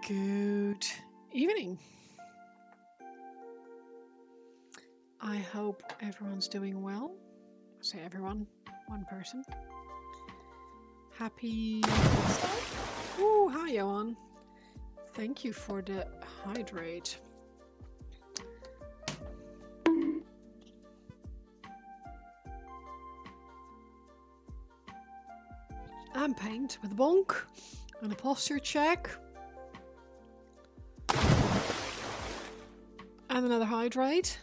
Good evening. I hope everyone's doing well. I say everyone, one person. Happy Wednesday. Ooh, hi, Johan. Thank you for the hydrate. And paint with a bonk and a posture check. And another hydrate.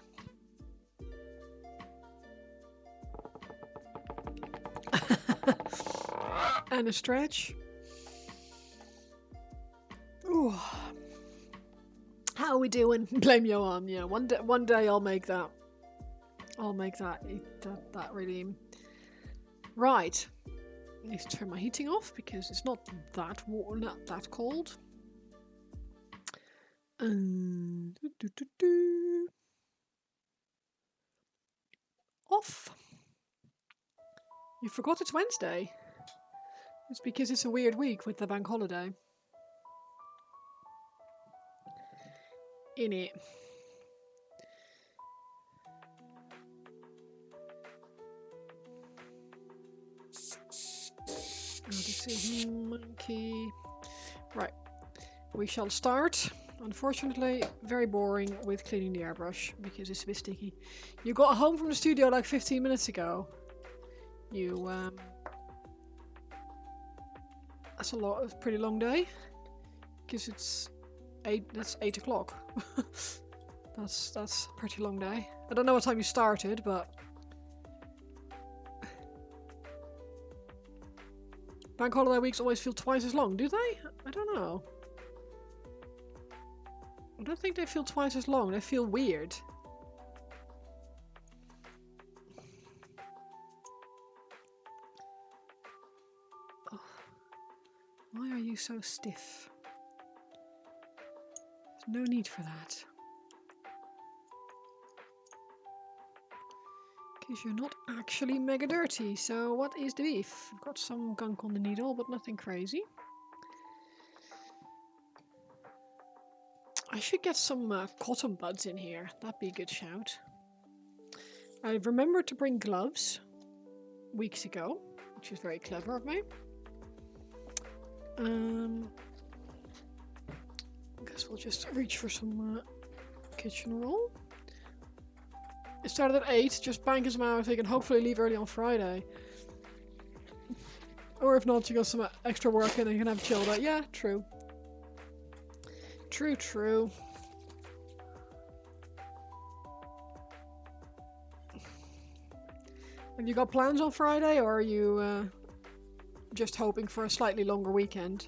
And a stretch. Ooh. How are we doing? Blame Johan. Yeah, one day I'll make that. I'll make that redeem. Right. I need to turn my heating off because it's not that warm, not that cold. Off. You forgot it's Wednesday. It's because it's a weird week with the bank holiday. In it. Oh, this is monkey. Right. We shall start. Unfortunately, very boring with cleaning the airbrush because it's a bit sticky. You got home from the studio like 15 minutes ago. That's a pretty long day. Because it's 8 o'clock. That's a pretty long day. I don't know what time you started, but bank holiday weeks always feel twice as long, do they? I don't know. I don't think they feel twice as long. They feel weird. Oh. Why are you so stiff? There's no need for that. Because you're not actually mega dirty. So what is the beef? I've got some gunk on the needle, but nothing crazy. I should get some cotton buds in here. That'd be a good shout. I remembered to bring gloves weeks ago, which is very clever of me. I guess we'll just reach for some kitchen roll. It started at 8, just bank some hours, so you can hopefully leave early on Friday. Or if not, you got some extra work in and you can have chilled out. Yeah, true. True. Have you got plans on Friday, or are you just hoping for a slightly longer weekend?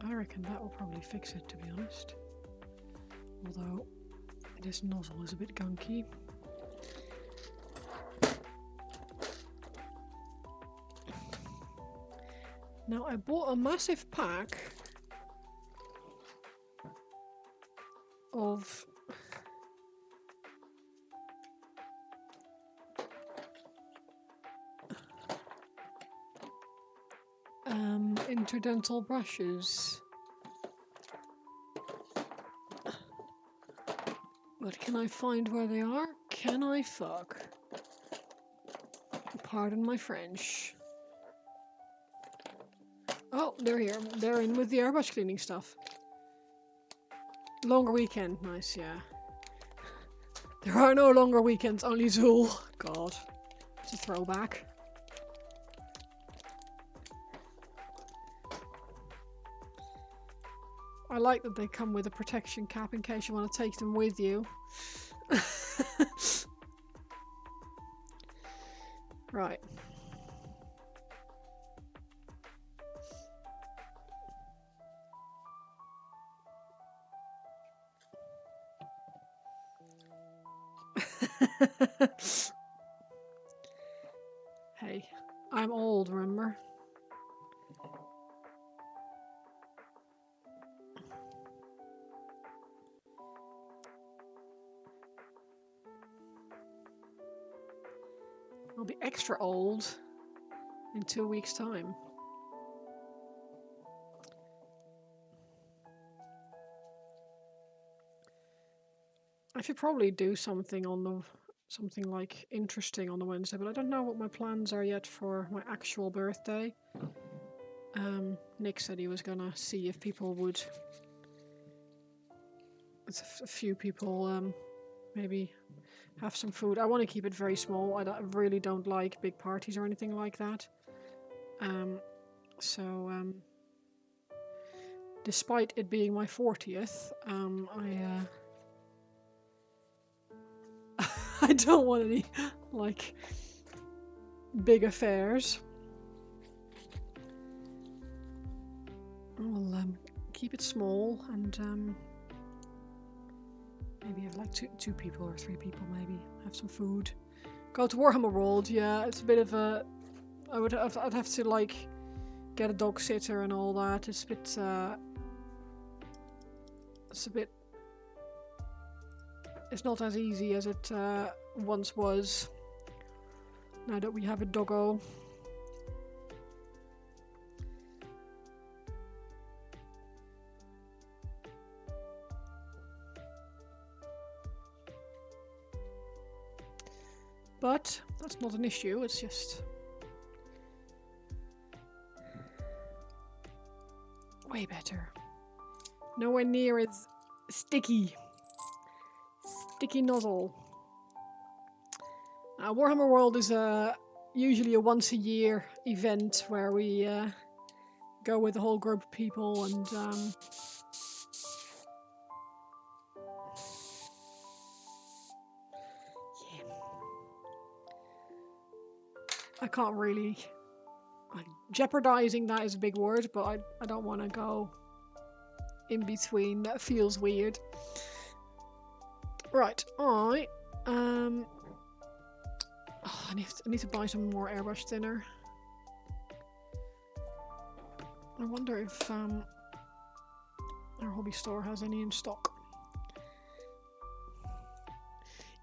I reckon that will probably fix it, to be honest. Although this nozzle is a bit gunky. Now I bought a massive pack of interdental brushes. But can I find where they are? Can I fuck? Pardon my French. Oh, they're here. They're in with the airbrush cleaning stuff. Longer weekend. Nice, yeah. There are no longer weekends, only Zool. God. It's a throwback. I like that they come with a protection cap in case you want to take them with you. Right. Hey, I'm old, remember? I'll be extra old in 2 weeks' time. I should probably do something like interesting on the Wednesday, but I don't know what my plans are yet for my actual birthday. Nick said he was gonna see if people would. A few people maybe have some food. I want to keep it very small. I really don't like big parties or anything like that. So despite it being my 40th, I don't want any like big affairs. We'll keep it small and maybe have like two people or 3 people, maybe have some food. Go to Warhammer World. Yeah, it's a bit of a. I'd have to like get a dog sitter and all that. It's a bit. It's not as easy as it once was. Now that we have a doggo. But that's not an issue, it's just way better. Nowhere near as sticky. Sticky nozzle. Warhammer World is usually a once a year event where we go with a whole group of people and I can't really. Jeopardizing that is a big word, but I don't want to go in between. That feels weird. Right, I need to buy some more airbrush thinner. I wonder if our hobby store has any in stock.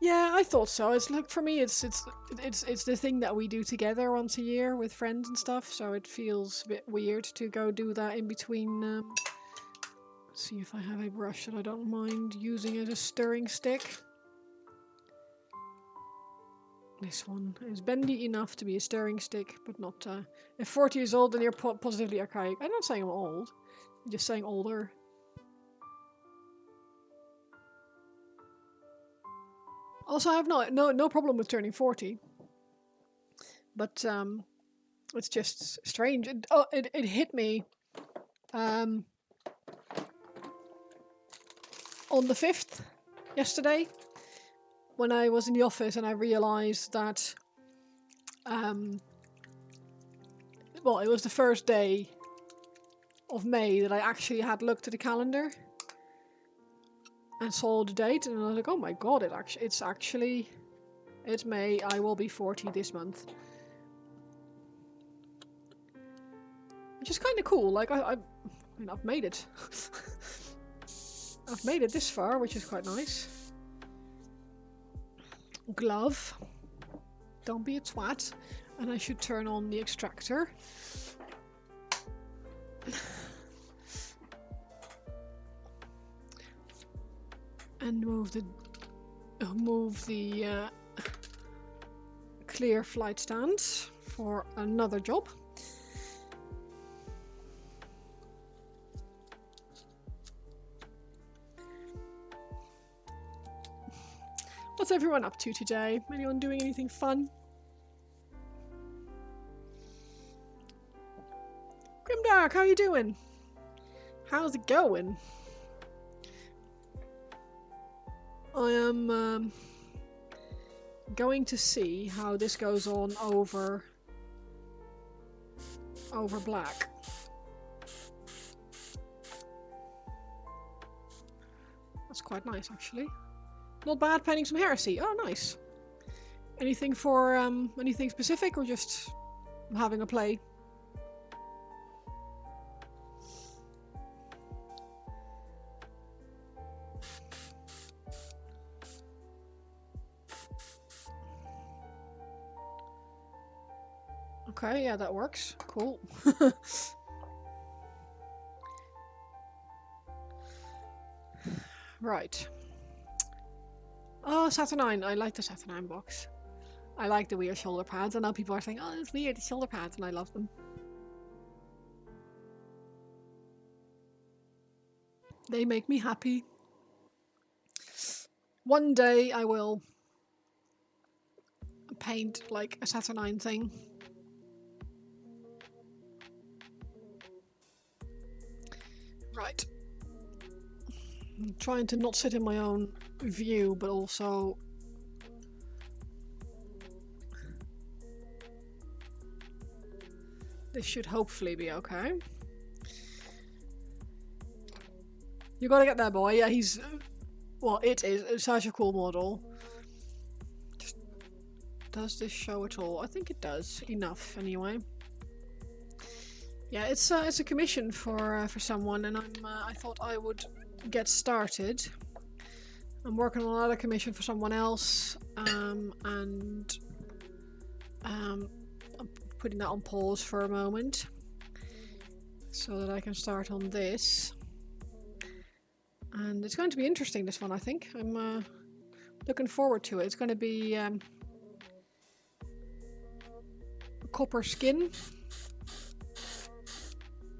Yeah, I thought so. It's like for me, it's the thing that we do together once a year with friends and stuff. So it feels a bit weird to go do that in between. Let's see if I have a brush that I don't mind using as a stirring stick. This one is bendy enough to be a stirring stick, but not. If 40 years old, then you're positively archaic. I'm not saying I'm old. I'm just saying older. Also, I have no problem with turning 40, but it's just strange. It hit me on the 5th yesterday when I was in the office and I realized that well, it was the first day of May that I actually had looked at the calendar and saw the date, and I was like, oh my god, it's May. I will be 40 this month, which is kind of cool. Like I mean, I've made it. I've made it this far, which is quite nice. Glove. Don't be a twat. And I should turn on the extractor. And move the clear flight stand for another job. What's everyone up to today? Anyone doing anything fun? Grimdark, how are you doing? How's it going? I am going to see how this goes on over black. That's quite nice, actually. Not bad. Painting some heresy. Oh, nice. Anything for anything specific, or just having a play? Okay, yeah, that works. Cool. Right. Oh, Saturnine. I like the Saturnine box. I like the weird shoulder pads. I know people are saying, oh, it's weird, the shoulder pads, and I love them. They make me happy. One day I will paint like a Saturnine thing. Right. I'm trying to not sit in my own view, but also this should hopefully be okay. You gotta get there, boy. Yeah, he's... Well, it is. It's such a cool model. Does this show at all? I think it does. Enough, anyway. Yeah, it's a commission for someone, and I thought I would get started. I'm working on another commission for someone else, and I'm putting that on pause for a moment so that I can start on this. And it's going to be interesting, this one, I think. I'm looking forward to it. It's going to be copper skin,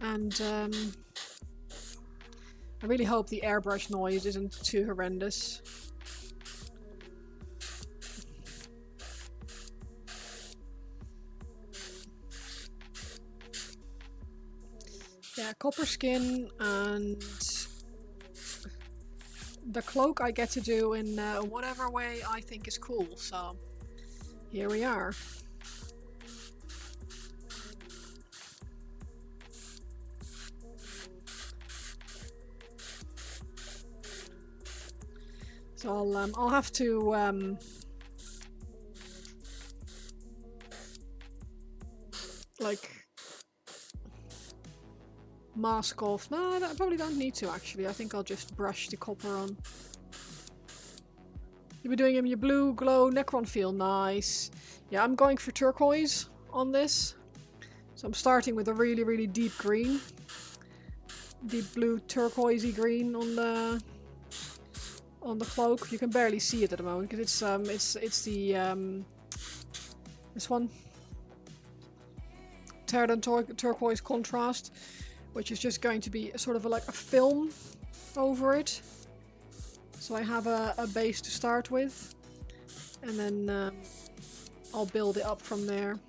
and I really hope the airbrush noise isn't too horrendous. Yeah, copper skin, and the cloak I get to do in whatever way I think is cool, so here we are. So I'll have to like mask off. No, I probably don't need to actually. I think I'll just brush the copper on. You'll be doing him your blue glow Necron feel. Nice. Yeah, I'm going for turquoise on this. So I'm starting with a really, really deep green. Deep blue turquoisey green on the cloak. You can barely see it at the moment because it's the this one. Terran turquoise contrast, which is just going to be sort of like a film over it. So I have a base to start with, and then I'll build it up from there.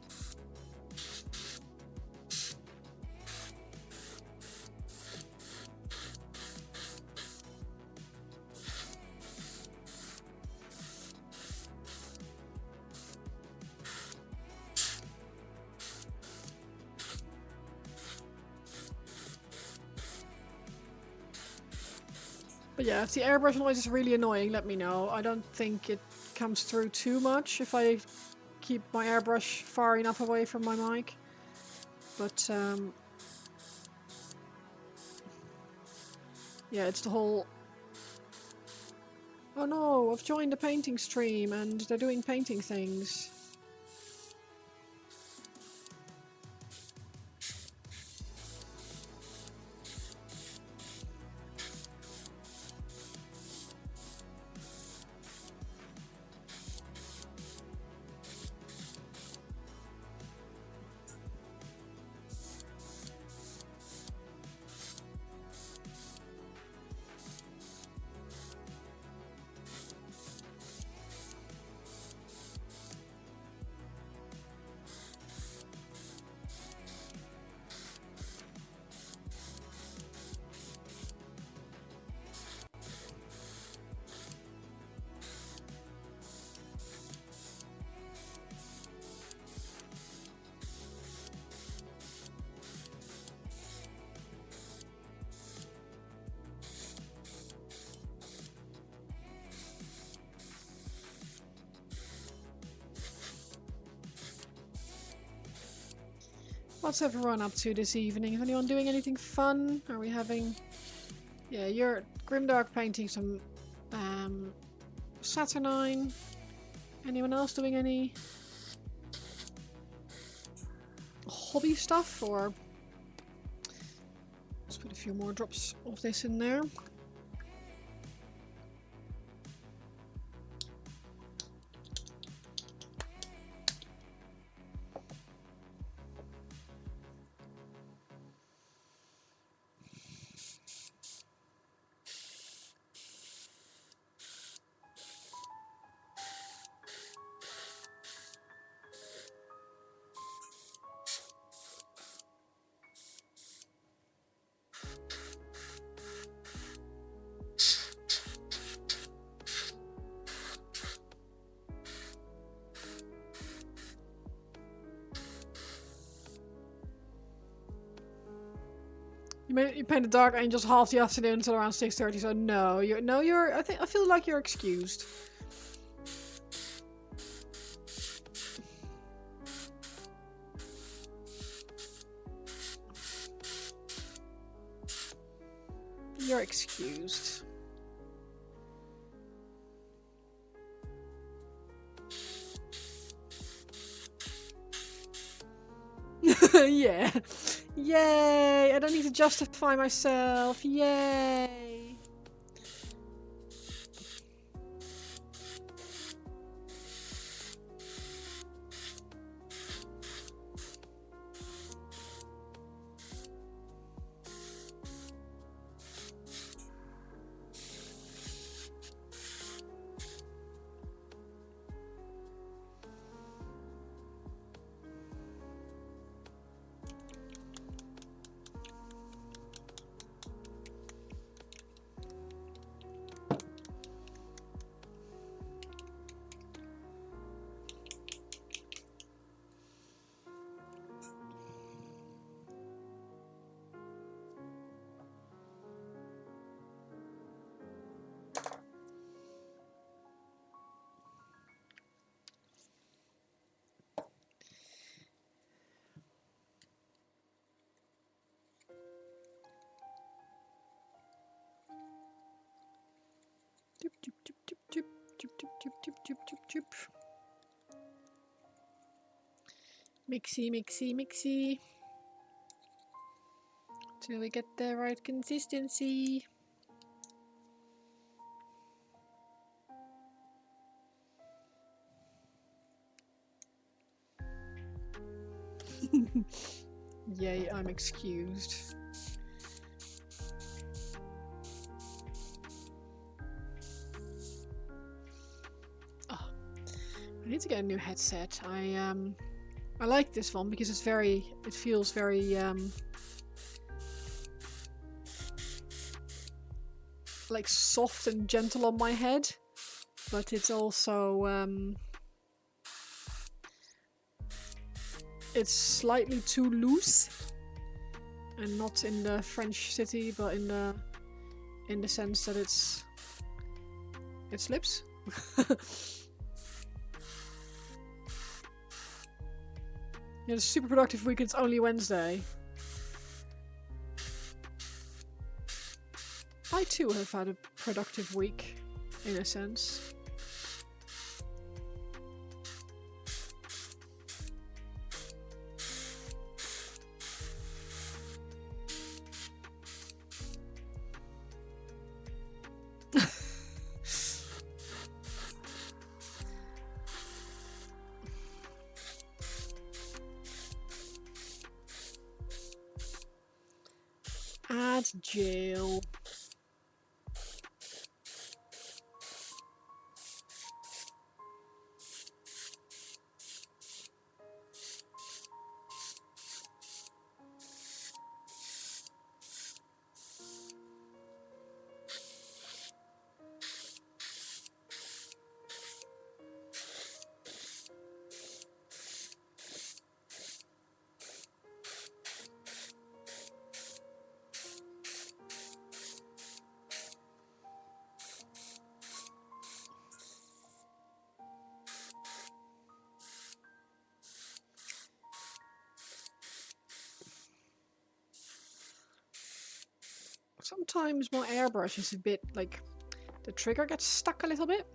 But yeah, if the airbrush noise is really annoying, let me know. I don't think it comes through too much if I keep my airbrush far enough away from my mic. But yeah, it's the whole... Oh no, I've joined a painting stream and they're doing painting things. What's everyone up to this evening? Is anyone doing anything fun? Are we having... Yeah, you're Grimdark painting some Saturnine. Anyone else doing any hobby stuff, or let's put a few more drops of this in there. You painted Dark Angels half the afternoon until around 6:30. So no, you're. I feel like you're excused. You're excused. Yeah. Yay! I don't need to justify myself. Yay! Doop, doop, doop, doop, doop, doop, doop, doop, doop, doop, doop. Mixy, mixy, mixy. Till we get the right consistency. Yay, I'm excused. I need to get a new headset. I like this one because it feels very like soft and gentle on my head, but it's also it's slightly too loose, and not in the French city, but in the sense that it slips. Yeah, the super productive week, it's only Wednesday. I too have had a productive week, in a sense. Add jail. Sometimes my airbrush is a bit like the trigger gets stuck a little bit.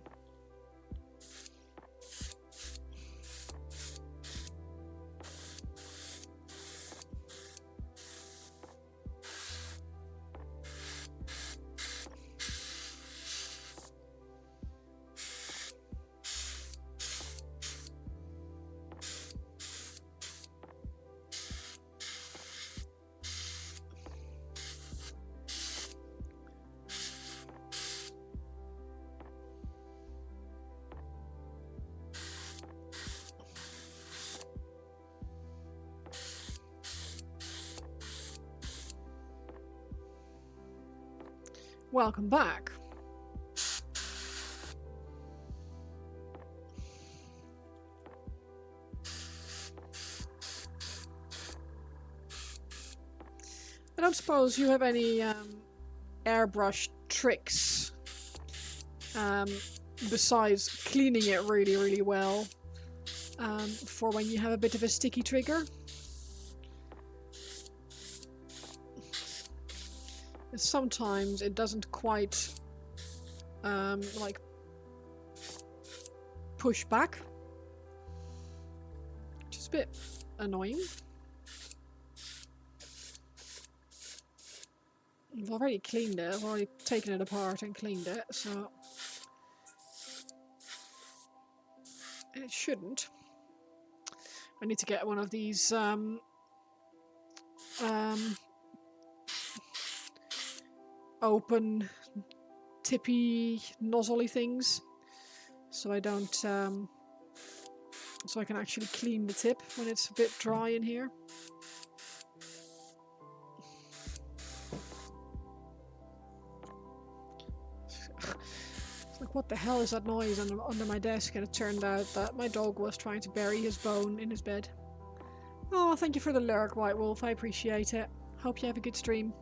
welcome back. I don't suppose you have any airbrush tricks besides cleaning it really, really well for when you have a bit of a sticky trigger. Sometimes it doesn't quite like push back, which is a bit annoying. I've already cleaned it, I've already taken it apart and cleaned it, so it shouldn't. I need to get one of these open tippy nozzly things, so I don't so I can actually clean the tip when it's a bit dry in here. It's like, what the hell is that noise under my desk? And it turned out that my dog was trying to bury his bone in his bed. Oh, thank you for the lurk, White Wolf, I appreciate it. Hope you have a good stream.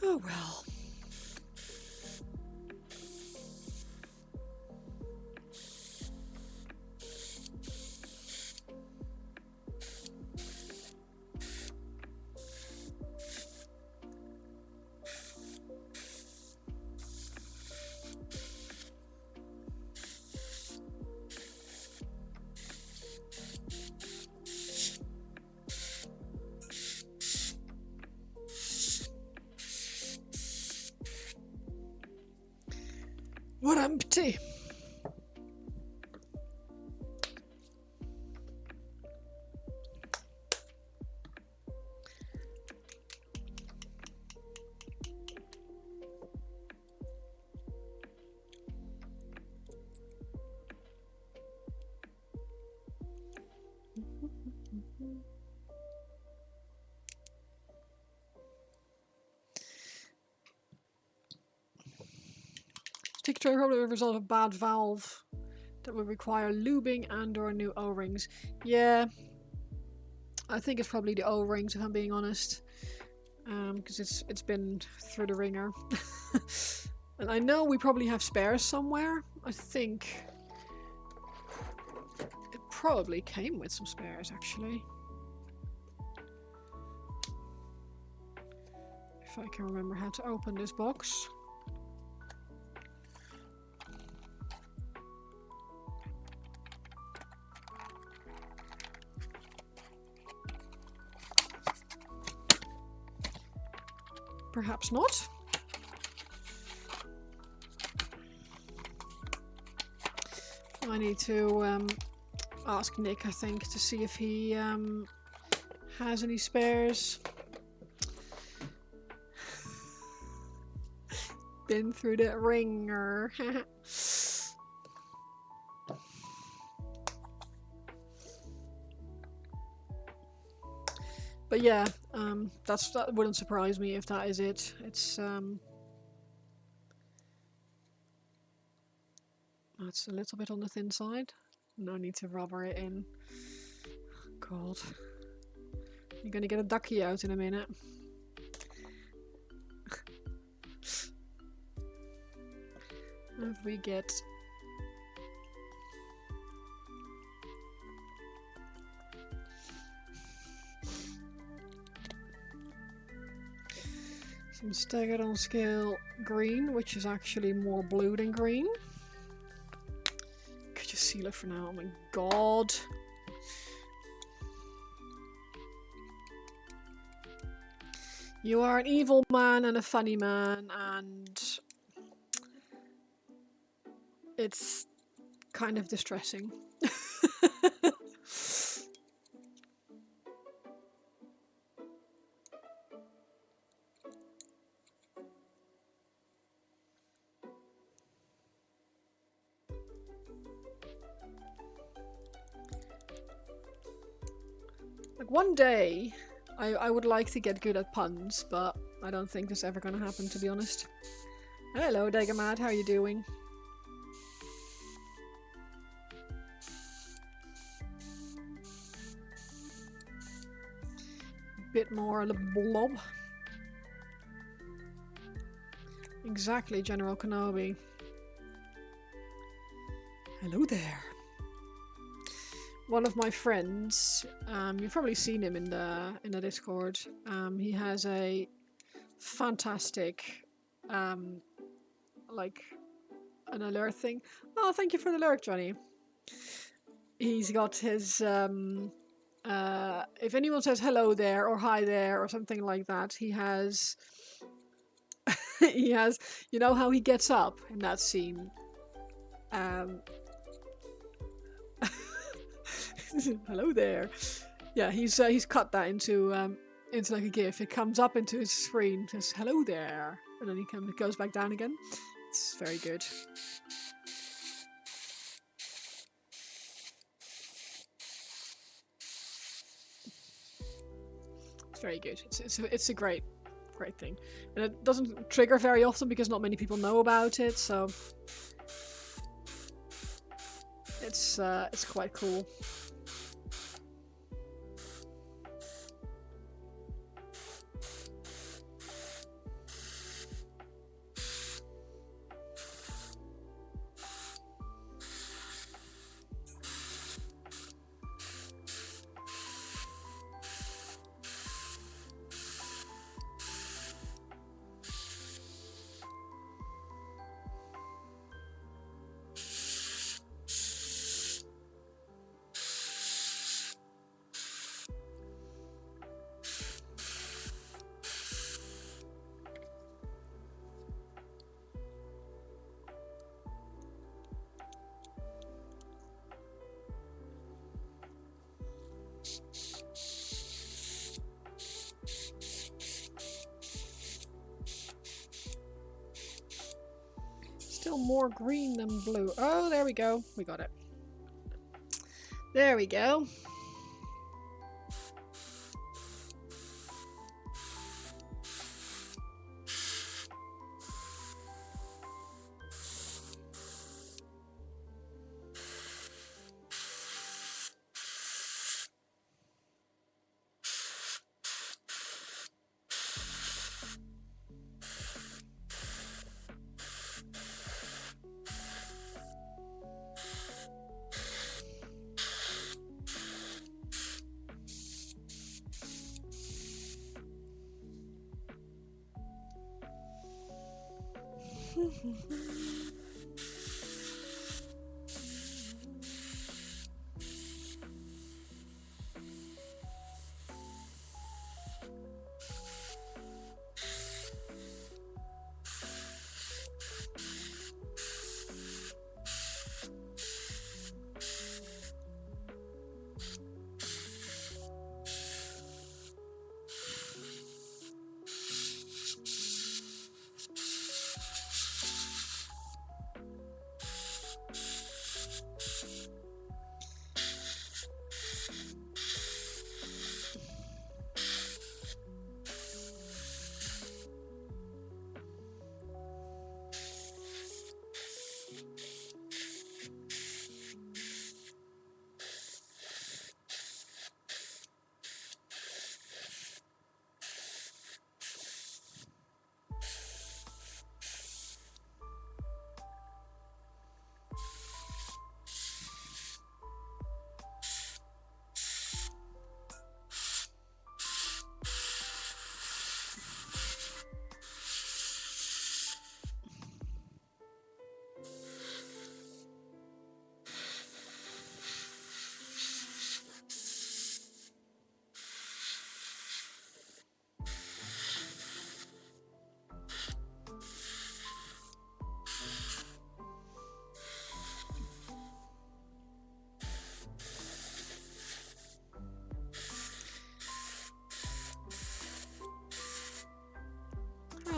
Oh well. What empty. Stick tray probably would result of a bad valve that would require lubing and or new O-rings. Yeah, I think it's probably the O-rings if I'm being honest, because it's been through the ringer. And I know we probably have spares somewhere. I think it probably came with some spares actually. If I can remember how to open this box. Perhaps not. I need to ask Nick, I think, to see if he has any spares. Been through the ringer. But yeah, that wouldn't surprise me if that is it. It's that's a little bit on the thin side. No need to rubber it in. God, you're gonna get a ducky out in a minute. If we get Some staggered on scale green, which is actually more blue than green. Could just seal it for now. Oh my god. You are an evil man and a funny man, and it's kind of distressing. Like one day, I would like to get good at puns, but I don't think that's ever gonna happen, to be honest. Hello, Dagamad, how are you doing? Bit more blob. Exactly, General Kenobi. Hello there. One of my friends, you've probably seen him in the Discord. He has a fantastic, like an alert thing. Oh, thank you for the alert, Johnny. He's got his if anyone says hello there or hi there or something like that, he has he has, you know how he gets up in that scene. Hello there. Yeah, he's cut that into like a GIF. It comes up into his screen, says hello there, and then it goes back down again. It's very good. It's very good. It's a great thing, and it doesn't trigger very often because not many people know about it. So it's quite cool. Still more green than blue. Oh, there we go. We got it. There we go.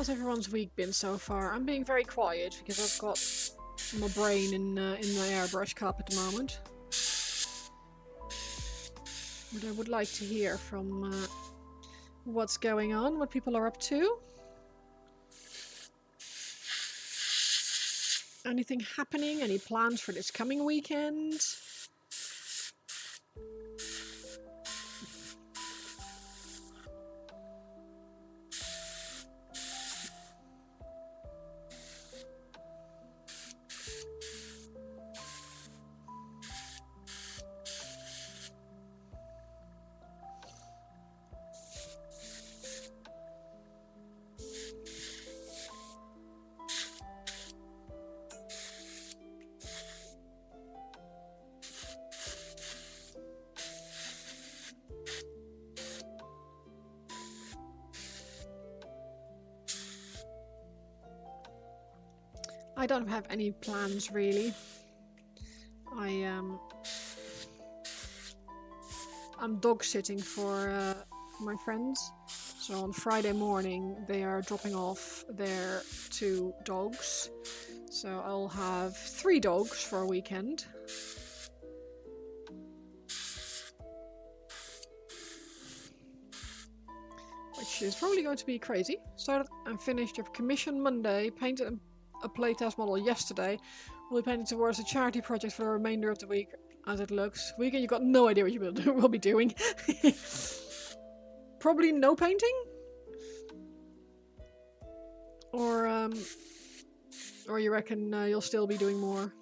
How's everyone's week been so far? I'm being very quiet because I've got my brain in the airbrush cup at the moment. But I would like to hear from what's going on, what people are up to. Anything happening? Any plans for this coming weekend? I don't have any plans really. I'm dog sitting for my friends. So on Friday morning they are dropping off their 2 dogs. So I'll have 3 dogs for a weekend. Which is probably going to be crazy. Started and finished a commission Monday, painted a playtest model yesterday. We'll be painting towards a charity project for the remainder of the week, as it looks. Weekend, you've got no idea what you will be doing. Probably no painting? Or you reckon you'll still be doing more?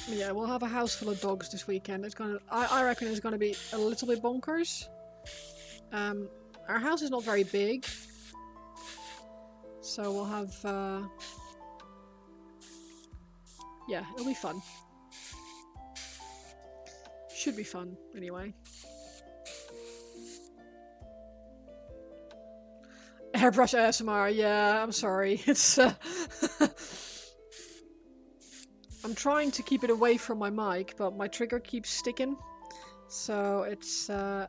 Yeah, we'll have a house full of dogs this weekend. It's gonna, I reckon it's gonna be a little bit bonkers. Our house is not very big, so we'll have, yeah, it'll be fun. Should be fun, anyway. Airbrush ASMR, yeah, I'm sorry. It's, I'm trying to keep it away from my mic, but my trigger keeps sticking. So it's not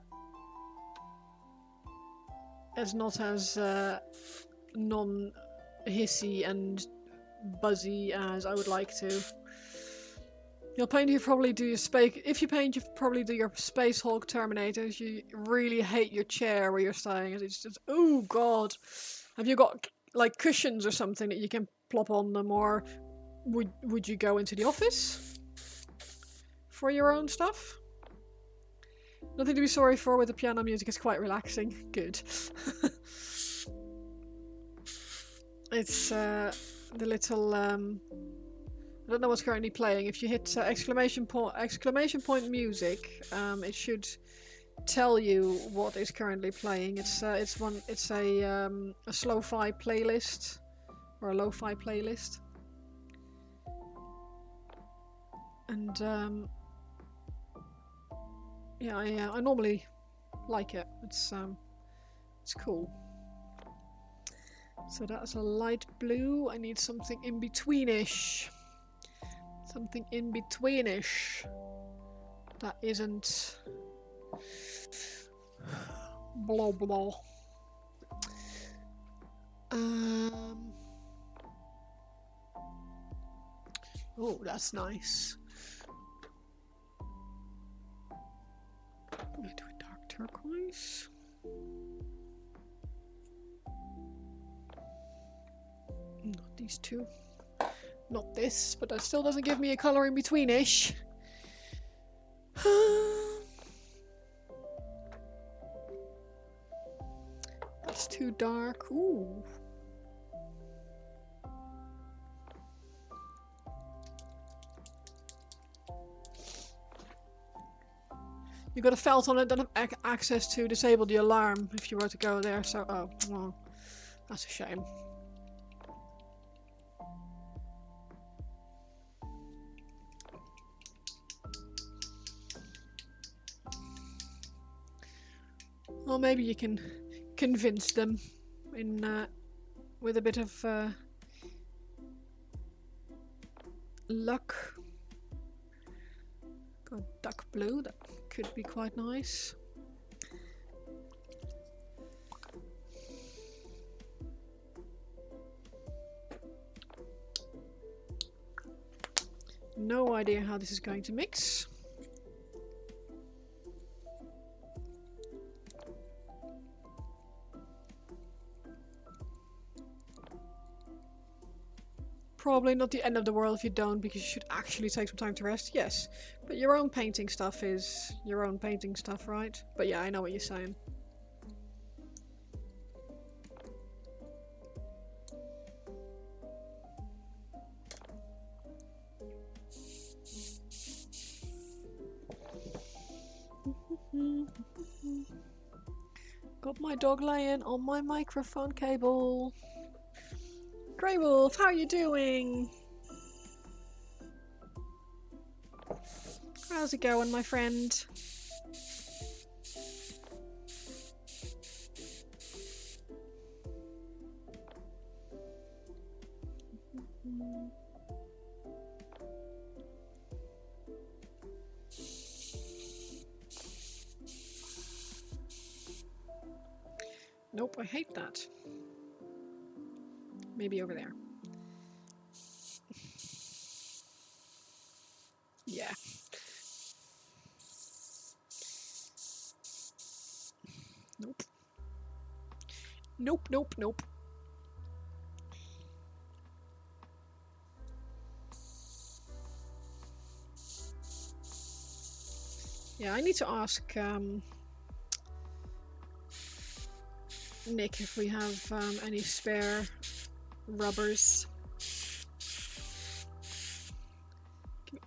as non-hissy and buzzy as I would like to. You'll paint, you probably do your space. If you paint, you probably do your Space Hulk Terminators. You really hate your chair where you're staying. It's just, oh god. Have you got like cushions or something that you can plop on them, or would you go into the office for your own stuff? Nothing to be sorry for with the piano music. It's quite relaxing. Good. It's the little I don't know what's currently playing. If you hit exclamation point music, it should tell you what is currently playing. It's a slow-fi playlist or a lo-fi playlist. And yeah, I normally like it. It's cool. So that's a light blue. I need something in betweenish. Something in betweenish. That isn't blah blah. Oh, that's nice. Let me do a dark turquoise. Not these two. Not this, but that still doesn't give me a colour in betweenish. That's too dark. Ooh. You got a felt on it, don't have access to disable the alarm if you were to go there, so oh. That's a shame. Or maybe you can convince them in with a bit of luck. Got duck blue, that could be quite nice. No idea how this is going to mix. Probably not the end of the world if you don't, because you should actually take some time to rest. Yes, but your own painting stuff is your own painting stuff, right? But yeah, I know what you're saying. Got my dog laying on my microphone cable. Grey Wolf, how are you doing? How's it going, my friend? Nope, I hate that. Maybe over there. Yeah. Nope. Nope, nope, nope. Yeah, I need to ask Nick if we have any spare rubbers.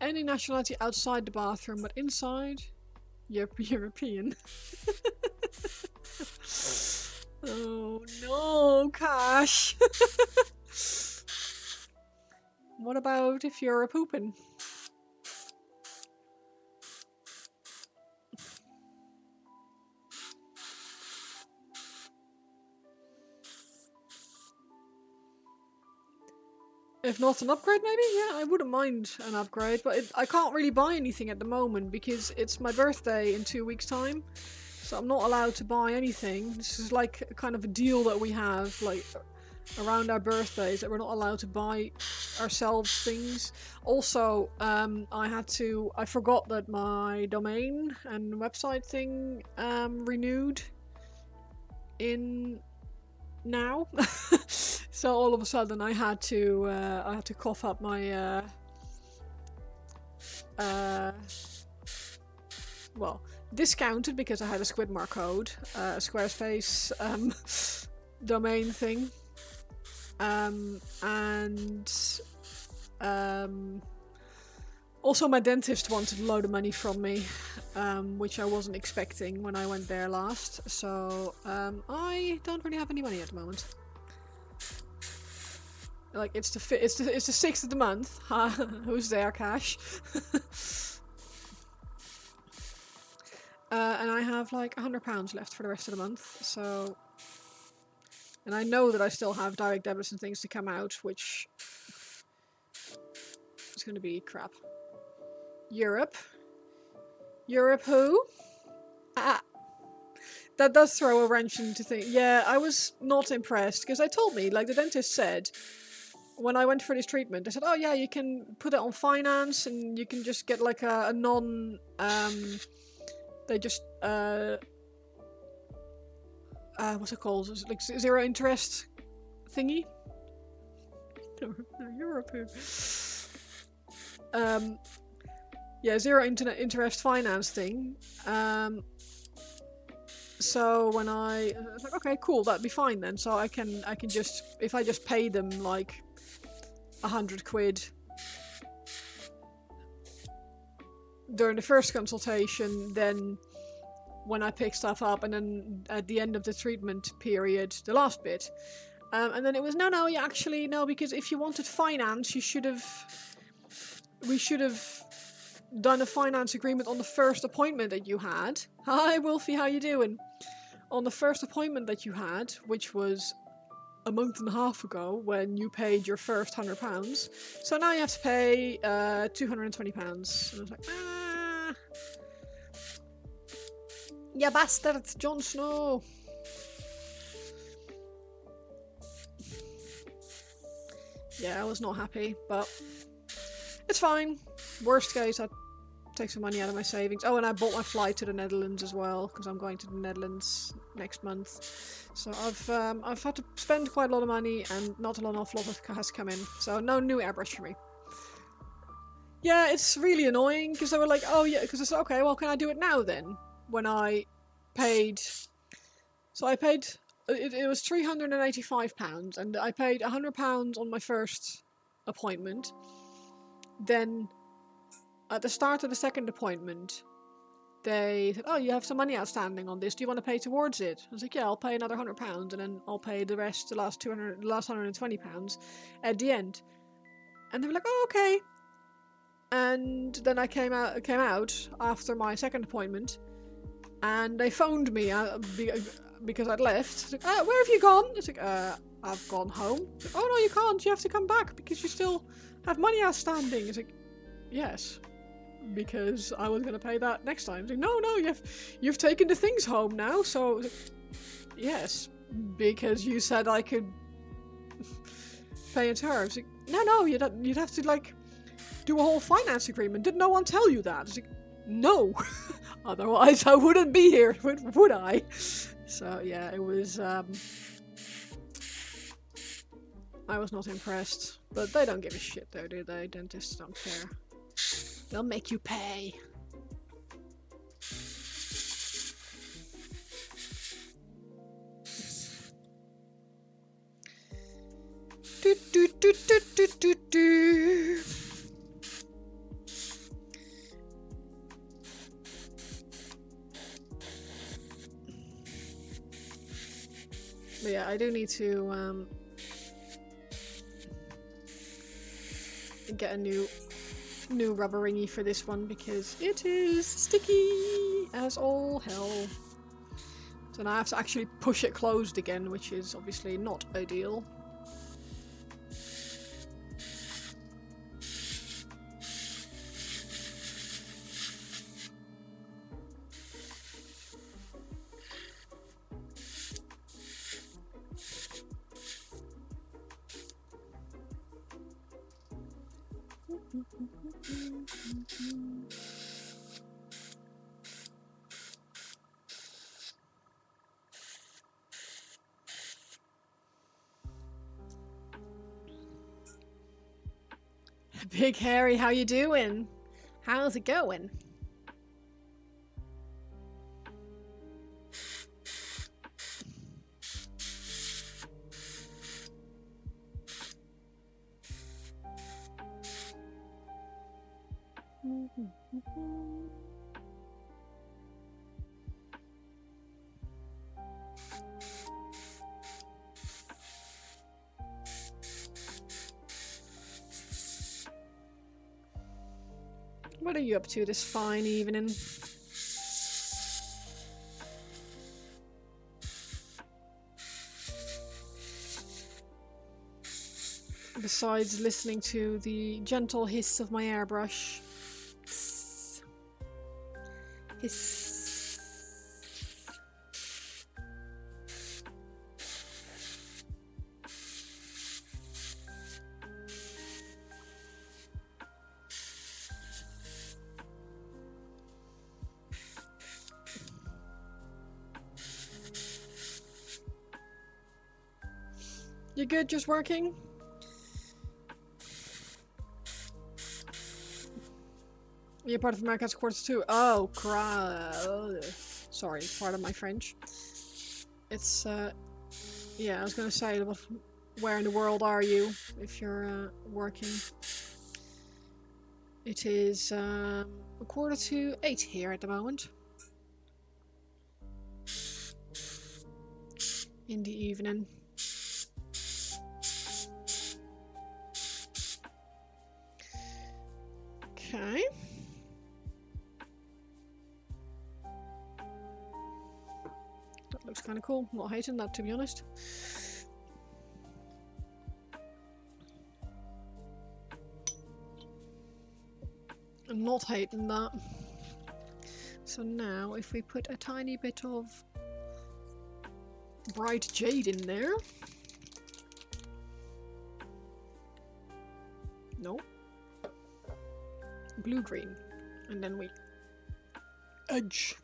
Any nationality outside the bathroom, but inside, European. Oh no, Cash. What about if you're a poopin'? If not an upgrade, maybe? Yeah, I wouldn't mind an upgrade, but I can't really buy anything at the moment because it's my birthday in 2 weeks' time, so I'm not allowed to buy anything. This is like kind of a deal that we have, like, around our birthdays, that we're not allowed to buy ourselves things. Also, I forgot that my domain and website thing renewed in now. So all of a sudden I had to cough up my well, discounted because I had a Squidmar code, Squarespace domain thing, and also my dentist wanted a load of money from me, which I wasn't expecting when I went there last, so I don't really have any money at the moment. Like, it's the 6th of the month. Who's there, Cash? And I have like £100 left for the rest of the month, so... And I know that I still have direct debits and things to come out, which is going to be crap. Europe? Europe who? Ah! That does throw a wrench into things. Yeah, I was not impressed, because they told me, like the dentist said, when I went for this treatment, they said, oh yeah, you can put it on finance and you can just get like a non, they just, what's it called? It's like zero interest thingy? No, Europe. Yeah, zero interest finance thing. So when I was like, okay, cool, that'd be fine then. So I can just, if I just pay them like 100 quid during the first consultation, then when I pick stuff up, and then at the end of the treatment period, the last bit, And then it was, no, you actually, no, because if you wanted finance, we should have done a finance agreement on the first appointment that you had. Hi, Wolfie, how you doing? On the first appointment that you had, which was a month and a half ago when you paid your first £100. So now you have to pay £220. And I was like, you bastard, Jon Snow. Yeah, I was not happy, but it's fine. Worst case, I take some money out of my savings. Oh, and I bought my flight to the Netherlands as well, because I'm going to the Netherlands next month. So I've had to spend quite a lot of money, and not an awful lot has come in. So no new airbrush for me. Yeah, it's really annoying, because they were like, oh yeah, because it's okay, well, can I do it now then? When I paid... So I paid... It was £385, and I paid £100 on my first appointment. Then, at the start of the second appointment, they said, oh, you have some money outstanding on this. Do you want to pay towards it? I was like, yeah, I'll pay another £100, and then I'll pay the rest, the last £120 at the end. And they were like, oh, okay. And then I came out after my second appointment, and they phoned me because I'd left. Like, where have you gone? It's like, I've gone home. Like, oh no, you can't. You have to come back because you still have money outstanding. It's like, yes, because I was gonna pay that next time. It's like, no, you've taken the things home now. So, like, yes, because you said I could pay in terms. Like, no, you'd have to like do a whole finance agreement. Did no one tell you that? It's like, no. Otherwise, I wouldn't be here, would I? So yeah, it was. I was not impressed, but they don't give a shit, though, do they? Dentists don't care. They'll make you pay. Do do do do do do do. But yeah, I do need to get a new rubber ringy for this one because it is sticky as all hell. So now I have to actually push it closed again, which is obviously not ideal. Big Harry, how you doing? How's it going? What are you up to this fine evening? Besides listening to the gentle hiss of my airbrush. Hiss. You good, just working? You're part of America's quarters too. Oh, crap. Sorry, pardon my French. It's, yeah, I was gonna say, where in the world are you if you're working? It is 7:45 here at the moment. In the evening. Okay. That looks kind of cool. Not hating that, to be honest. I'm not hating that. So now, if we put a tiny bit of bright jade in there. No. Blue-green. And then we edge.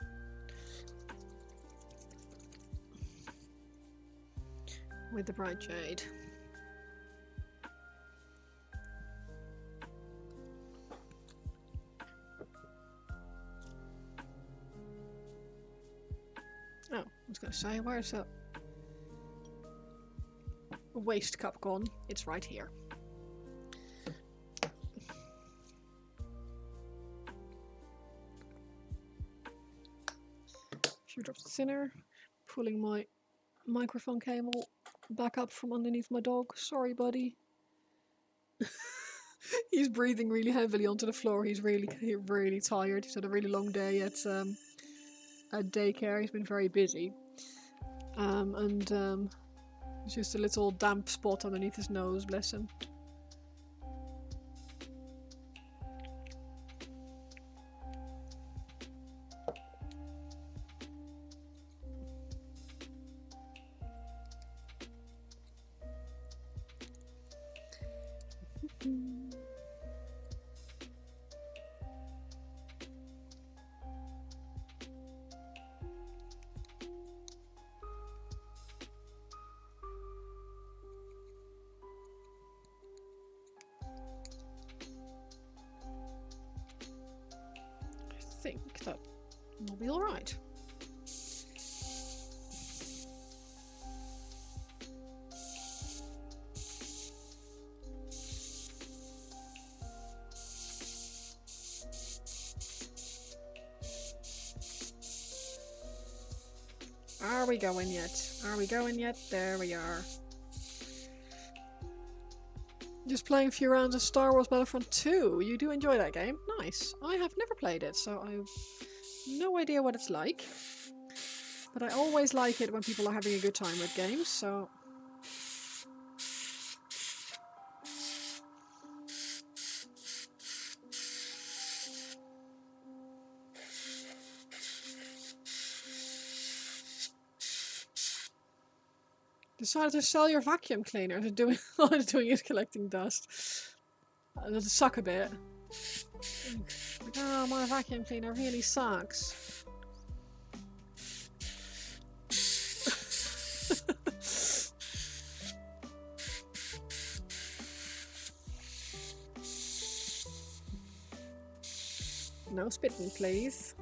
With the bright jade. Oh, I was going to say, where's that waste cup gone? It's right here. Few drops of thinner. Pulling my microphone cable back up from underneath my dog. Sorry, buddy. He's breathing really heavily onto the floor. He's really tired. He's had a really long day at daycare. He's been very busy. It's just a little damp spot underneath his nose, bless him. I think that will be alright. Are we going yet? Are we going yet? There we are. Just playing a few rounds of Star Wars Battlefront 2. You do enjoy that game? Nice. I have never played it, so I have no idea what it's like. But I always like it when people are having a good time with games, so... Decided to sell your vacuum cleaner. All it's doing is collecting dust. Does it suck a bit? Like, oh, my vacuum cleaner really sucks. No spitting, please.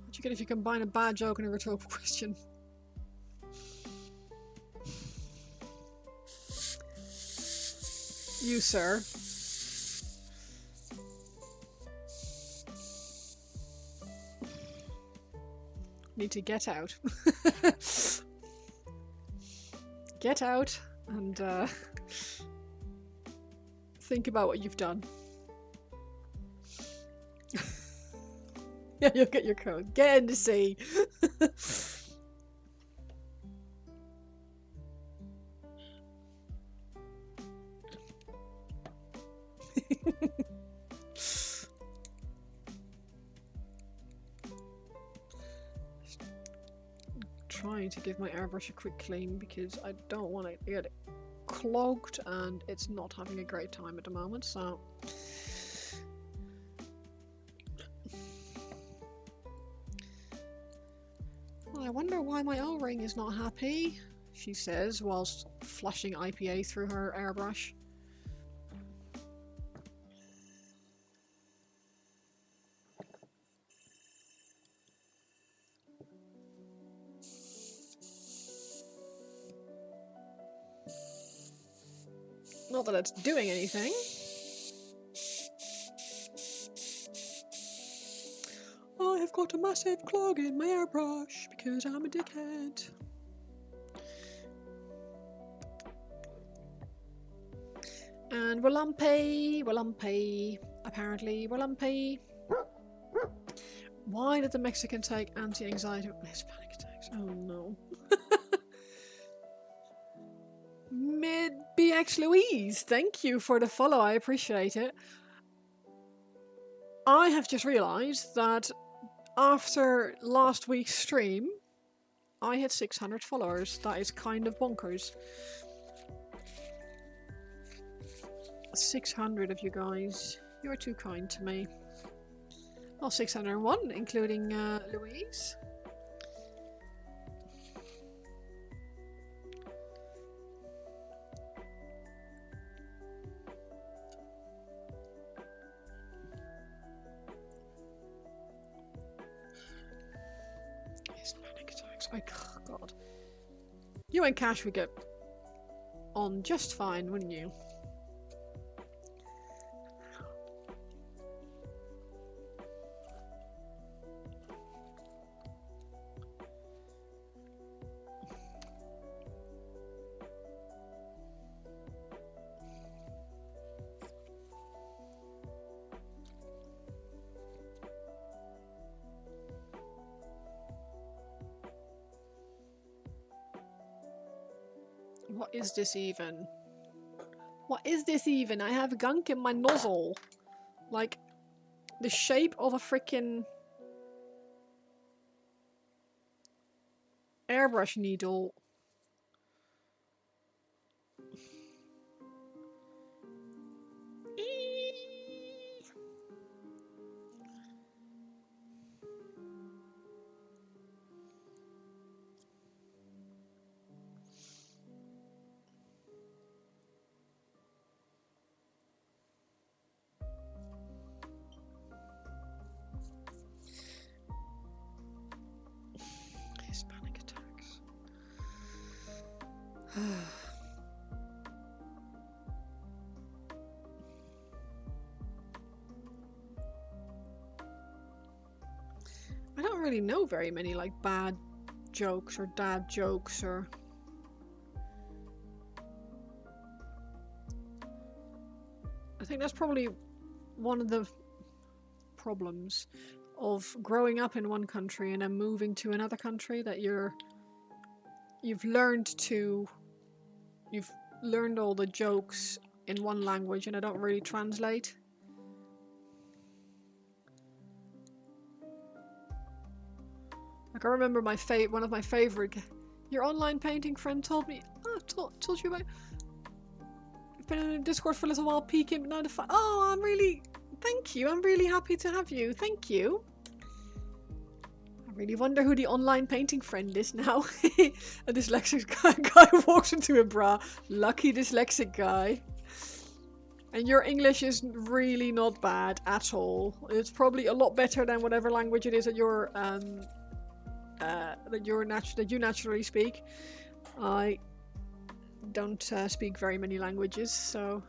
What you get if you combine a bad joke and a rhetorical question? You, sir. Need to get out. Get out and think about what you've done. Yeah, you'll get your code. Get in the sea. Trying to give my airbrush a quick clean because I don't want to get it clogged and it's not having a great time at the moment, so well, I wonder why my O-ring is not happy, she says whilst flashing IPA through her airbrush. Not that it's doing anything. Oh, I have got a massive clog in my airbrush because I'm a dickhead. And Walumpe, apparently Walumpe. Why did the Mexican take anti-anxiety with panic attacks? Oh no. Mid BX Louise, thank you for the follow, I appreciate it. I have just realised that after last week's stream, I had 600 followers. That is kind of bonkers. 600 of you guys. You're too kind to me. Well, 601, including Louise. His panic attacks. Oh, God. You and Cash would get on just fine, wouldn't you? What is this even? What is this even? I have gunk in my nozzle. Like, the shape of a freaking airbrush needle. His panic attacks. I don't really know very many like bad jokes or dad jokes or... I think that's probably one of the problems of growing up in one country and then moving to another country, that you've learned all the jokes in one language and I don't really translate. Like, I remember one of my favorite, your online painting friend told me, told you about, you've been in Discord for a little while, peeking, but now the thank you, I'm really happy to have you, thank you. I really wonder who the online painting friend is now. A dyslexic guy walks into a bra. Lucky dyslexic guy. And your English is really not bad at all. It's probably a lot better than whatever language it is that you naturally speak. I don't speak very many languages, so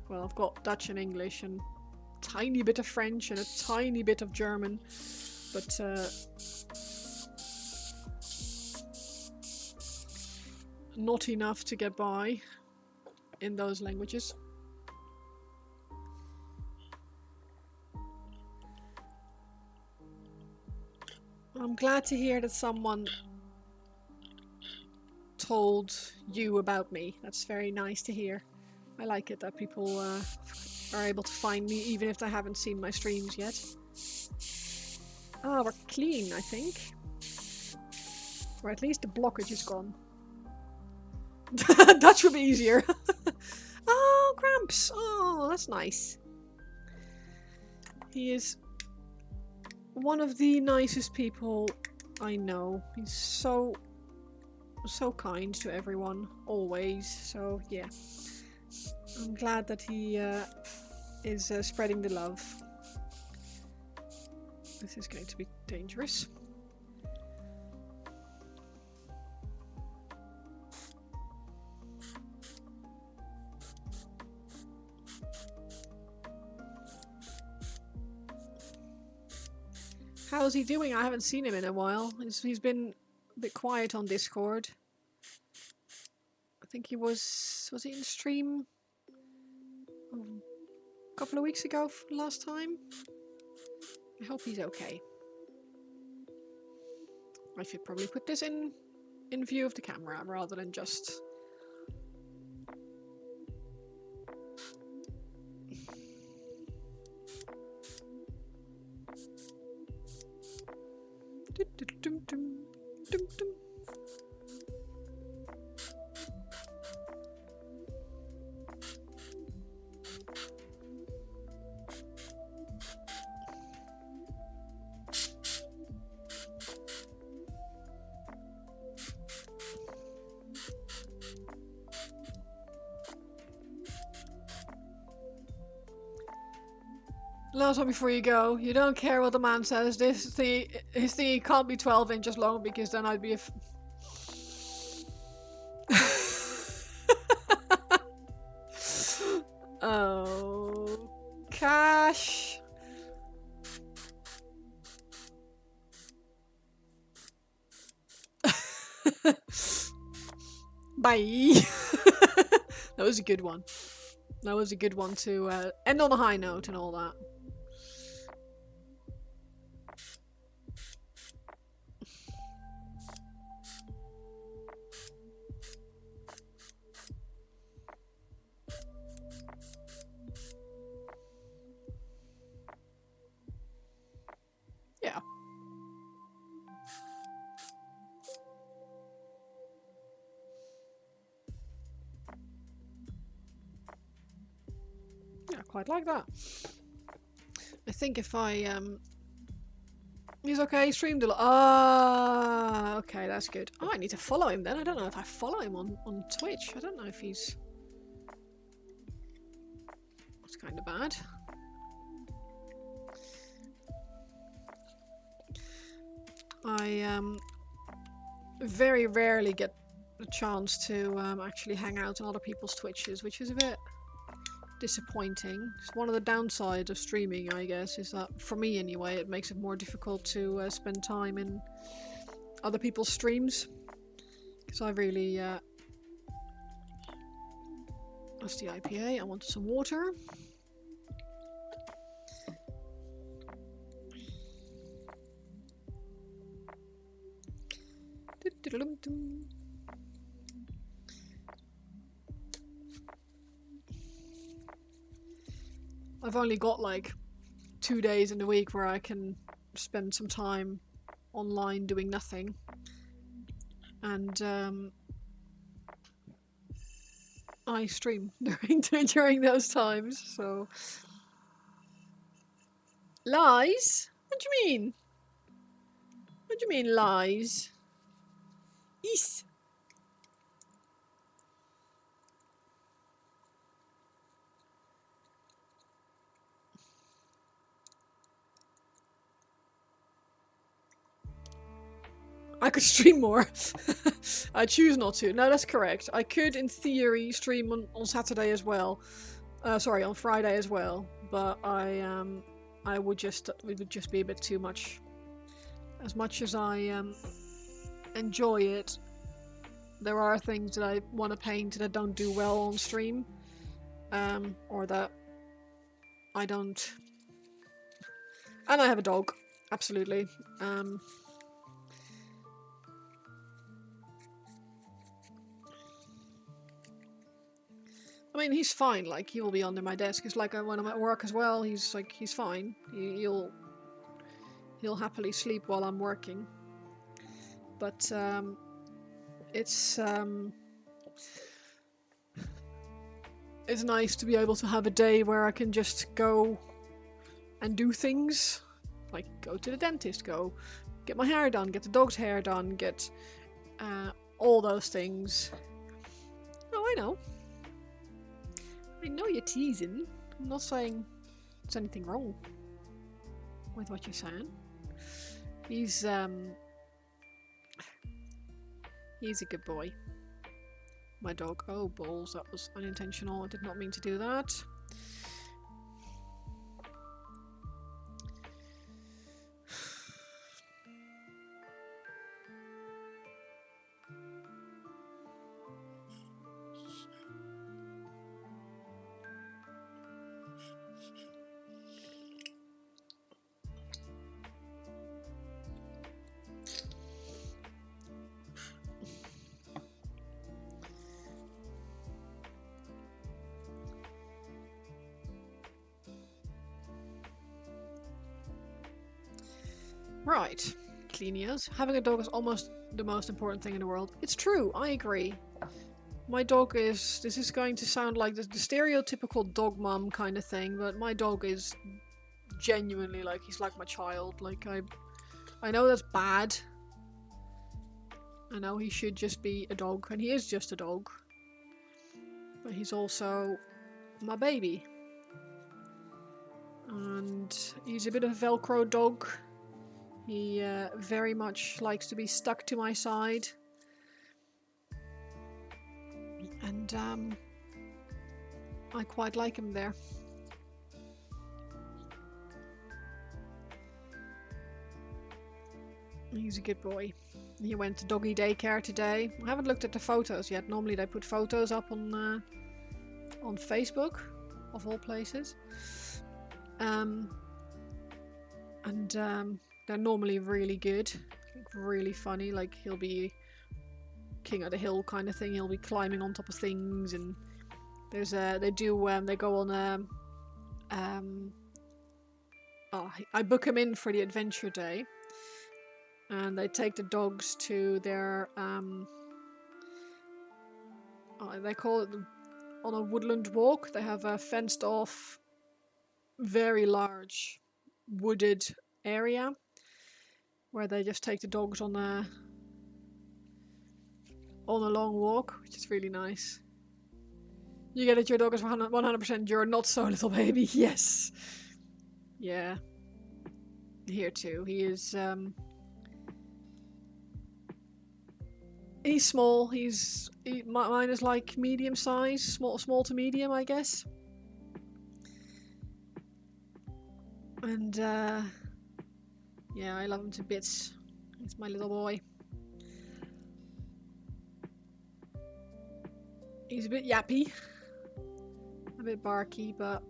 well, I've got Dutch and English and a tiny bit of French and a tiny bit of German, but not enough to get by in those languages. I'm glad to hear that someone told you about me. That's very nice to hear. I like it that people are able to find me even if they haven't seen my streams yet. Ah, we're clean, I think. Or at least the blockage is gone. That should be easier. Oh, Gramps! Oh, that's nice. He is one of the nicest people I know. He's so kind to everyone, always. So yeah, I'm glad that he is spreading the love. This is going to be dangerous. How's he doing? I haven't seen him in a while. He's been a bit quiet on Discord. I think he was he in stream a couple of weeks ago last time? I hope he's okay. I should probably put this in view of the camera rather than just... Last one before you go. You don't care what the man says. His thingy can't be 12 inches long because then I'd be a... Oh, Cash. Bye. That was a good one. That was a good one to end on a high note and all that. Yeah. Yeah, quite like that. I think if I he's okay, he streamed a lot. Ah, okay, that's good. Oh, I need to follow him then. I don't know if I follow him on Twitch. I don't know if he's... That's kind of bad. I very rarely get a chance to actually hang out on other people's Twitches, which is a bit disappointing. It's one of the downsides of streaming, I guess, is that, for me anyway, it makes it more difficult to spend time in other people's streams. Because I really... That's the IPA. I wanted some water. I've only got like 2 days in the week where I can spend some time online doing nothing, and I stream during those times. So lies? What do you mean? What do you mean lies? Is. I could stream more. I choose not to. No, that's correct. I could, in theory, stream on Saturday as well. Sorry, on Friday as well. But I would just... It would just be a bit too much. As much as I enjoy it, there are things that I want to paint that don't do well on stream. Or that I don't... And I have a dog. Absolutely. I mean, he's fine. Like, he will be under my desk. It's like when I'm at work as well. He's like, he's fine. He'll happily sleep while I'm working. But it's nice to be able to have a day where I can just go and do things, like go to the dentist, go get my hair done, get the dog's hair done, get all those things. Oh, I know. I know you're teasing. I'm not saying there's anything wrong with what you're saying. He's a good boy. My dog. Oh, balls. That was unintentional. I did not mean to do that. Right. Cleanias. Having a dog is almost the most important thing in the world. It's true, I agree. My dog is... This is going to sound like the stereotypical dog mom kind of thing, but my dog is genuinely like... He's like my child. Like, I know that's bad. I know he should just be a dog, and he is just a dog. But he's also my baby. And he's a bit of a Velcro dog. He very much likes to be stuck to my side. And I quite like him there. He's a good boy. He went to doggy daycare today. I haven't looked at the photos yet. Normally they put photos up on Facebook, of all places. They're normally really good, like really funny. Like he'll be king of the hill kind of thing. He'll be climbing on top of things, and there's they go on I book him in for the adventure day, and they take the dogs to their they call it on a woodland walk. They have a fenced off, very large wooded area where they just take the dogs on a long walk, which is really nice. You get it, your dog is 100% your not so little baby. Yes. Yeah. Here too. He is he's small. Mine is like medium size, small to medium, I guess. And yeah, I love him to bits. He's my little boy. He's a bit yappy, a bit barky, but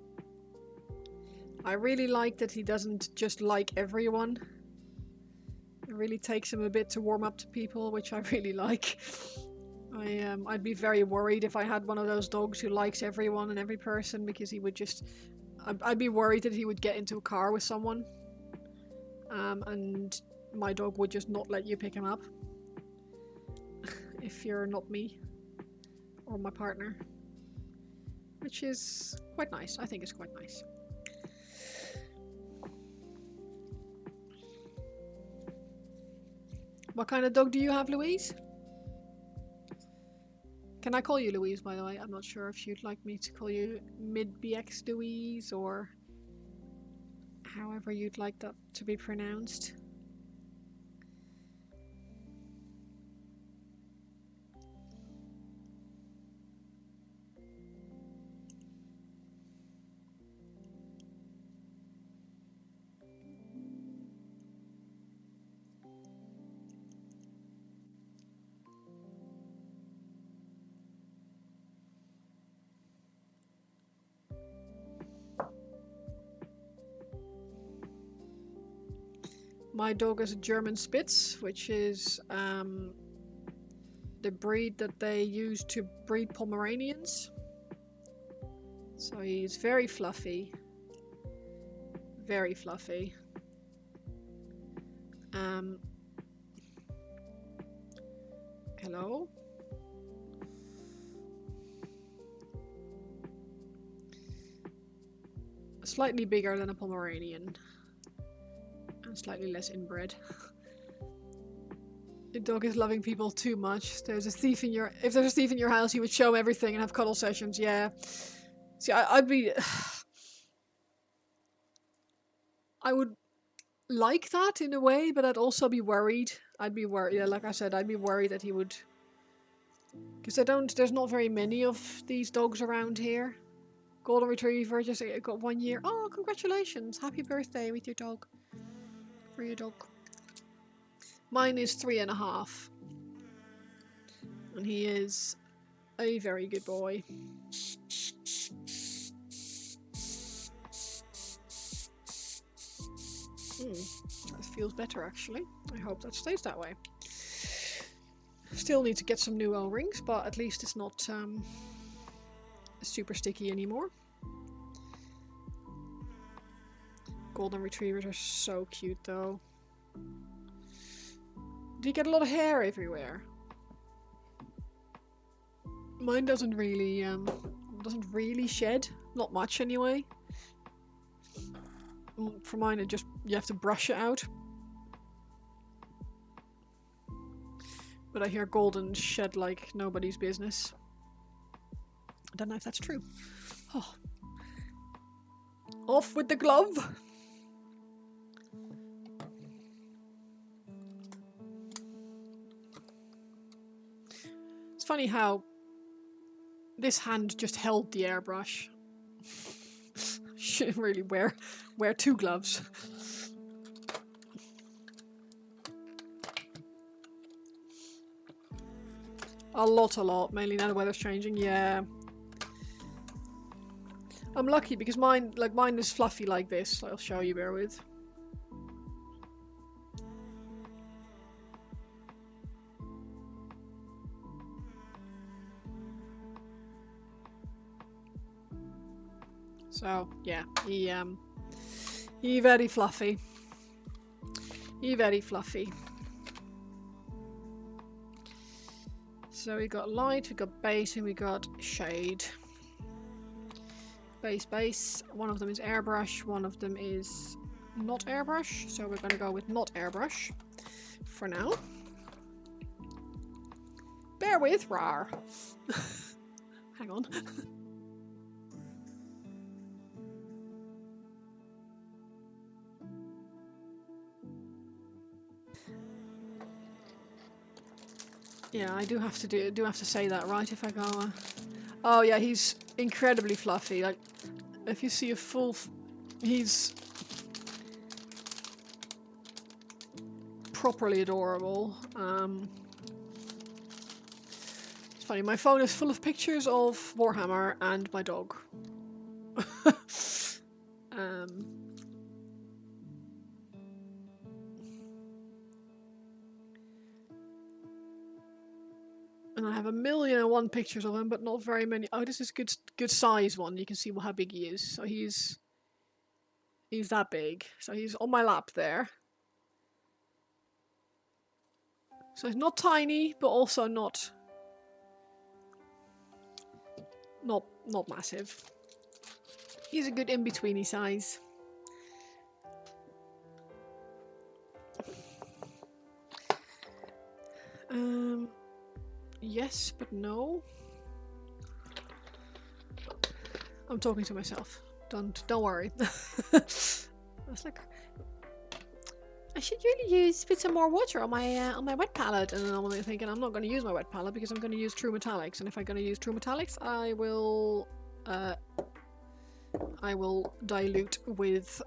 I really like that he doesn't just like everyone. It really takes him a bit to warm up to people, which I really like. I'd be very worried if I had one of those dogs who likes everyone and every person, because he would just... I'd be worried that he would get into a car with someone, and my dog would just not let you pick him up if you're not me or my partner, which is quite nice. I think it's quite nice. What kind of dog do you have, Louise? Can I call you Louise, by the way? I'm not sure if you'd like me to call you mid-BX Louise, or however you'd like that to be pronounced. My dog is a German Spitz, which is the breed that they use to breed Pomeranians. So he's very fluffy. Very fluffy. Hello? Slightly bigger than a Pomeranian. And slightly less inbred. The dog is loving people too much. If there's a thief in your house, you would show him everything and have cuddle sessions. Yeah. See, I'd be... I would like that in a way, but I'd also be worried. I'd be worried. Yeah, like I said, I'd be worried that he would... Because there's not very many of these dogs around here. Golden Retriever just got 1 year. Oh, congratulations. Happy birthday with your dog. For your dog. Mine is 3.5. And he is a very good boy. That feels better, actually. I hope that stays that way. Still need to get some new O-rings, but at least it's not super sticky anymore. Golden Retrievers are so cute, though. Do you get a lot of hair everywhere? Mine doesn't really shed. Not much anyway. For mine, you have to brush it out. But I hear Golden shed like nobody's business. I don't know if that's true. Oh. Off with the glove! It's funny how this hand just held the airbrush. Shouldn't really wear 2 gloves. A lot. Mainly now the weather's changing. Yeah. I'm lucky because mine is fluffy like this. I'll show you. Bear with. So yeah, he very fluffy. He very fluffy. So we got light, we got base, and we got shade. Base. One of them is airbrush, one of them is not airbrush. So we're gonna go with not airbrush for now. Bear with, rar. Hang on. Yeah, I do have to say that, right? If I go, oh yeah, he's incredibly fluffy. Like, if you see a full, he's properly adorable. It's funny. My phone is full of pictures of Warhammer and my dog. And I have 1,000,001 pictures of him, but not very many. Oh, this is good size one. You can see how big he is. So he's that big. So he's on my lap there. So he's not tiny, but also not massive. He's a good in-betweeny size. Yes, but no. I'm talking to myself. Don't worry. I was like, I should really put some more water on my wet palette, and then I'm thinking I'm not going to use my wet palette because I'm going to use True Metallics, and if I'm going to use True Metallics, I will dilute with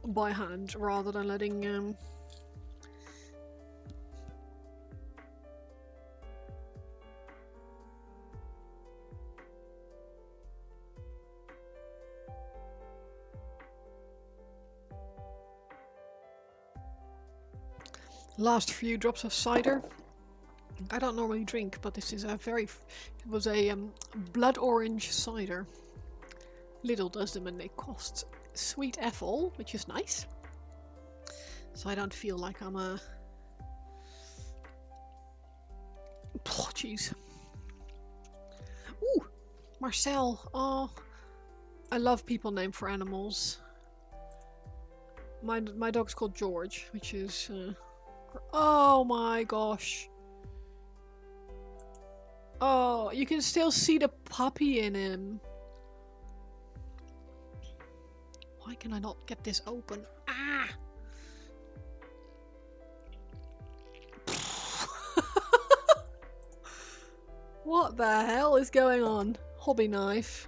by hand rather than letting last few drops of cider. I don't normally drink, but this is it was a blood orange cider. Lidl does them and they cost sweet effel, which is nice. So I don't feel like I'm a... Oh, jeez. Ooh! Marcel. Oh, I love people named for animals. My dog's called George, which is... oh my gosh. Oh, you can still see the puppy in him. Why can I not get this open? Ah! What the hell is going on? Hobby knife.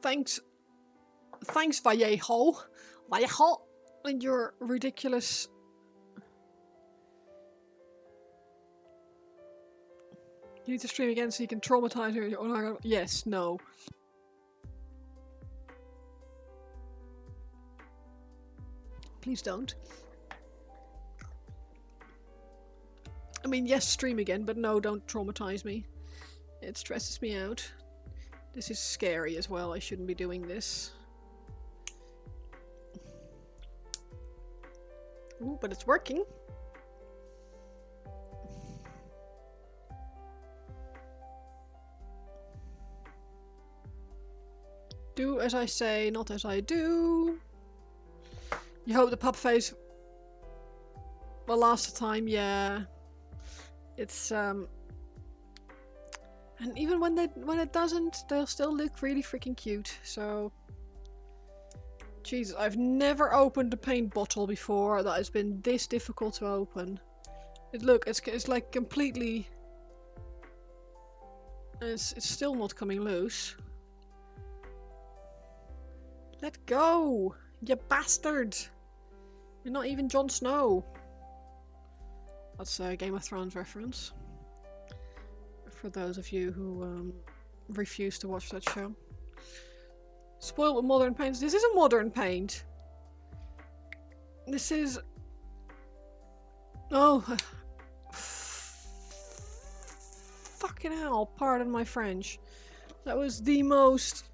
Thanks, Vallejo. Vallejo, and your ridiculous... You need to stream again so you can traumatize her. Oh, yes, no. Please don't. I mean, yes, stream again, but no, don't traumatize me. It stresses me out. This is scary as well. I shouldn't be doing this. Ooh, but it's working. Do as I say, not as I do. You hope the pup face will last the time, yeah. It's and even when it doesn't, they'll still look really freaking cute. So, Jesus, I've never opened a paint bottle before that has been this difficult to open. Look, it's like completely. It's still not coming loose. Let go, you bastard! You're not even Jon Snow. That's a Game of Thrones reference. For those of you who refuse to watch that show. Spoiled with modern paints. This isn't modern paint. This is... Oh. Fucking hell, pardon my French. That was the most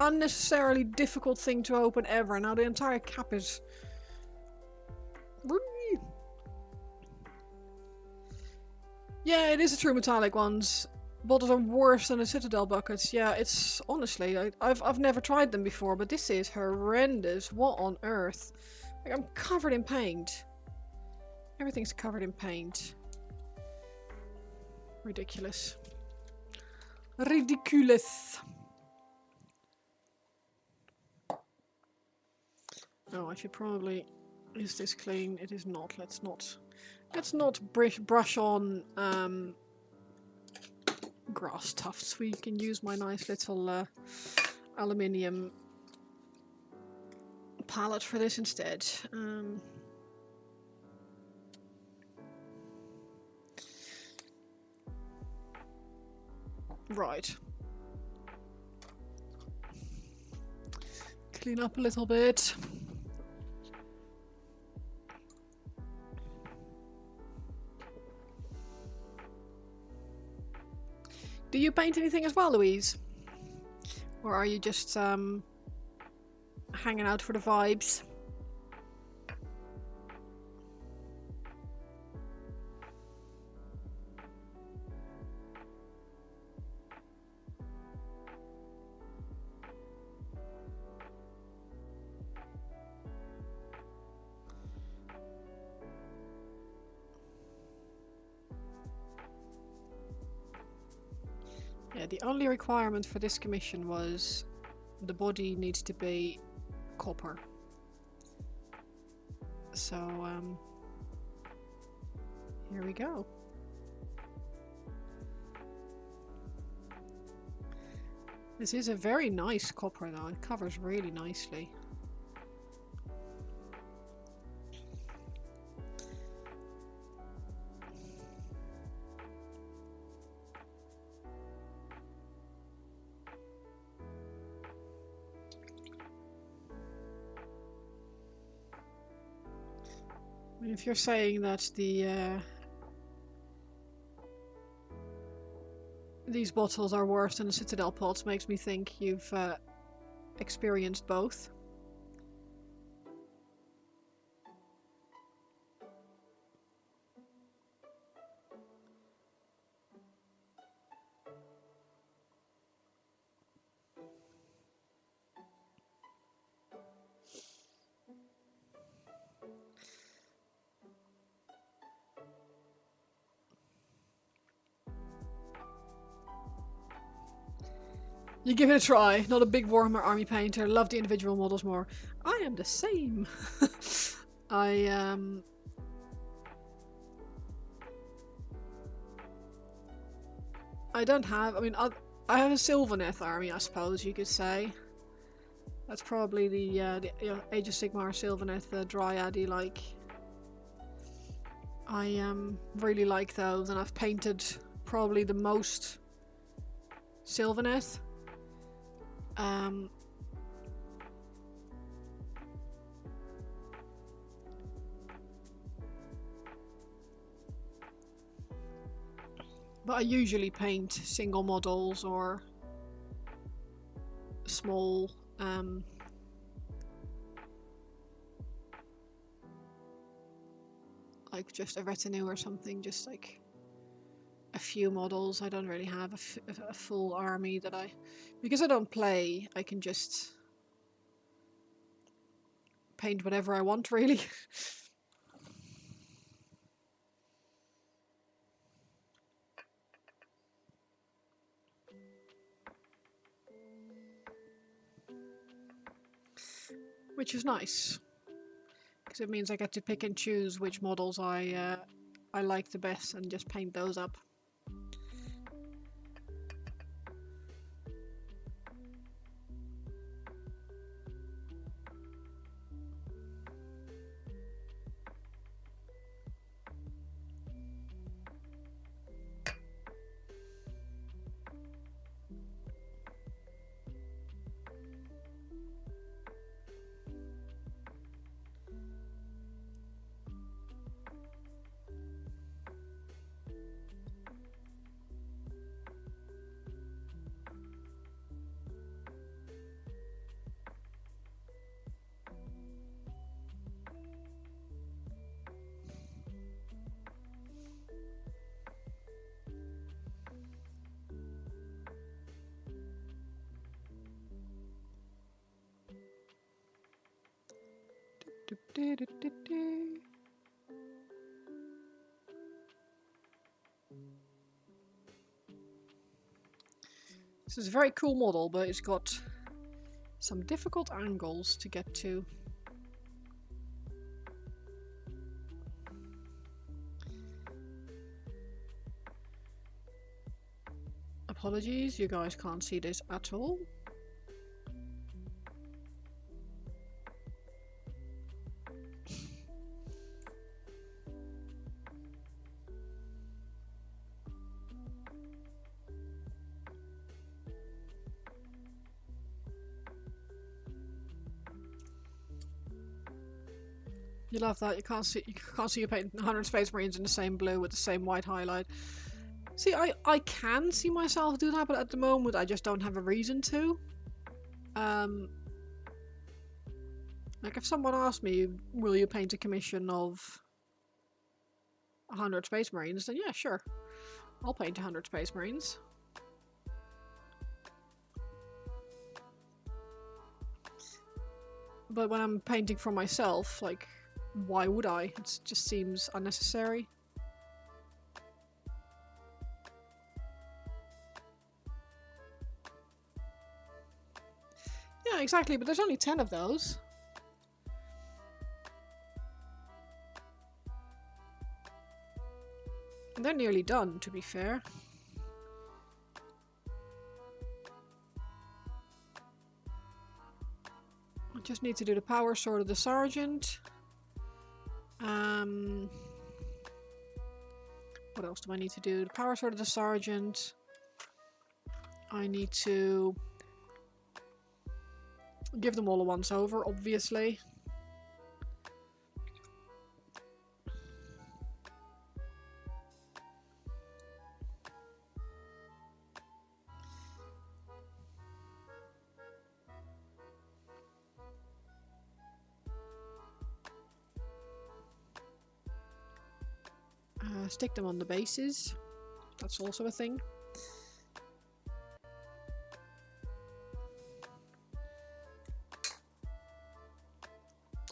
unnecessarily difficult thing to open ever. Now the entire cap is... Yeah, it is the true metallic ones. Bottles are worse than the Citadel buckets. Yeah, it's... Honestly, I've never tried them before, but this is horrendous. What on earth? Like, I'm covered in paint. Everything's covered in paint. Ridiculous. Ridiculous. Oh, I should probably... Is this clean? It is not. Let's not brush on grass tufts. We can use my nice little aluminium palette for this instead. Right. Clean up a little bit. Do you paint anything as well, Louise? Or are you just hanging out for the vibes? Yeah, the only requirement for this commission was the body needs to be copper. So, here we go. This is a very nice copper though, it covers really nicely. If you're saying that these bottles are worse than the Citadel pots, makes me think you've experienced both. You give it a try. Not a big Warhammer army painter. Love the individual models more. I am the same. I don't have. I mean, I have a Sylvaneth army, I suppose you could say. That's probably the Age of Sigmar Sylvaneth, the Dryad-y like. I really like those, and I've painted probably the most Sylvaneth. But I usually paint single models or small like just a retinue or something, just like a few models. I don't really have a full army that because I don't play, I can just paint whatever I want, really. Which is nice, because it means I get to pick and choose which models I like the best and just paint those up. This is a very cool model, but it's got some difficult angles to get to. Apologies, you guys can't see this at all. You love that. You can't see you painting 100 Space Marines in the same blue with the same white highlight. See, I can see myself do that, but at the moment I just don't have a reason to. Like if someone asked me, will you paint a commission of 100 Space Marines, then yeah, sure. I'll paint 100 Space Marines. But when I'm painting for myself, like, why would I? It just seems unnecessary. Yeah, exactly, but there's only 10 of those. And they're nearly done, to be fair. I just need to do the power sword of the sergeant. What else do I need to do? The power sword of the sergeant. I need to give them all a once over, obviously. Stick them on the bases. That's also a thing.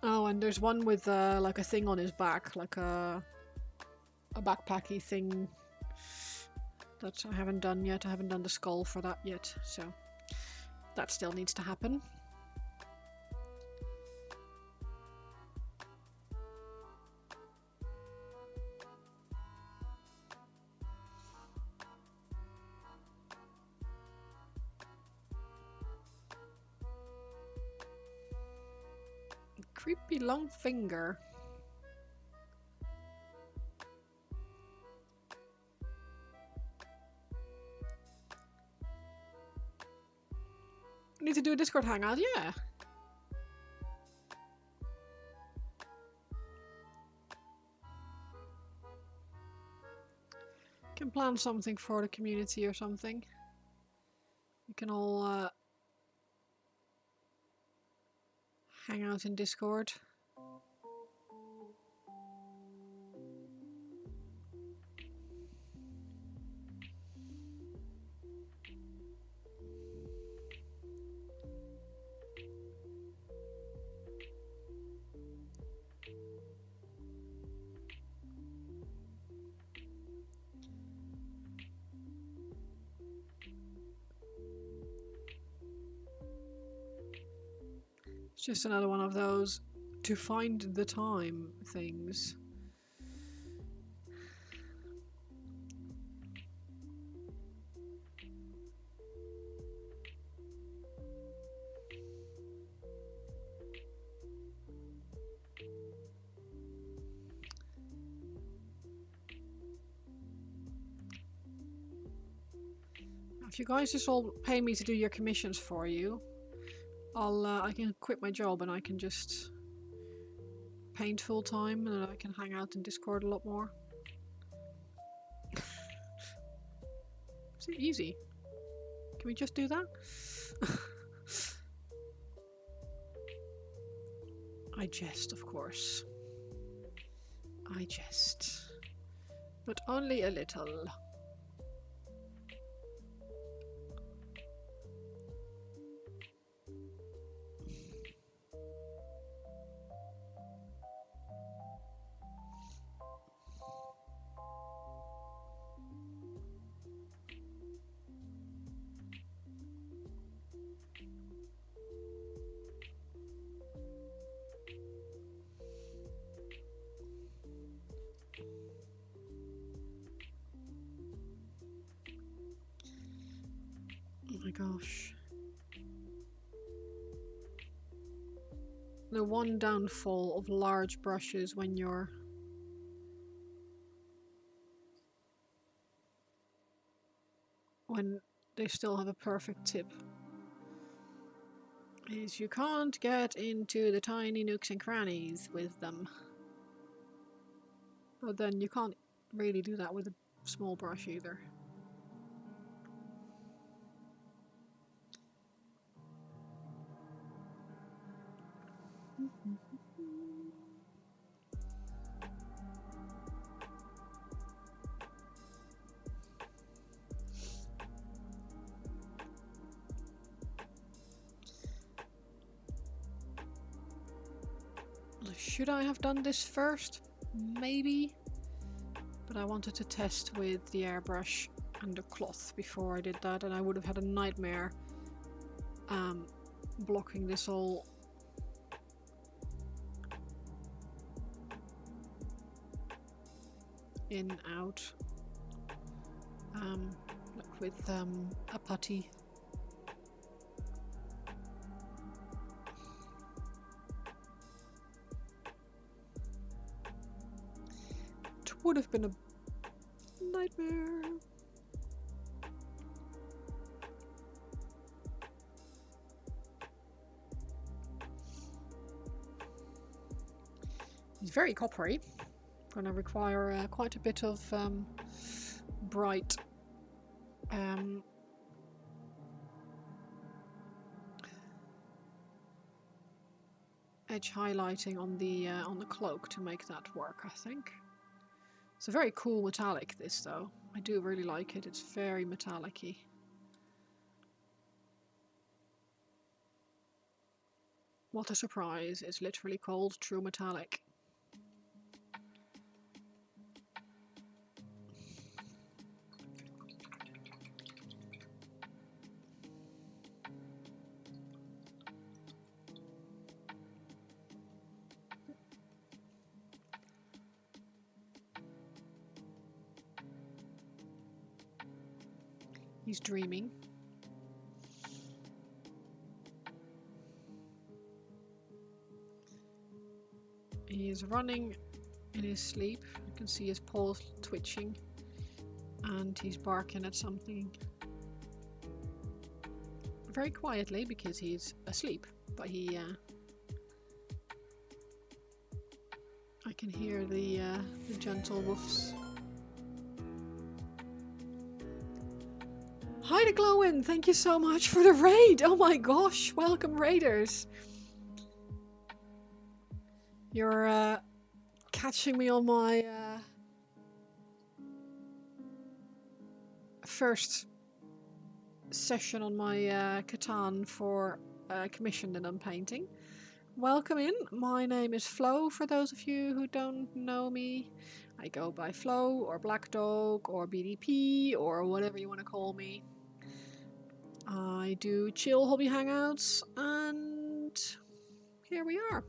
Oh, and there's one with like a thing on his back, like a backpacky thing that I haven't done yet. I haven't done the skull for that yet, so that still needs to happen. Creepy long finger. Need to do a Discord hangout, yeah. Can plan something for the community or something. We can all hang out in Discord. It's just another one of those to find the time things. If you guys just all pay me to do your commissions for you, I can quit my job and I can just paint full time, and then I can hang out in Discord a lot more. Is it easy? Can we just do that? I jest, of course. I jest. But only a little. Oh my gosh. The one downfall of large brushes when they still have a perfect tip is you can't get into the tiny nooks and crannies with them. But then you can't really do that with a small brush either. Should I have done this first? Maybe. But I wanted to test with the airbrush and the cloth before I did that, and I would have had a nightmare blocking this all in out like with a putty. It would have been a nightmare. It's very coppery. Going to require quite a bit of bright edge highlighting on the cloak to make that work, I think. It's a very cool metallic, this though. I do really like it. It's very metallic-y. What a surprise. It's literally called True Metallic. He's dreaming. He is running in his sleep. You can see his paws twitching, and he's barking at something very quietly because he's asleep. But I can hear the gentle woofs. Hi to Glowin, thank you so much for the raid. Oh my gosh, welcome raiders. You're catching me on my first session on my Catan for commission that I'm painting. Welcome in. My name is Flo, for those of you who don't know me. I go by Flo, or Black Dog, or BDP, or whatever you want to call me. I do chill hobby hangouts, and here we are.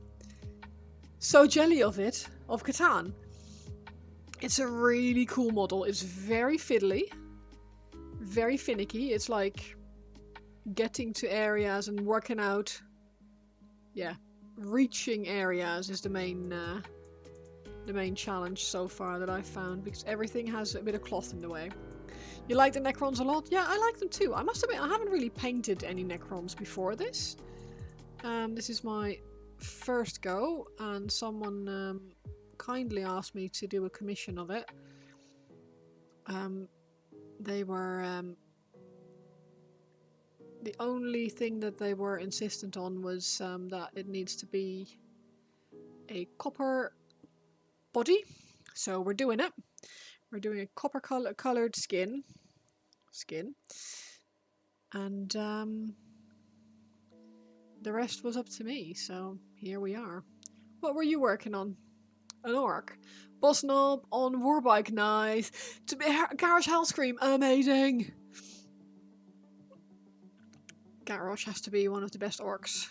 So jelly of it, of Catan. It's a really cool model. It's very fiddly, very finicky. It's like getting to areas and working out. Yeah, reaching areas is the main challenge so far that I've found, because everything has a bit of cloth in the way. You like the Necrons a lot? Yeah, I like them too. I must admit, I haven't really painted any Necrons before this. This is my first go, and someone kindly asked me to do a commission of it. They were the only thing that they were insistent on was that it needs to be a copper body, so we're doing it. We're doing a copper colored skin, and the rest was up to me, so here we are. What were you working on? An orc. Boss knob on Warbike, nice. To be Garrosh Hellscream, amazing. Garrosh has to be one of the best orcs.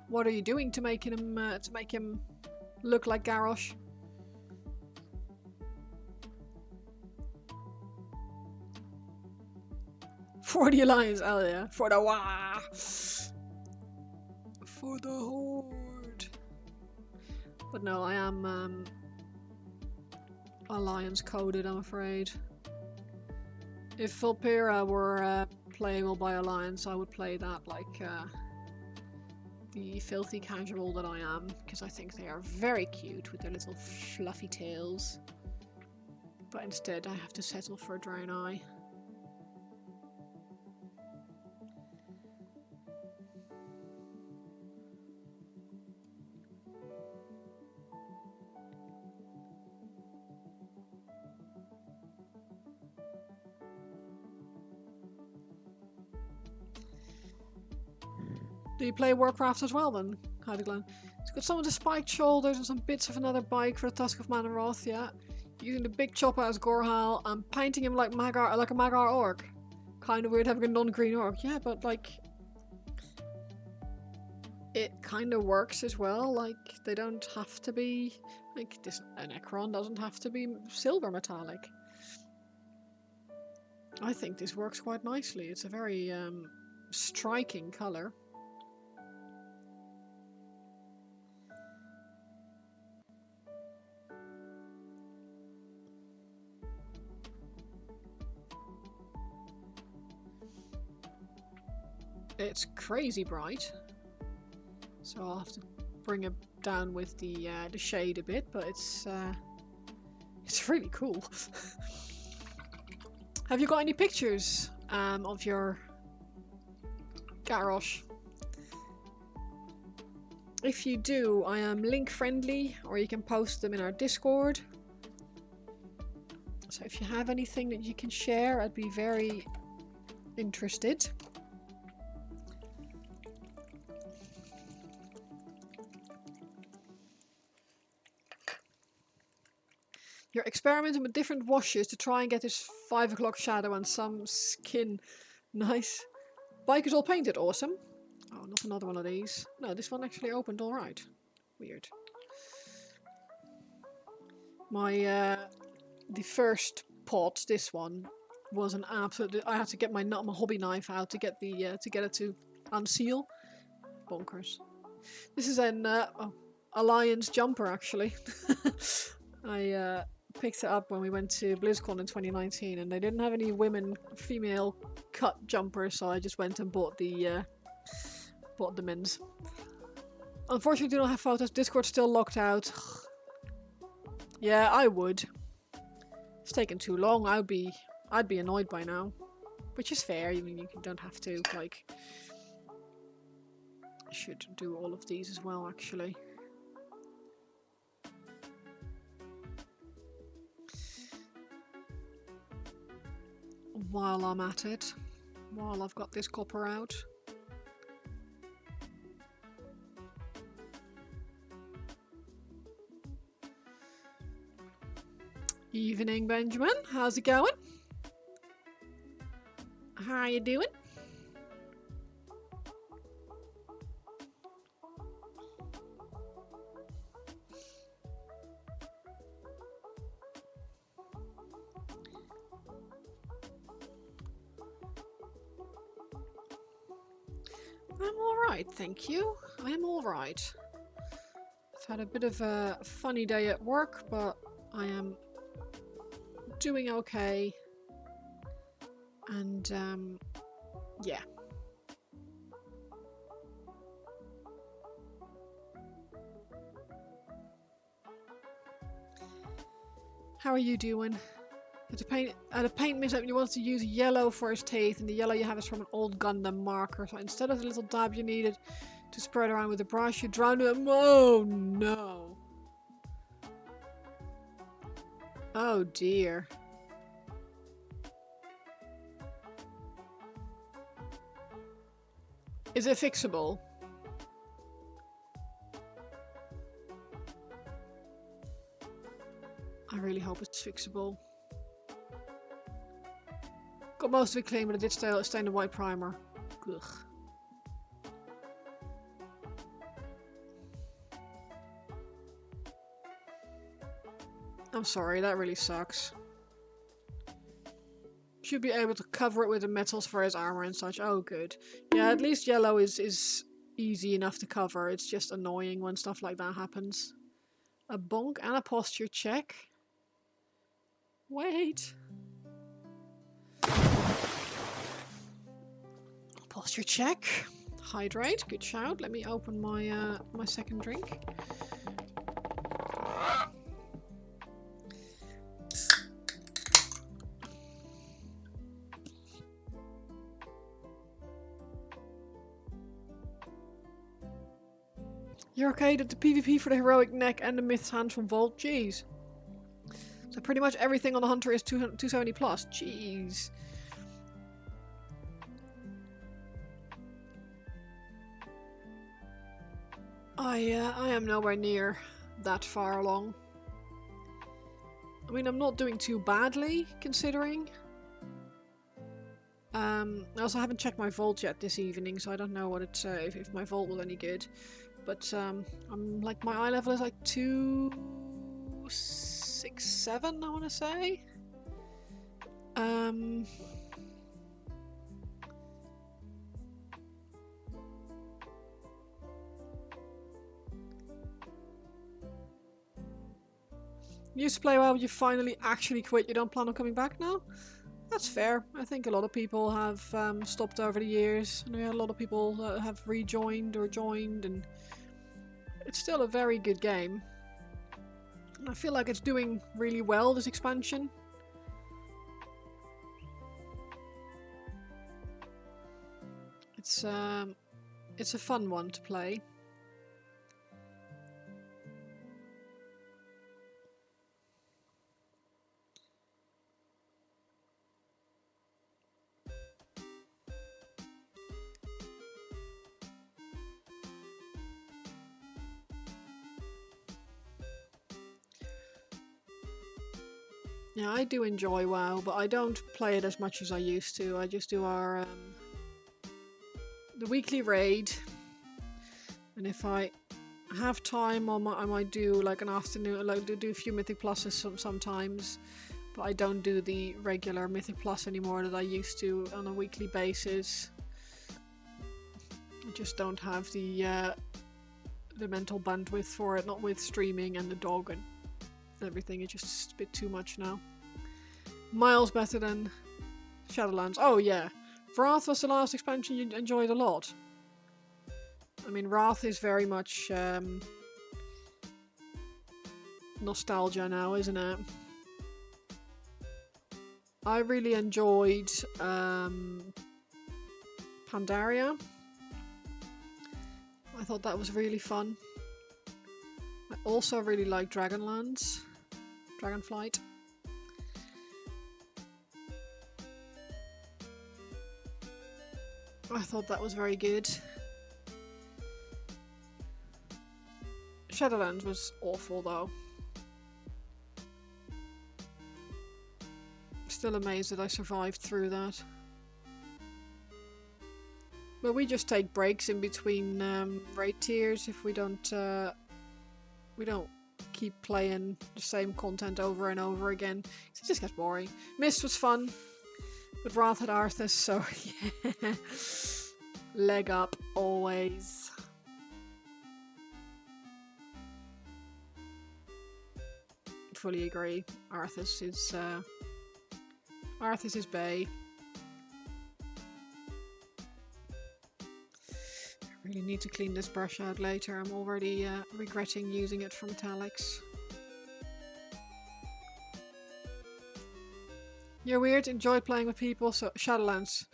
What are you doing to make him look like Garrosh? For the Alliance, oh yeah. For the wah! For the Horde! But no, I am Alliance coded, I'm afraid. If Vulpera were playable by Alliance, I would play that like the filthy casual that I am, because I think they are very cute with their little fluffy tails. But instead I have to settle for Draenei. Do you play Warcraft as well then, Heideglan? It's got some of the spiked shoulders and some bits of another bike for the Tusk of Manoroth, yeah. Using the big chopper as Gorhal and painting him like a Magar orc. Kind of weird having a non-green orc, yeah, but like it kind of works as well. Like they don't have to be like this. An Necron doesn't have to be silver metallic. I think this works quite nicely. It's a very striking color. It's crazy bright, so I'll have to bring it down with the shade a bit, but it's really cool. Have you got any pictures of your Garrosh? If you do, I am link friendly, or you can post them in our Discord. So if you have anything that you can share, I'd be very interested. You're experimenting with different washes to try and get this 5 o'clock shadow and some skin. Nice. Bike is all painted, awesome. Oh, not another one of these. No, this one actually opened alright. Weird. My, the first pot, this one, was an absolute... I had to get my hobby knife out to get it to unseal. Bonkers. This is an Alliance jumper, actually. I picked it up when we went to BlizzCon in 2019, and they didn't have any female cut jumpers, so I just went and bought the men's. Unfortunately, do not have photos. Discord's still locked out. Yeah, I would. It's taken too long. I'd be annoyed by now. Which is fair. I mean, you don't have to, like... I should do all of these as well, actually. While I'm at it. While I've got this copper out. Evening, Benjamin. How's it going? How are you doing? I'm alright, thank you. I am alright. I've had a bit of a funny day at work, but I am doing okay. And, yeah. How are you doing? At a paint mix-up, you want to use yellow for his teeth, and the yellow you have is from an old Gundam marker. So instead of the little dab you needed to spread around with a brush, you drowned it. Oh no! Oh dear. Is it fixable? I really hope it's fixable. Got most of it clean, but I did stain the white primer. Ugh. I'm sorry, that really sucks. Should be able to cover it with the metals for his armor and such. Oh, good. Yeah, at least yellow is easy enough to cover. It's just annoying when stuff like that happens. A bonk and a posture check. Wait. Posture check. Hydrate. Good shout. Let me open my my second drink. You're okay? Did the PvP for the heroic neck and the myth's hand from Volt? Jeez. So pretty much everything on the hunter is 270 plus. Jeez. I am nowhere near that far along. I mean, I'm not doing too badly, considering. I also haven't checked my Volt yet this evening, so I don't know what it's if my Volt was any good. But I'm like, my eye level is like 267, I want to say. You used to play well, you finally actually quit. You don't plan on coming back now? That's fair. I think a lot of people have stopped over the years. And we had a lot of people that have rejoined or joined, and it's still a very good game. I feel like it's doing really well, this expansion. It's a fun one to play. Yeah, I do enjoy WoW, but I don't play it as much as I used to. I just do our the weekly raid, and if I have time, I might do like an afternoon, like do a few Mythic Pluses sometimes. But I don't do the regular Mythic Plus anymore that I used to on a weekly basis. I just don't have the mental bandwidth for it, not with streaming and the dog and everything. It's just a bit too much now. Miles better than Shadowlands. Oh yeah, Wrath was the last expansion you enjoyed a lot. I mean, Wrath is very much nostalgia now, isn't it? I really enjoyed Pandaria. I thought that was really fun. I also really like Dragonflight. I thought that was very good. Shadowlands was awful though. Still amazed that I survived through that. But we just take breaks in between raid tiers if we don't keep playing the same content over and over again. It just gets boring. Mist was fun, but Wrath had Arthas, so yeah. Leg up always. Fully agree. Arthas is bae. I really need to clean this brush out later. I'm already regretting using it for metallics. You're weird. Enjoy playing with people. So Shadowlands.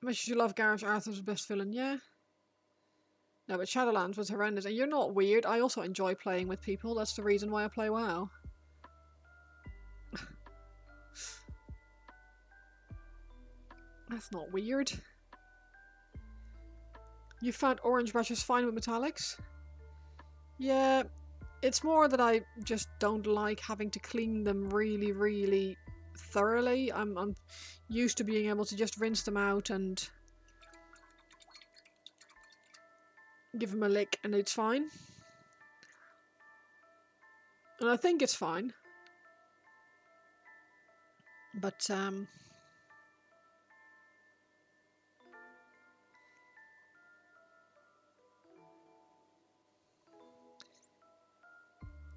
Much as you love Garage, Arthas was the best villain. Yeah. No, but Shadowlands was horrendous. And you're not weird. I also enjoy playing with people. That's the reason why I play WoW. That's not weird. You found orange brushes fine with metallics? Yeah, it's more that I just don't like having to clean them really, really thoroughly. I'm used to being able to just rinse them out and give them a lick and it's fine. And I think it's fine. But,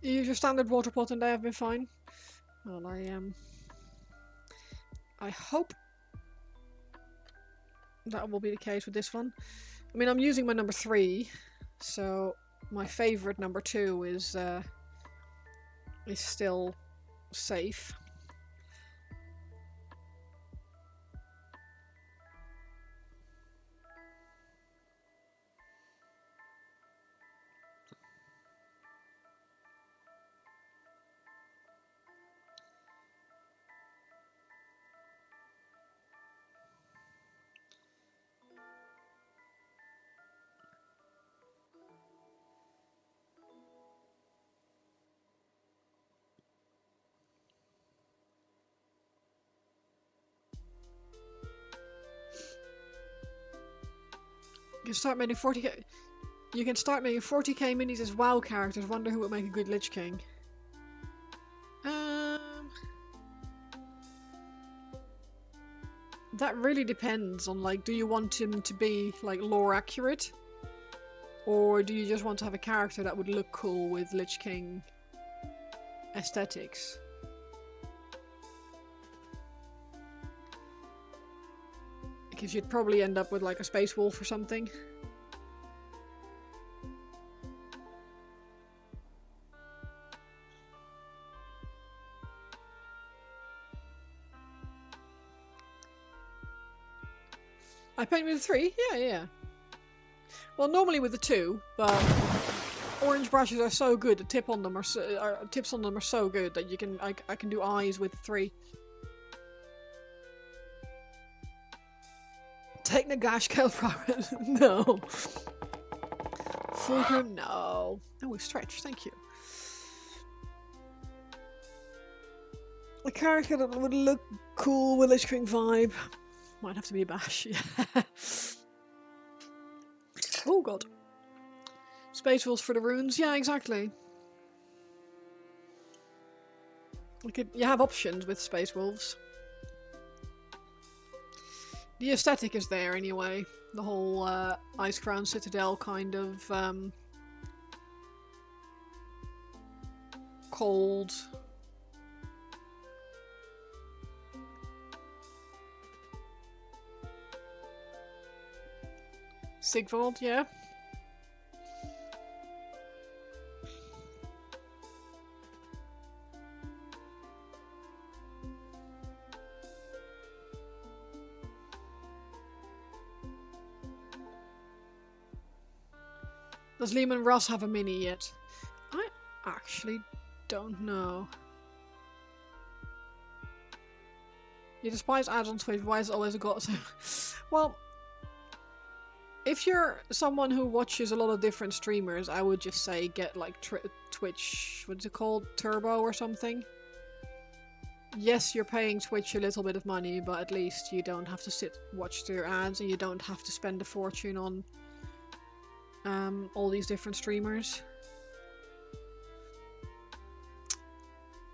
you use your standard water pot and they have been fine. Well, I hope that will be the case with this one. I mean, I'm using my number 3, so my favourite number 2 is still safe. You can start making 40k. You can start making 40k minis as WoW characters. Wonder who would make a good Lich King. That really depends on, like, do you want him to be like lore accurate, or do you just want to have a character that would look cool with Lich King aesthetics? Because you'd probably end up with like a space wolf or something. I paint with the 3? Yeah. Well, normally with the 2, but orange brushes are so good. The tips on them are so good that you can I can do eyes with 3. Take Nagash Kelpro. No. Fulcrum, no. Oh, stretch, thank you. A character that would look cool with Lich King vibe. Might have to be a bash, yeah. Oh god. Space Wolves for the runes, yeah, exactly. You have options with Space Wolves. The aesthetic is there anyway. The whole Ice Crown Citadel kind of cold. Sigvald, yeah. Does Lehman Russ have a mini yet? I actually don't know. You despise ads on Twitch, why is it always a god? Well, if you're someone who watches a lot of different streamers, I would just say get like Twitch, what's it called? Turbo or something? Yes, you're paying Twitch a little bit of money, but at least you don't have to watch their ads, and you don't have to spend a fortune on all these different streamers.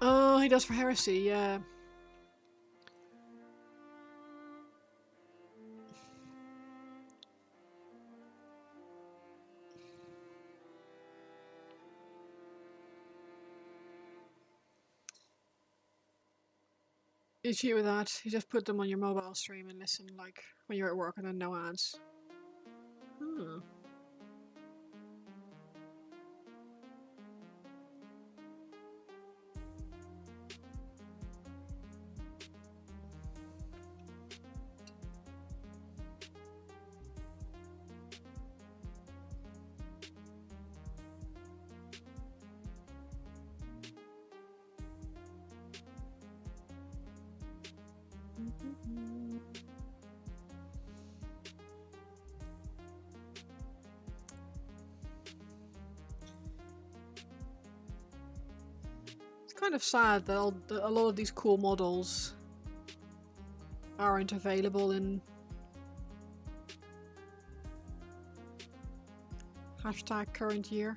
Oh, he does for Heresy, yeah. You cheat with that. You just put them on your mobile stream and listen, like, when you're at work, and then no ads. Hmm. It's kind of sad that a lot of these cool models aren't available in #current year.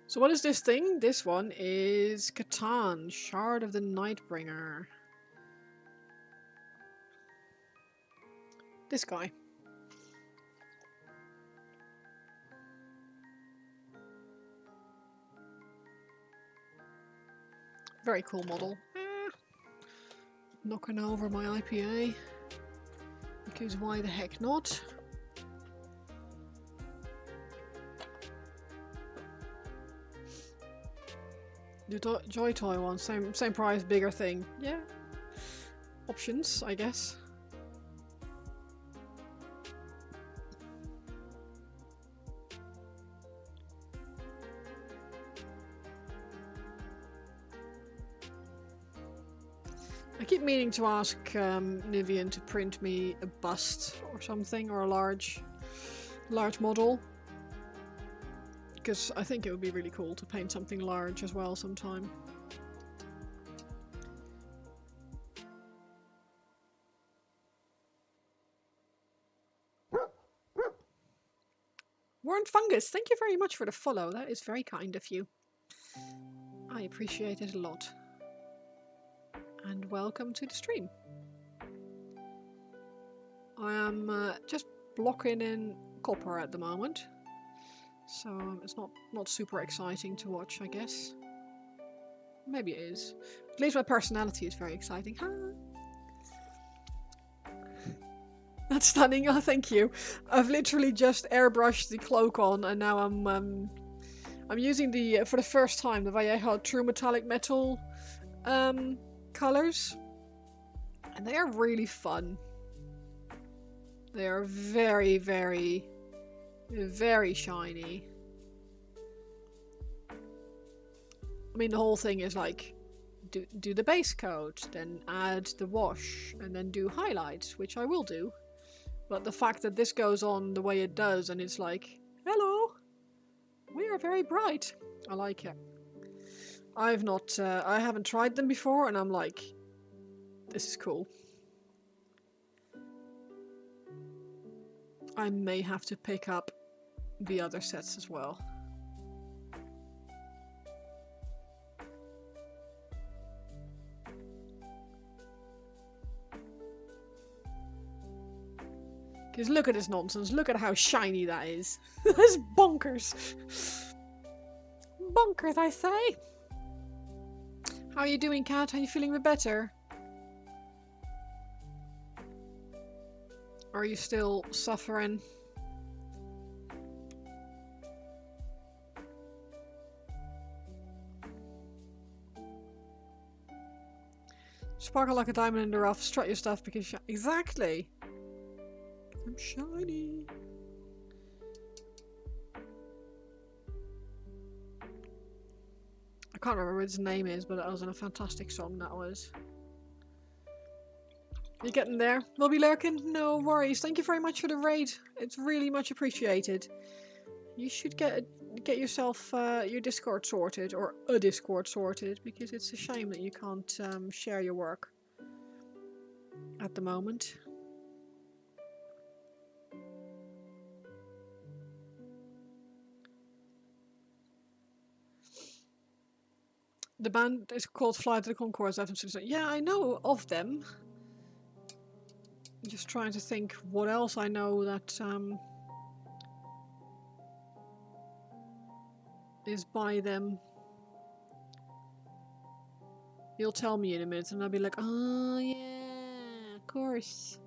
So what is this thing? This one is Catan, Shard of the Nightbringer. This guy. Very cool model. Knocking over my IPA. Because why the heck not? The Joy Toy one, same price, bigger thing. Yeah. Options, I guess. I keep meaning to ask Nivian to print me a bust or something, or a large model. Because I think it would be really cool to paint something large as well sometime. Warren Fungus, thank you very much for the follow. That is very kind of you. I appreciate it a lot. And welcome to the stream. I am just blocking in copper at the moment. So it's not super exciting to watch, I guess. Maybe it is. At least my personality is very exciting. Huh? That's stunning. Oh, thank you. I've literally just airbrushed the cloak on, and now I'm using the for the first time the Vallejo True Metallic Metal colors, and they are really fun. They are very, very, very shiny. I mean, the whole thing is like, do the base coat, then add the wash, and then do highlights, which I will do. But the fact that this goes on the way it does, and it's like, hello, we are very bright. I like it. I haven't tried them before, and I'm like, this is cool. I may have to pick up the other sets as well. Because look at this nonsense. Look at how shiny that is. That's bonkers. Bonkers, I say. How are you doing, Kat? Are you feeling a bit better? Are you still suffering? Sparkle like a diamond in the rough. Strut your stuff because exactly. I'm shiny. I can't remember what his name is, but that was in a fantastic song. That was. You getting there? Lobby Lurkin? No worries. Thank you very much for the raid. It's really much appreciated. You should get yourself your Discord sorted, or a Discord sorted, because it's a shame that you can't share your work at the moment. The band is called Flight of the Conchords. Yeah, I know of them. I'm just trying to think what else I know that is by them. You'll tell me in a minute, and I'll be like, oh yeah, of course.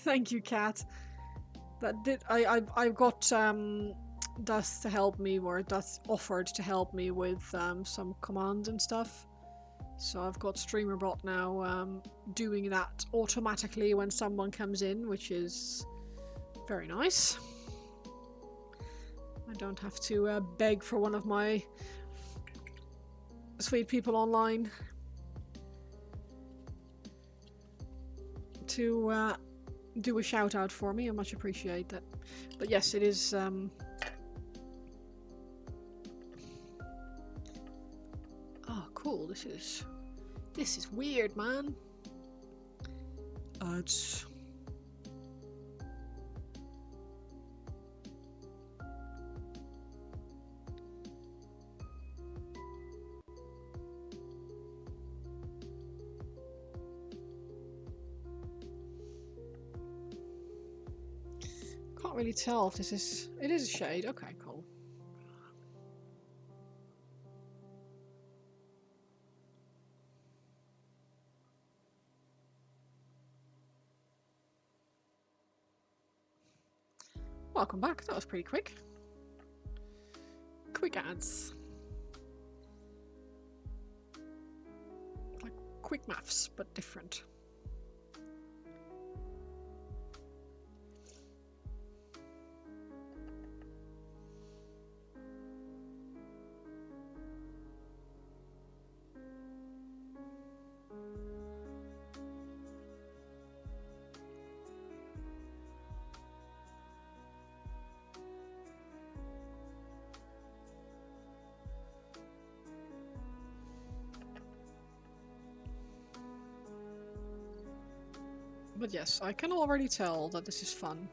Thank you, Kat. That did. I've got Dust to help me, or Dust offered to help me with some commands and stuff. So I've got StreamerBot now doing that automatically when someone comes in, which is very nice. I don't have to beg for one of my sweet people online to do a shout out for me. I much appreciate that. But yes, it is. Oh, cool! This is weird, man. It's. Can't really tell if this is. It is a shade. Okay, cool. Welcome back. That was pretty quick. Quick ads. Like quick maths, but different. But yes, I can already tell that this is fun.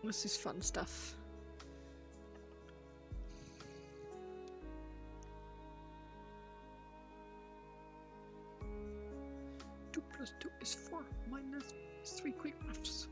This is fun stuff. 2 + 2 is 4. Minus is 3. Quick maths.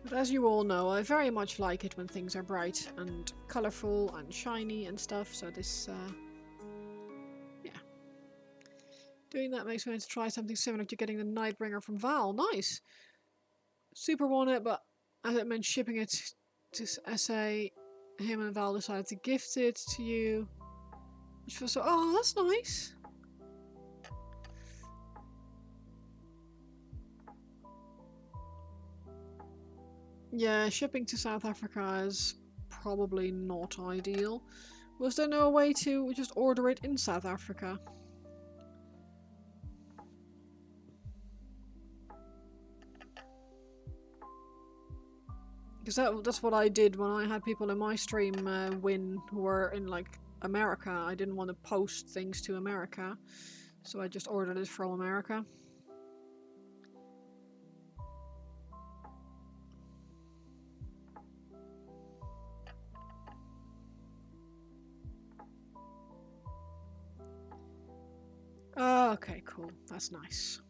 But as you all know, I very much like it when things are bright and colourful and shiny and stuff, so this, yeah. Doing that makes me want to try something similar to getting the Nightbringer from Val. Nice! Super want it, but as it meant shipping it to SA, him and Val decided to gift it to you. Which was so, oh, that's nice! Yeah, shipping to South Africa is probably not ideal. Was there no way to just order it in South Africa? Because that's what I did when I had people in my stream win who were in like America. I didn't want to post things to America, so I just ordered it from America. Okay, cool. That's nice.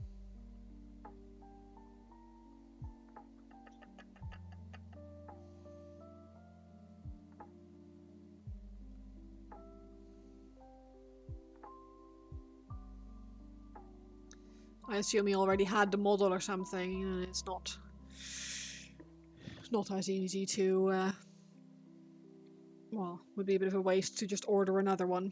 I assume he already had the model or something, and it's not as easy to, well, would be a bit of a waste to just order another one.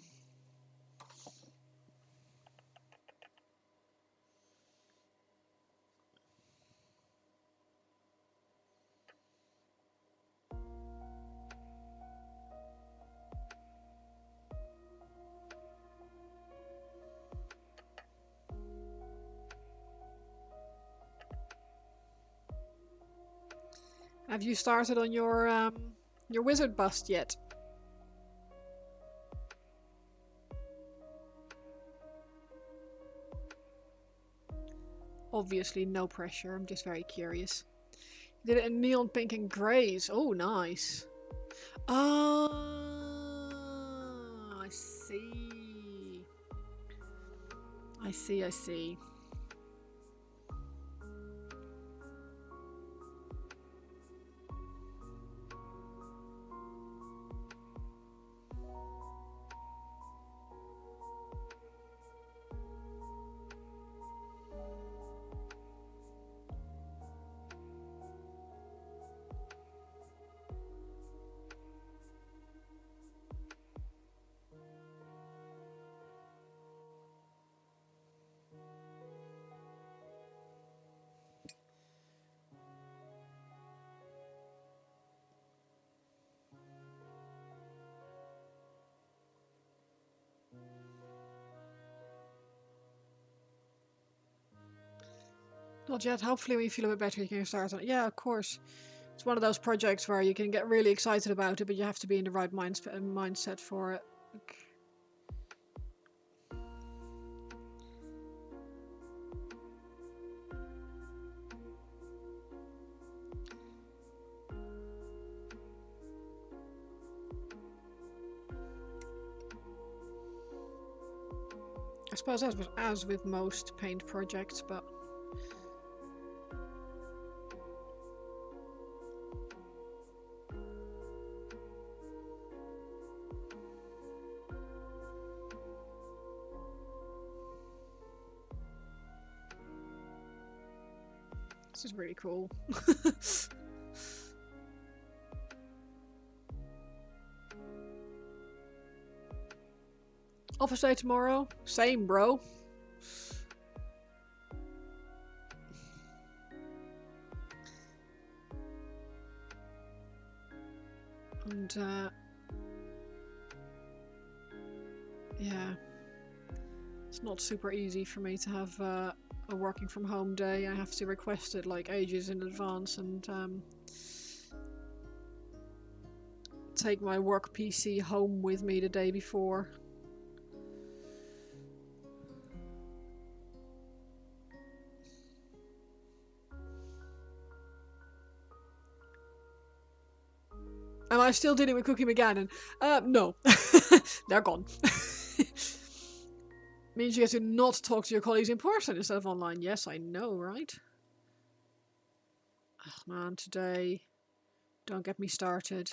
Have you started on your wizard bust yet? Obviously, no pressure. I'm just very curious. You did it in neon pink and greys. Oh, nice. Ah, I see. I see, I see. Not yet. Hopefully when you feel a bit better you can start on it. Yeah, of course. It's one of those projects where you can get really excited about it, but you have to be in the right mindset for it. I suppose as with most paint projects, but this is really cool. Office day tomorrow? Same, bro. And, yeah. It's not super easy for me to have a working from home day. I have to request it like ages in advance and take my work PC home with me the day before. Am I still dealing with Cookie McGannon? No. They're gone. Means you get to not talk to your colleagues in person instead of online. Yes, I know, right? Oh, man, today. Don't get me started.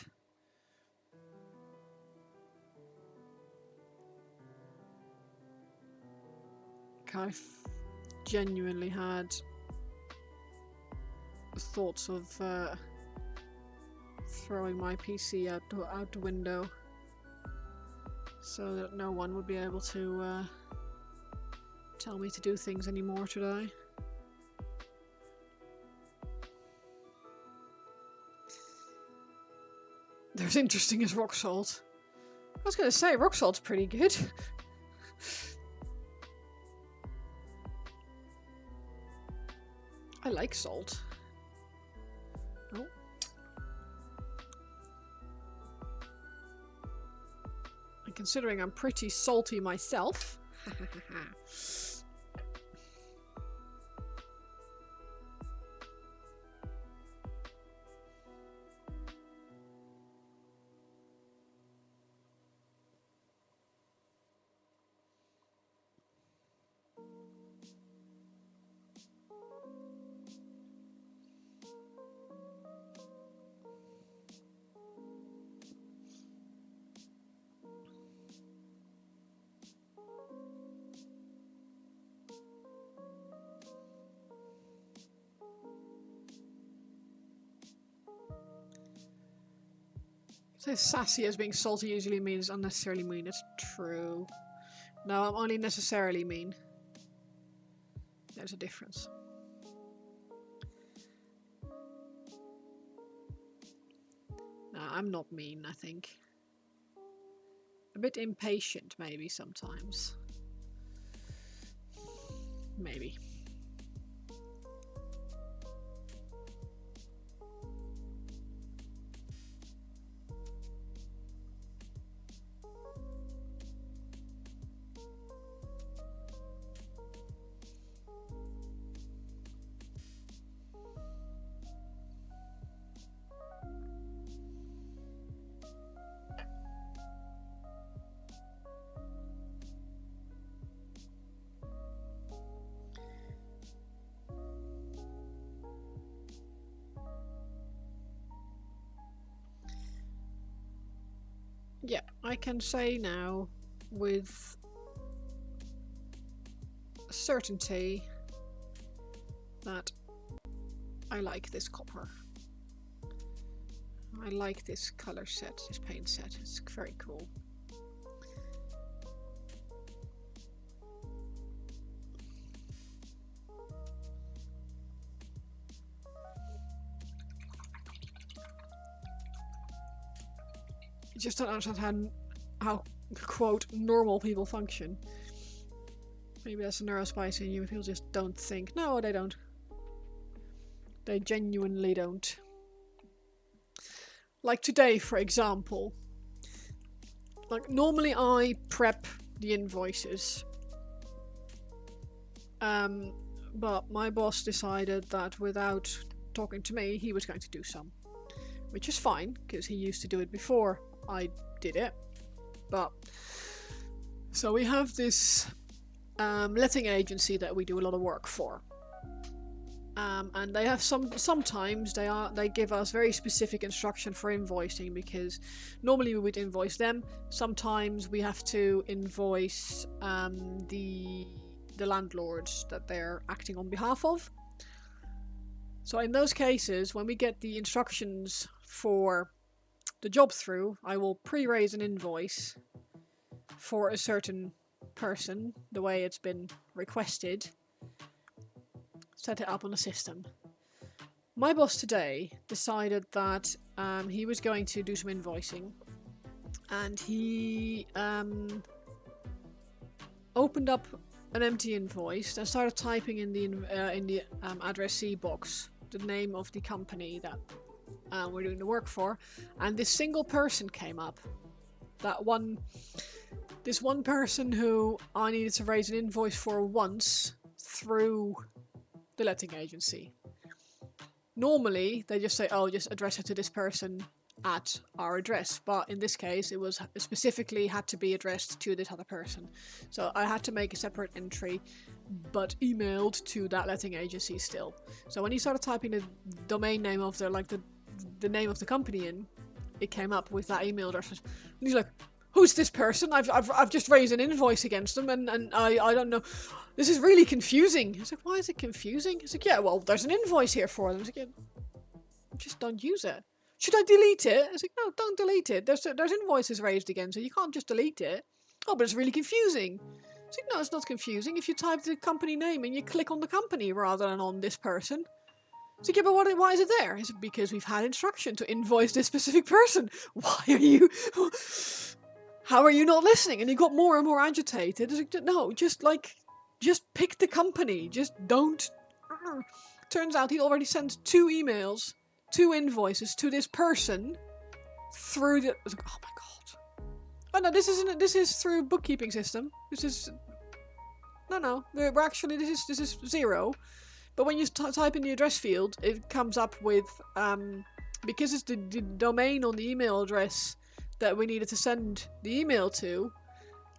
I've genuinely had thoughts of throwing my PC out the window so that no one would be able to tell me to do things anymore today. They're as interesting as rock salt. I was gonna say, rock salt's pretty good. I like salt. Oh. And considering I'm pretty salty myself. So sassy as being salty usually means unnecessarily mean. It's true. No, I'm only necessarily mean. There's a difference. No, I'm not mean, I think. A bit impatient, maybe, sometimes. Maybe. Yeah, I can say now with certainty that I like this copper. I like this color set, this paint set. It's very cool. You just don't understand how quote normal people function. Maybe that's a neurospice in you. People just don't think. No, they don't. They genuinely don't. Like today, for example. Like normally I prep the invoices. But my boss decided that without talking to me, he was going to do some. Which is fine, because he used to do it before I did it. But so we have this letting agency that we do a lot of work for. And they have sometimes they give us very specific instruction for invoicing, because normally we would invoice them. Sometimes we have to invoice the landlords that they're acting on behalf of. So in those cases, when we get the instructions for the job through, I will pre-raise an invoice for a certain person, the way it's been requested, set it up on the system. My boss today decided that he was going to do some invoicing, and he opened up an empty invoice and started typing in the addressee box the name of the company that we're doing the work for, and this single person came up. This one person who I needed to raise an invoice for once through the letting agency. Normally, they just say, oh, just address it to this person at our address. But in this case, it was specifically had to be addressed to this other person. So I had to make a separate entry, but emailed to that letting agency still. So when he started typing the domain name of the name of the company in, it came up with that email address. And he's like, who's this person? I've just raised an invoice against them, and I don't know. This is really confusing. He's like, why is it confusing? He's like, yeah, well, there's an invoice here for them. He's like, yeah, just don't use it. Should I delete it? I was like, no, don't delete it. There's invoices raised again, so you can't just delete it. Oh, but it's really confusing. I was like, no, it's not confusing. If you type the company name and you click on the company rather than on this person. So yeah, but why is it there? Is it because we've had instruction to invoice this specific person? Why are you... How are you not listening? And he got more and more agitated. Like, no, just pick the company. Just don't. Turns out he already sent 2 emails, 2 invoices to this person through the. I was like, oh my god. Oh no, this isn't. This is through bookkeeping system. This is. No. We're actually this is 0. But when you type in the address field, it comes up with because it's the domain on the email address that we needed to send the email to,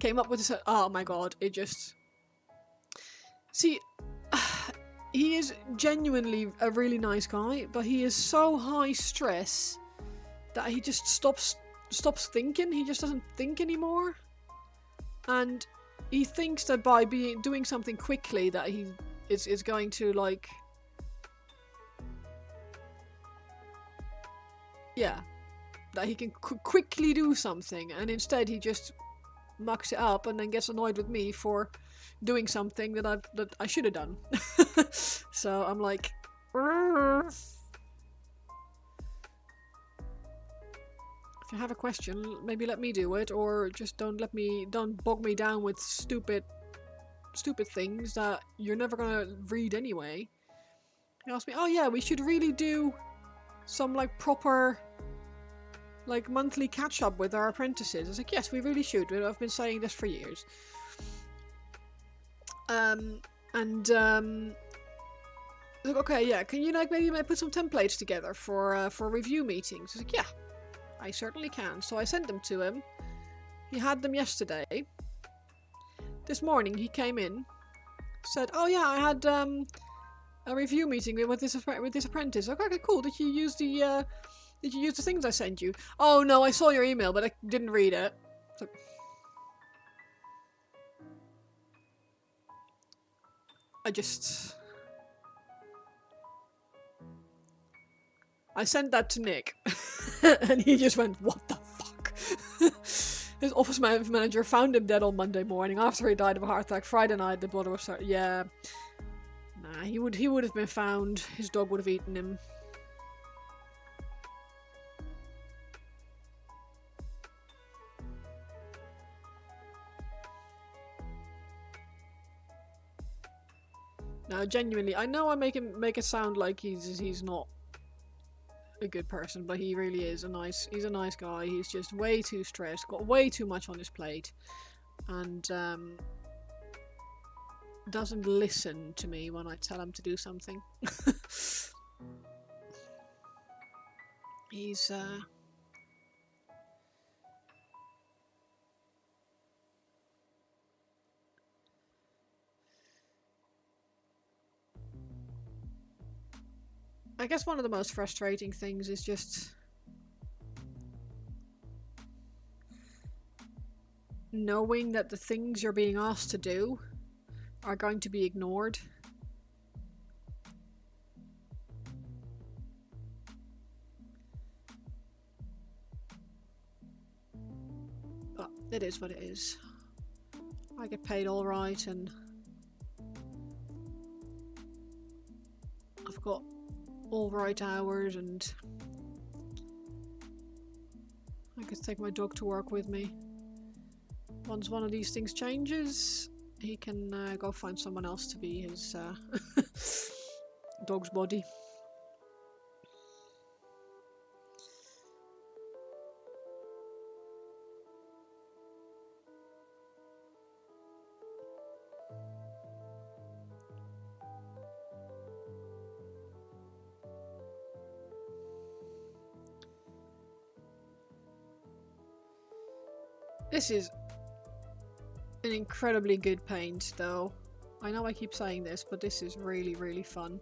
came up with this. Oh my god, it just... See, he is genuinely a really nice guy, but he is so high stress that he just stops thinking. He just doesn't think anymore. And he thinks that by doing something quickly that he is going to, like... Yeah. that he can quickly do something, and instead he just mucks it up and then gets annoyed with me for doing something that I should have done. So I'm like, if you have a question, maybe let me do it, or just don't bog me down with stupid things that you're never gonna read anyway. He asked me, oh yeah, we should really do some like proper like monthly catch up with our apprentices. I was like, yes, we really should. I've been saying this for years. Like, okay, yeah, can you like maybe put some templates together for review meetings? I was like, yeah, I certainly can. So I sent them to him. He had them yesterday. This morning he came in, said, oh yeah, I had a review meeting with this apprentice. Like, okay, cool. Did you use the things I sent you? Oh no, I saw your email, but I didn't read it. So, I sent that to Nick, and he just went, what the fuck? His office manager found him dead on Monday morning after he died of a heart attack. Friday night, the blood was started. Yeah. Nah, he would have been found. His dog would have eaten him. No, genuinely, I know I make it sound like he's not a good person, but he really is he's a nice guy. He's just way too stressed, got way too much on his plate, and doesn't listen to me when I tell him to do something. He's I guess one of the most frustrating things is just knowing that the things you're being asked to do are going to be ignored. But it is what it is. I get paid all right, and I've got all right hours, and I could take my dog to work with me. Once one of these things changes, he can go find someone else to be his dog's body. This is an incredibly good paint, though. I know I keep saying this, but this is really, really fun.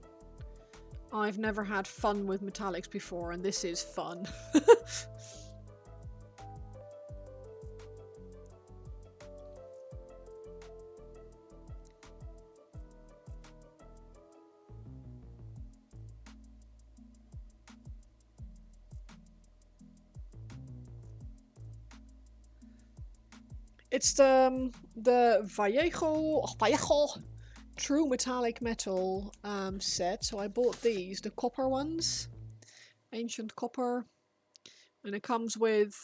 I've never had fun with metallics before, and this is fun. It's the Vallejo True Metallic Metal set. So I bought these, the copper ones, ancient copper, and it comes with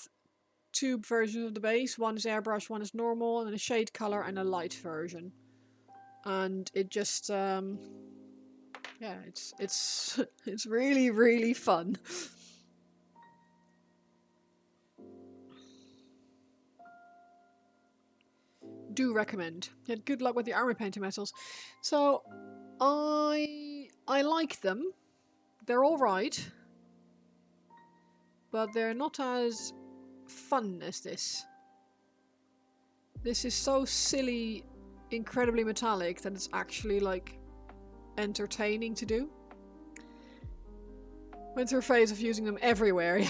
two versions of the base. One is airbrush, one is normal, and a shade color and a light version. And it just yeah, it's really, really fun. Do recommend. Yeah, good luck with the armor painting metals. So I like them. They're all right, but they're not as fun as this. This is so silly, incredibly metallic that it's actually like entertaining to do. Went through a phase of using them everywhere.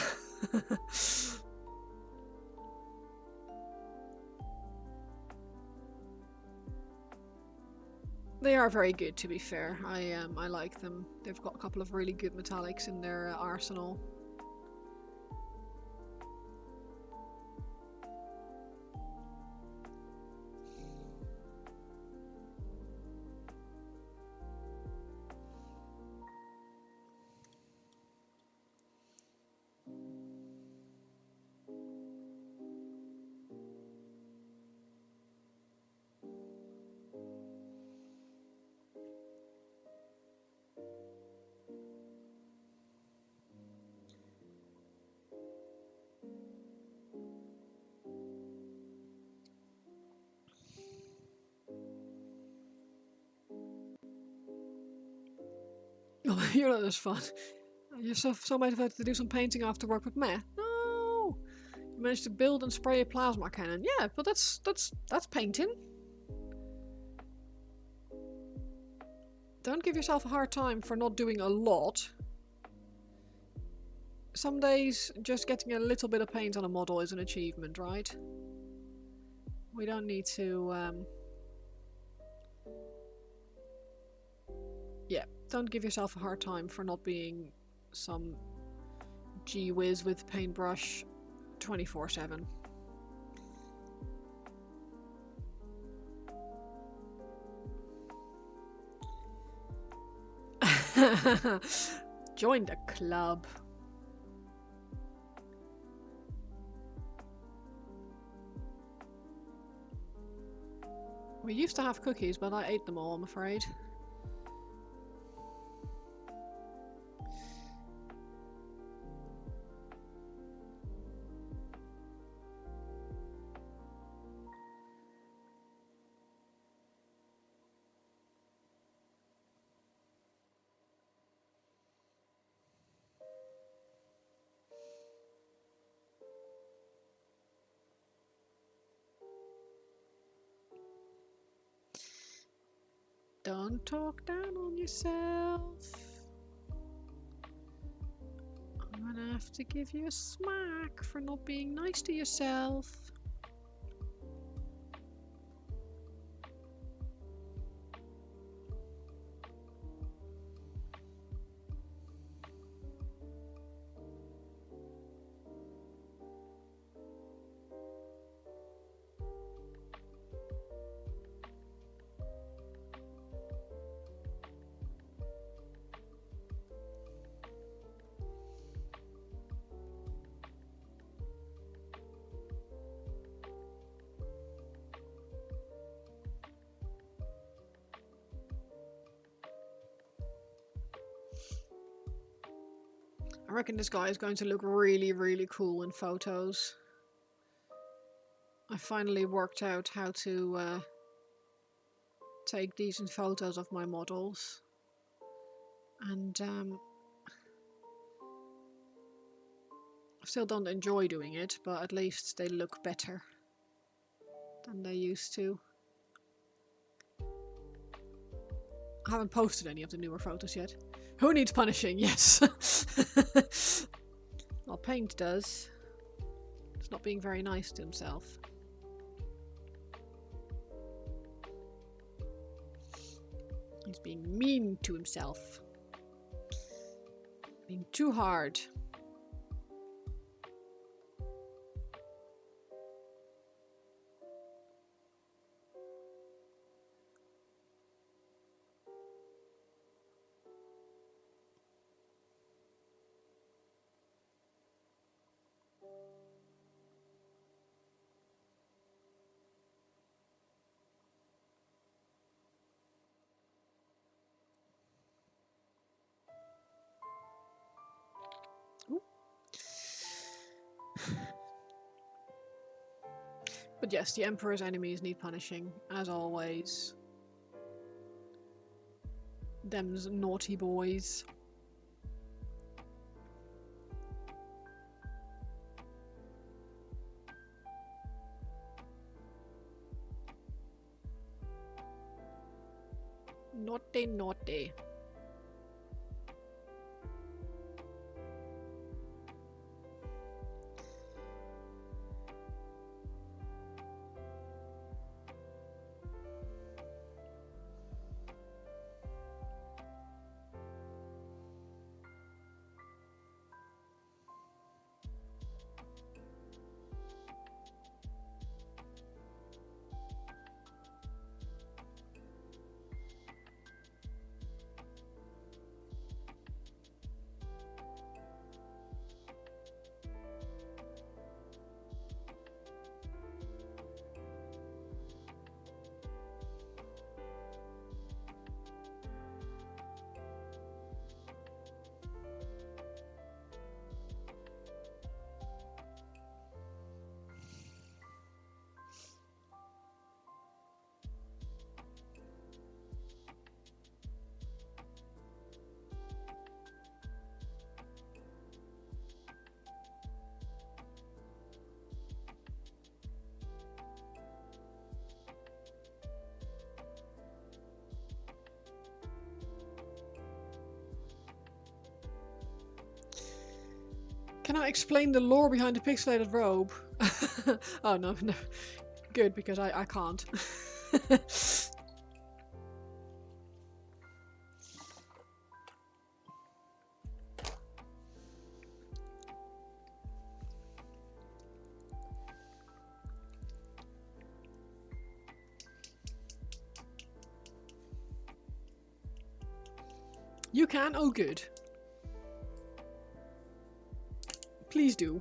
They are very good, to be fair. I like them. They've got a couple of really good metallics in their arsenal. you're not as fun. You're so motivated to do some painting after work, but meh. No! You managed to build and spray a plasma cannon. Yeah, but that's painting. Don't give yourself a hard time for not doing a lot. Some days, just getting a little bit of paint on a model is an achievement, right? We don't need to, yeah, don't give yourself a hard time for not being some gee whiz with paintbrush 24/7. Join the club. We used to have cookies, but I ate them all, I'm afraid. Don't talk down on yourself. I'm gonna have to give you a smack for not being nice to yourself. I reckon this guy is going to look really, really cool in photos. I finally worked out how to take decent photos of my models. And I still don't enjoy doing it, but at least they look better than they used to. I haven't posted any of the newer photos yet. Who needs punishing? Yes. Well, Paint does. He's not being very nice to himself. He's being mean to himself. Being too hard. But yes, the Emperor's enemies need punishing, as always. Them's naughty boys. Naughty, naughty. Can I explain the lore behind the pixelated robe? Oh, no, no. Good, because I can't. You can? Oh, good. Please do.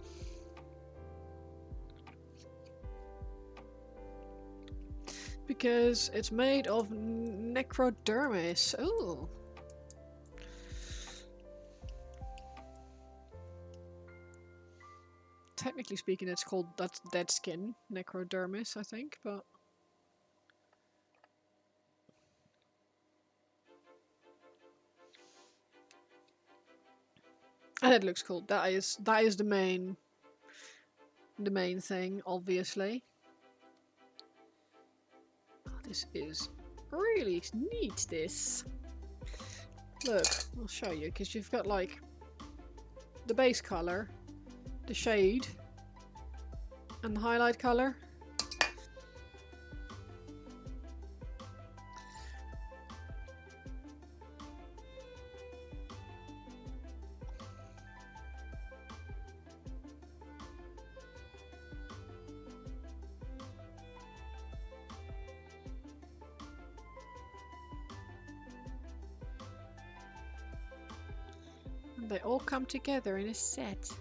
Because it's made of necrodermis. Oh. Technically speaking, it's called, that's dead skin, necrodermis, I think, but... And it looks cool. That is the main thing, obviously. Oh, this is really neat, this. Look, I'll show you, because you've got like the base color, the shade, and the highlight color. And they all come together in a set.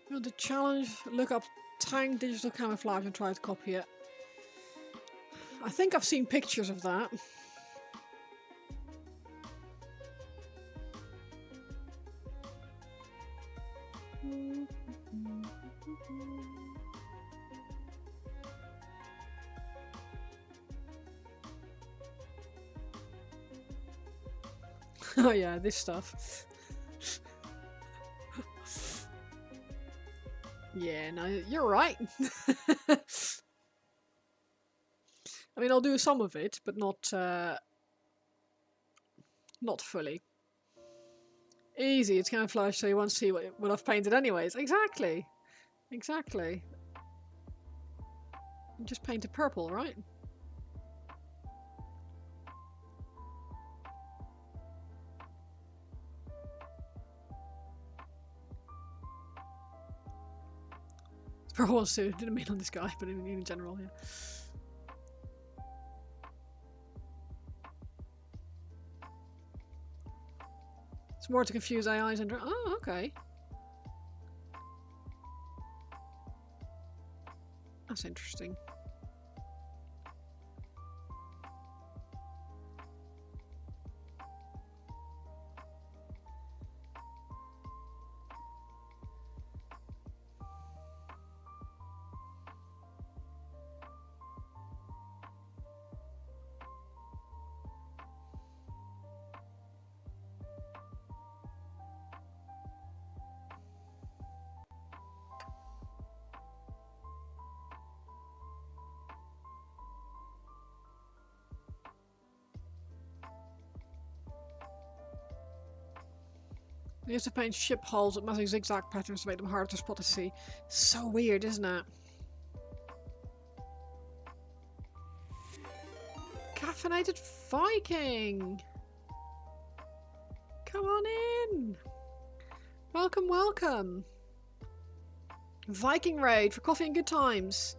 You know, the challenge, look up Tang digital camouflage and try to copy it. I think I've seen pictures of that. Oh yeah, this stuff. Yeah, no, you're right. I mean, I'll do some of it, but not fully. Easy, it's camouflage, so you won't see what I've painted anyways. Exactly. Exactly. You just painted purple, right? Purple wants to, didn't mean on this guy, but in general, yeah. It's more to confuse AIs and... Oh, okay. That's interesting. We used to paint ship hulls with massive zigzag patterns to make them harder to spot to see. So weird, isn't it? Caffeinated Viking! Come on in! Welcome, welcome! Viking raid for coffee and good times.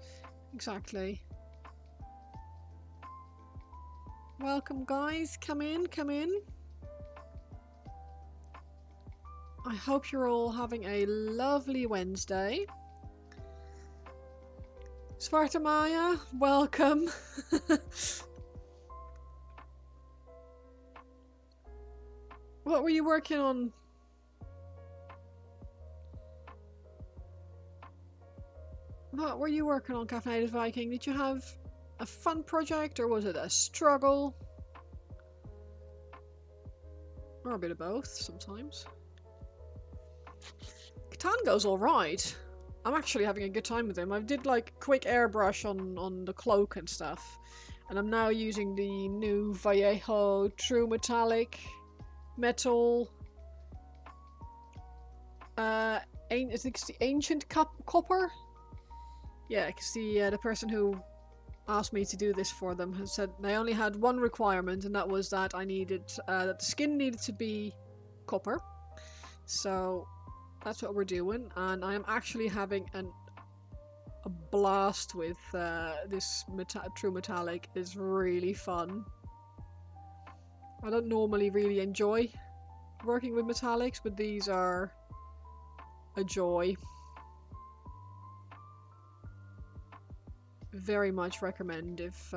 Exactly. Welcome, guys. Come in, come in. I hope you're all having a lovely Wednesday. Svarta Maya, welcome. What were you working on? What were you working on, Caffeinated Viking? Did you have a fun project or was it a struggle? Or a bit of both sometimes. Catan goes alright. I'm actually having a good time with him. I did like quick airbrush on the cloak and stuff. And I'm now using the new Vallejo True Metallic Metal. I think it's the Ancient Copper. Yeah, because the person who asked me to do this for them has said they only had one requirement, and that was that I needed that the skin needed to be copper. So that's what we're doing, and I am actually having a blast with this True Metallic. Is really fun. I don't normally really enjoy working with metallics, but these are a joy. Very much recommend if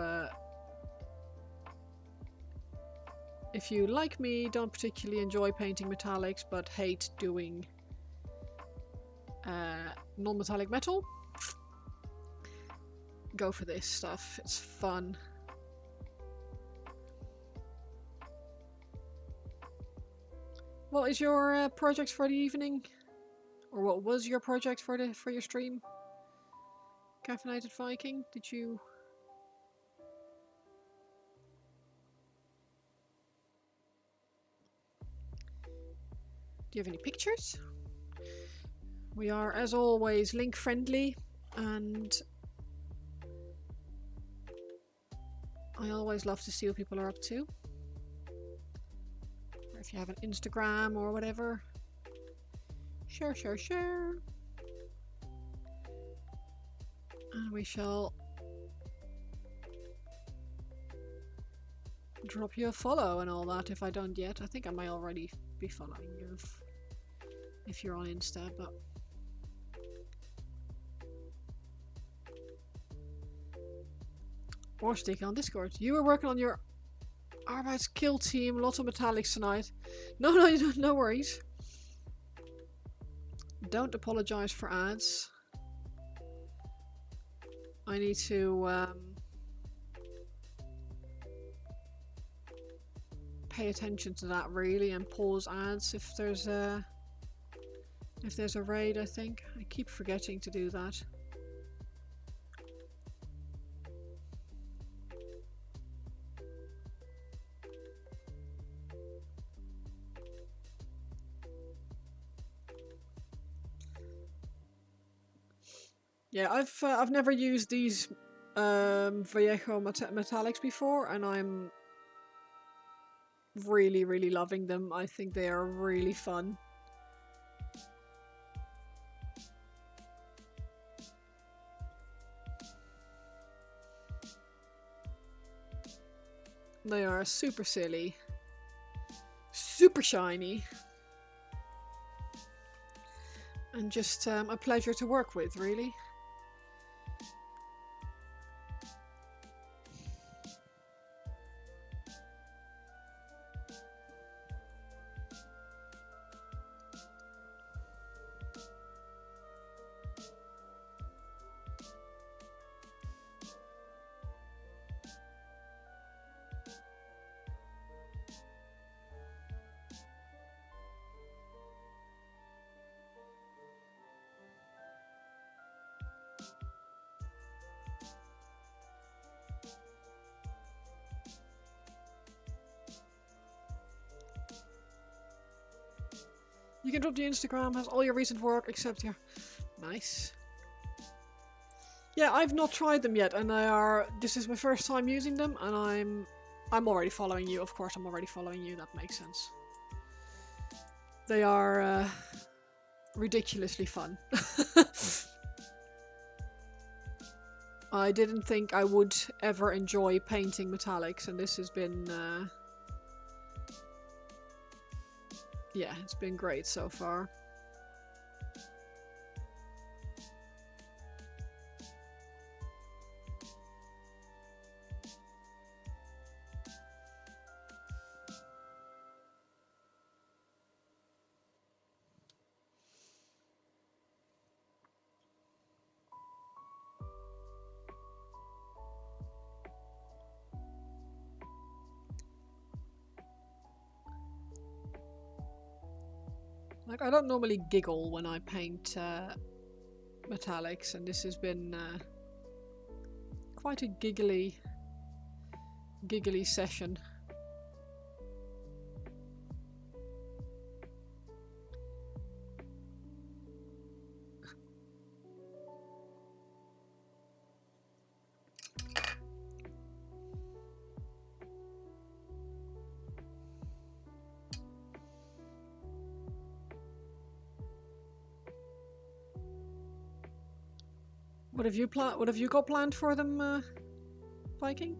you, like me, don't particularly enjoy painting metallics but hate doing non-metallic metal, go for this stuff. It's fun. What is your project for the evening? Or what was your project for your stream? Caffeinated Viking, did you... Do you have any pictures? We are, as always, link friendly, and I always love to see what people are up to. Or if you have an Instagram or whatever, share. And we shall drop you a follow and all that if I don't yet. I think I may already be following you if you're on Insta, but... Or stick on Discord. You were working on your Arbeits kill team, lots of metallics tonight. No, no worries. Don't apologize for ads. I need to pay attention to that really and pause ads if there's a raid. I think I keep forgetting to do that. Yeah, I've never used these Vallejo metallics before, and I'm really loving them. I think they are really fun. They are super silly, super shiny, and just a pleasure to work with, really. You can drop the Instagram, has all your recent work except your... Nice. Yeah, I've not tried them yet, and this is my first time using them, and I'm already following you. Of course, I'm already following you. That makes sense. They are ridiculously fun. I didn't think I would ever enjoy painting metallics, and this has been... yeah, it's been great so far. Like, I don't normally giggle when I paint metallics, and this has been quite a giggly session. What have you got planned for them, Viking?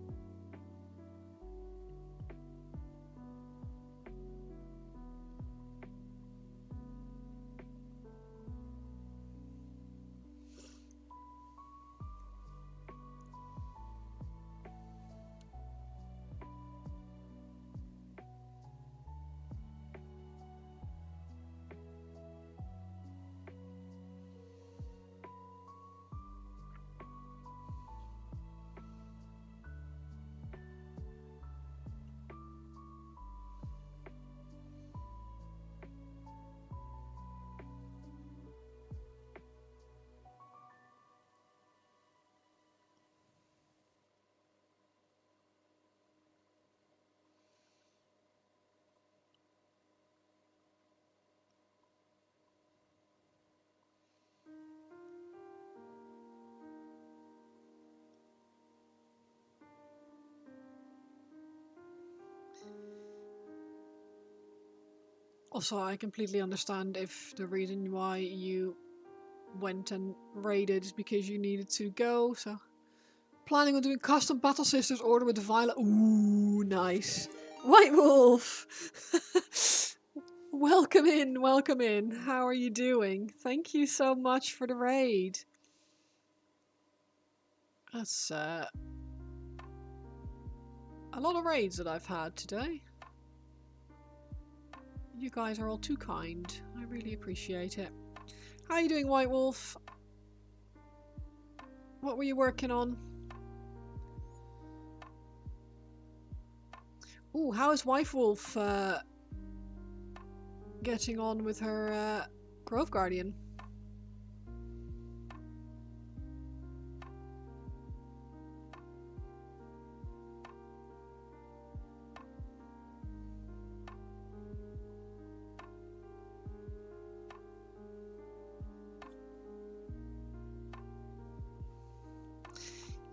Also, I completely understand if the reason why you went and raided is because you needed to go, so... Planning on doing custom Battle Sisters order with the violet. Ooh, nice. White Wolf! Welcome in, welcome in. How are you doing? Thank you so much for the raid. That's a lot of raids that I've had today. You guys are all too kind. I really appreciate it. How are you doing, White Wolf? What were you working on? Ooh, how is White Wolf getting on with her Grove Guardian?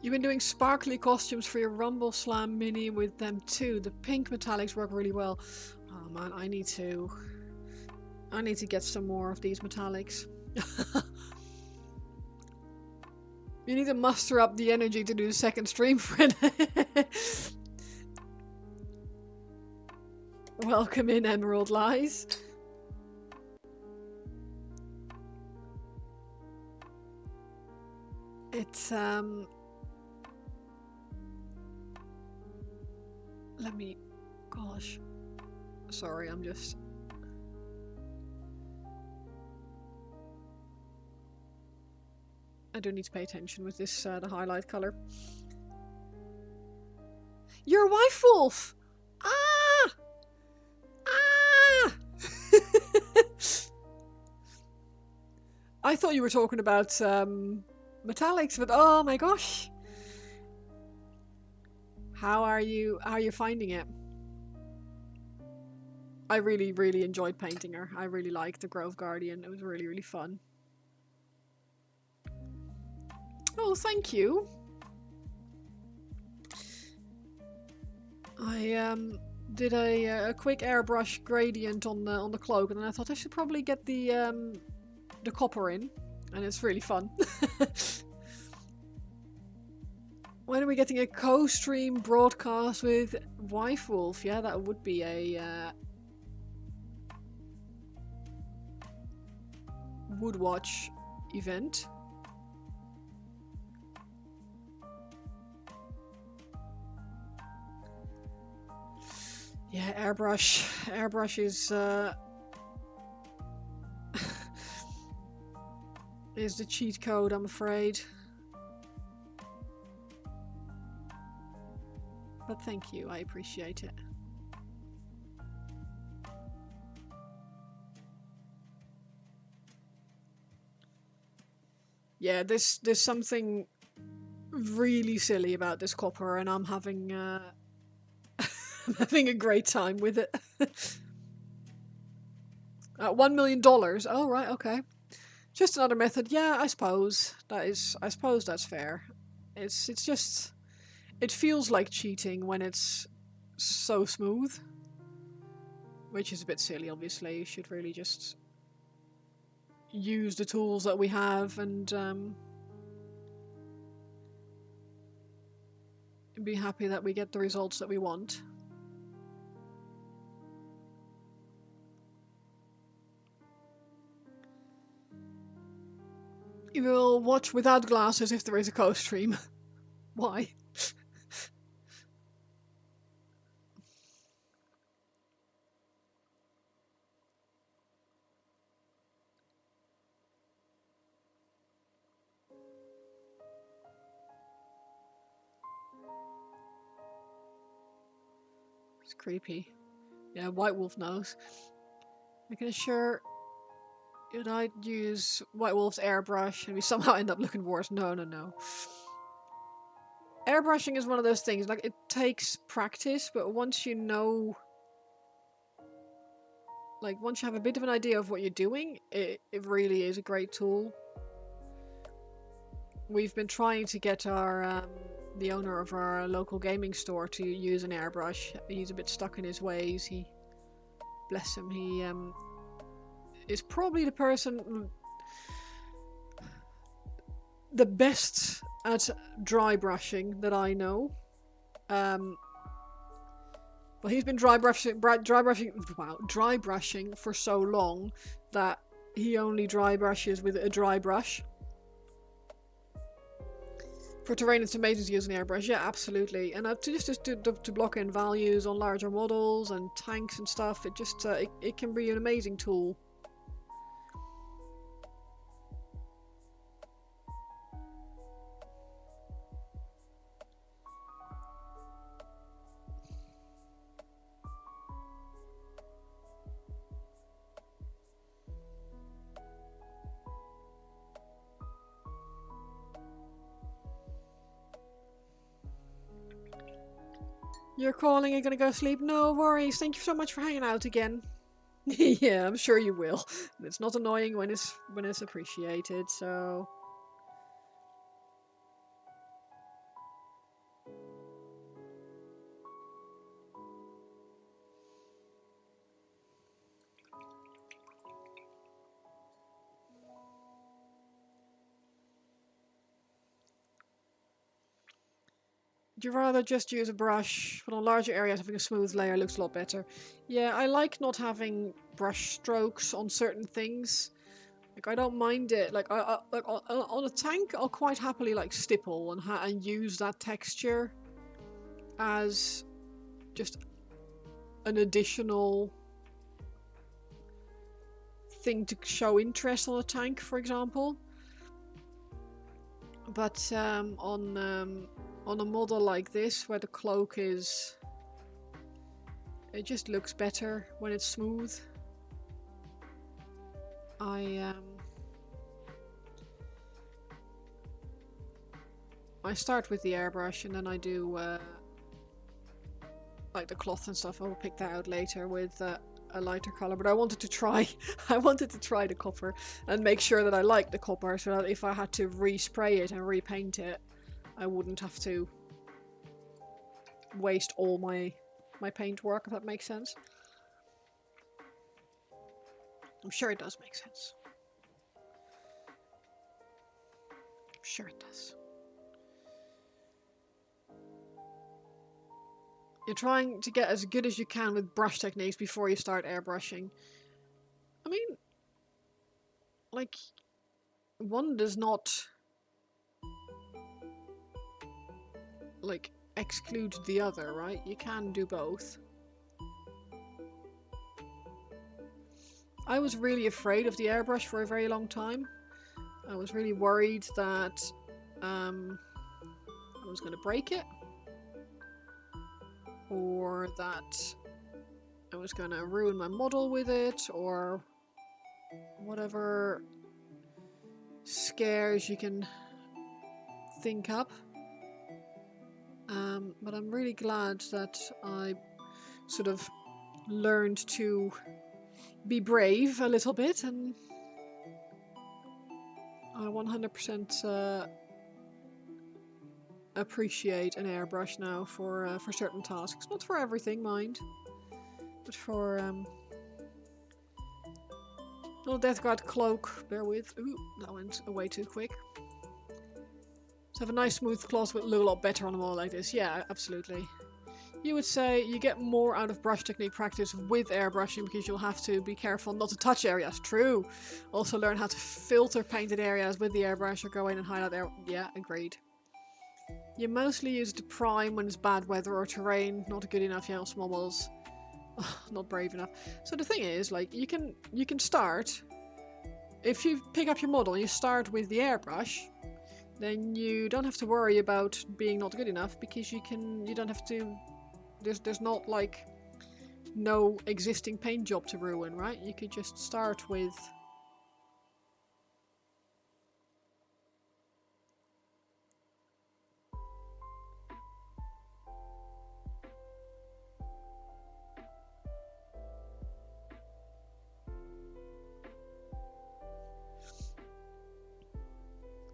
You've been doing sparkly costumes for your Rumble Slam mini with them too. The pink metallics work really well. Oh man, I need to get some more of these metallics. You need to muster up the energy to do the second stream for it. Welcome in, Emerald Lies. It's let me, gosh, sorry, I do need to pay attention with this, the highlight color. You're a Wife Wolf! Ah! Ah! I thought you were talking about, metallics, but oh my gosh. How are you finding it? I really, really enjoyed painting her. I really liked the Grove Guardian. It was really, really fun. Oh, thank you. I did a quick airbrush gradient on the cloak, and then I thought I should probably get the copper in, and it's really fun. When are we getting a co-stream broadcast with Wife Wolf? Yeah, that would be a Woodwatch event. Yeah, airbrush is is the cheat code, I'm afraid. But thank you, I appreciate it. Yeah, there's something really silly about this copper, and I'm having I'm having a great time with it. $1 million. Oh right, okay. Just another method. Yeah, I suppose that is. I suppose that's fair. It's just. It feels like cheating when it's so smooth, which is a bit silly. Obviously, you should really just use the tools that we have and be happy that we get the results that we want. You will watch without glasses if there is a co-stream. Why? It's creepy. Yeah, White Wolf knows. I can assure that I'd use White Wolf's airbrush and we somehow end up looking worse. No, no, no. Airbrushing is one of those things, like, it takes practice, but once you know, like, once you have a bit of an idea of what you're doing, it really is a great tool. We've been trying to get our, the owner of our local gaming store to use an airbrush. He's a bit stuck in his ways. Bless him, he, is probably the person the best at dry brushing that I know. But he's been dry brushing for so long that he only dry brushes with a dry brush. For terrain, it's amazing to use an airbrush. Yeah, absolutely. And to block in values on larger models and tanks and stuff, it just it can be an amazing tool. You're calling, you're gonna go sleep? No worries, thank you so much for hanging out again. Yeah, I'm sure you will. It's not annoying when it's appreciated, so... Would you rather just use a brush, but on larger areas having a smooth layer looks a lot better? Yeah, I like not having brush strokes on certain things. Like, I don't mind it. Like, like on a tank, I'll quite happily like stipple and use that texture as just an additional thing to show interest on a tank, for example. But on a model like this, where the cloak is, it just looks better when it's smooth. I start with the airbrush and then I do like the cloth and stuff. I'll pick that out later with a lighter color. But I wanted to try, I wanted to try the copper and make sure that I liked the copper, so that if I had to respray it and repaint it, I wouldn't have to waste all my paint work, if that makes sense. I'm sure it does make sense. I'm sure it does. You're trying to get as good as you can with brush techniques before you start airbrushing. I mean, like, one does not, like, exclude the other, right? You can do both. I was really afraid of the airbrush for a very long time. I was really worried that I was going to break it, or that I was going to ruin my model with it, or whatever scares you can think up. But I'm really glad that I sort of learned to be brave a little bit, and I 100% appreciate an airbrush now for certain tasks. Not for everything, mind, but for little Death Guard cloak. Bear with. Ooh, that went away too quick. So have a nice smooth cloth would look a lot better on a model like this. Yeah, absolutely. You would say you get more out of brush technique practice with airbrushing because you'll have to be careful not to touch areas. True. Also learn how to filter painted areas with the airbrush or go in and highlight there. Yeah, agreed. You mostly use it to prime when it's bad weather or terrain. Not good enough yet on small models. Not brave enough. So the thing is, like, you can start. If you pick up your model and you start with the airbrush, then you don't have to worry about being not good enough because you don't have to. There's not like no existing paint job to ruin, right? You could just start with.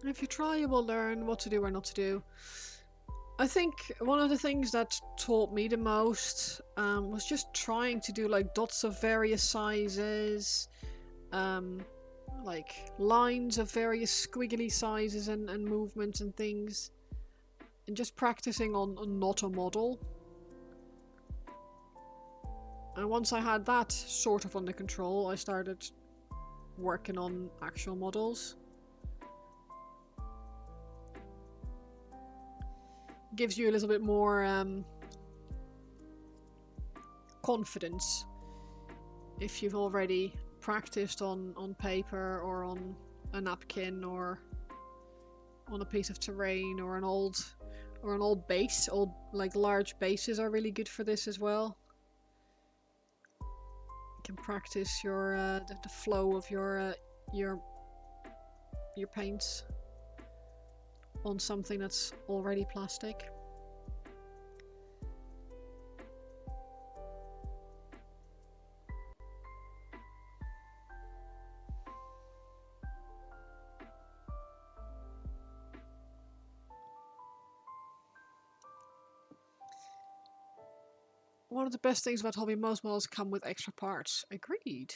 If you try, you will learn what to do or not to do. I think one of the things that taught me the most was just trying to do like dots of various sizes, like lines of various squiggly sizes and movements and things, and just practicing on not a model. And once I had that sort of under control, I started working on actual models. Gives you a little bit more confidence if you've already practiced on paper or on a napkin or on a piece of terrain or an old base. Old, like, large bases are really good for this as well. You can practice your the flow of your paints on something that's already plastic. One of the best things about hobby, most models come with extra parts. Agreed.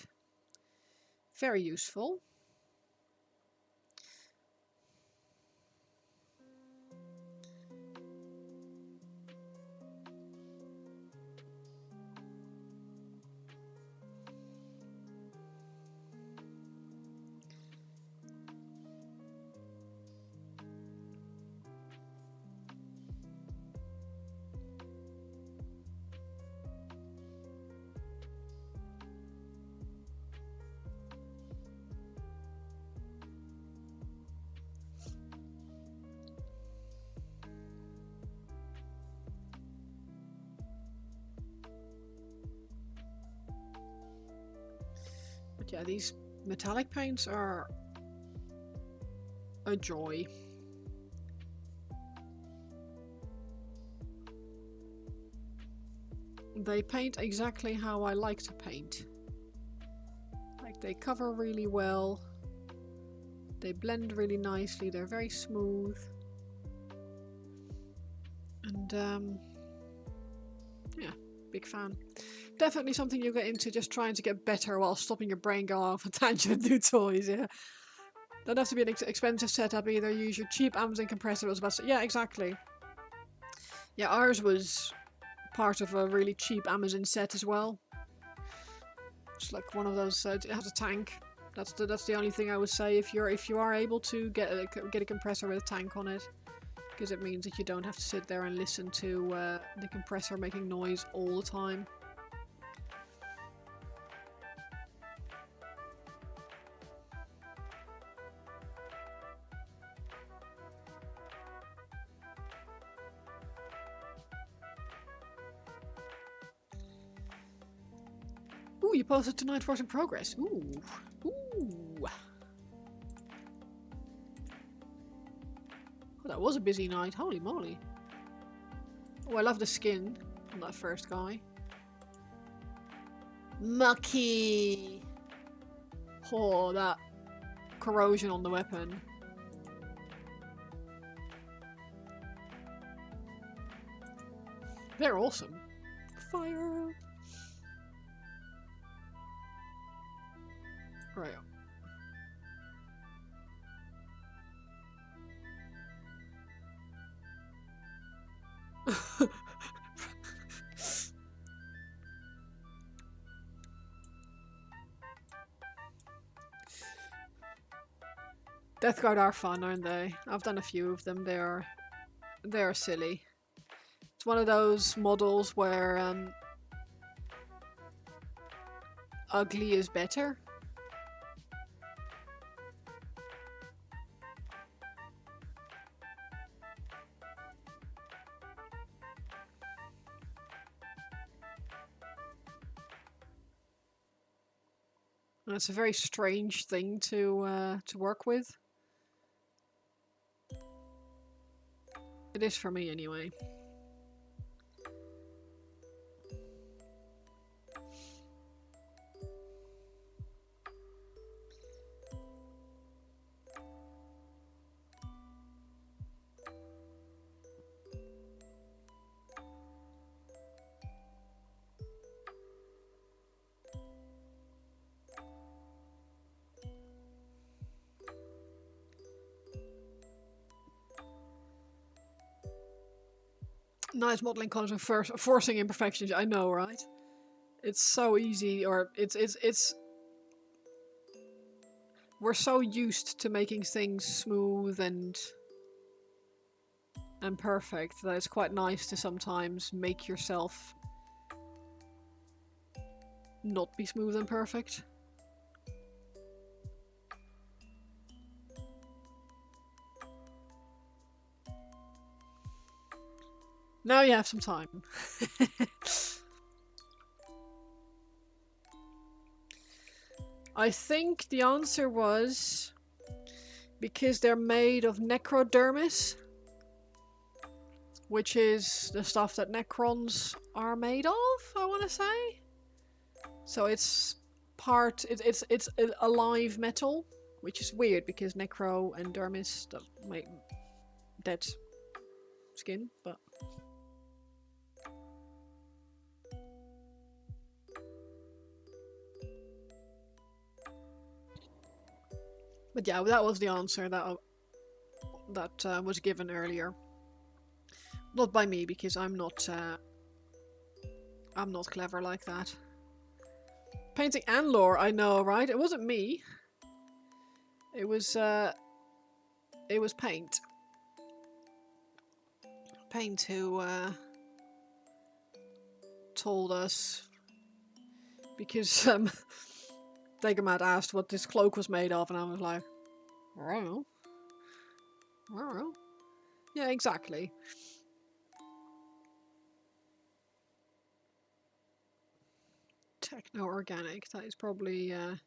Very useful. But yeah, these metallic paints are a joy. They paint exactly how I like to paint. Like, they cover really well. They blend really nicely. They're very smooth. And yeah, big fan. Definitely something you'll get into, just trying to get better while stopping your brain going off a tangent and do toys, yeah. Don't have to be an expensive setup either. Use your cheap Amazon compressor. Yeah, exactly. Yeah, ours was part of a really cheap Amazon set as well. It's like one of those. It has a tank. That's the only thing I would say. If you are able to get a compressor with a tank on it, because it means that you don't have to sit there and listen to the compressor making noise all the time. Ooh, you posted tonight, work in progress. Ooh. Ooh. Oh, that was a busy night. Holy moly. Oh, I love the skin on that first guy. Mucky! Oh, that corrosion on the weapon. They're awesome. Fire! Right. Death Guard are fun, aren't they? I've done a few of them. They're silly. It's one of those models where ugly is better. And it's a very strange thing to work with. It is for me anyway. Nice modeling colors and forcing imperfections. I know, right? It's so easy, or it's. We're so used to making things smooth and perfect that it's quite nice to sometimes make yourself not be smooth and perfect. Now you have some time. I think the answer was because they're made of necrodermis, which is the stuff that necrons are made of, I want to say. So it's it's a live metal, which is weird because necro and dermis make dead skin, but yeah, that was the answer that was given earlier. Not by me, because I'm not clever like that. Painting and lore, I know, right? It wasn't me. It was Paint. Paint who told us, because Dagamad asked what this cloak was made of, and I was like, I don't know. I don't know. Yeah, exactly. Techno-organic, that is probably a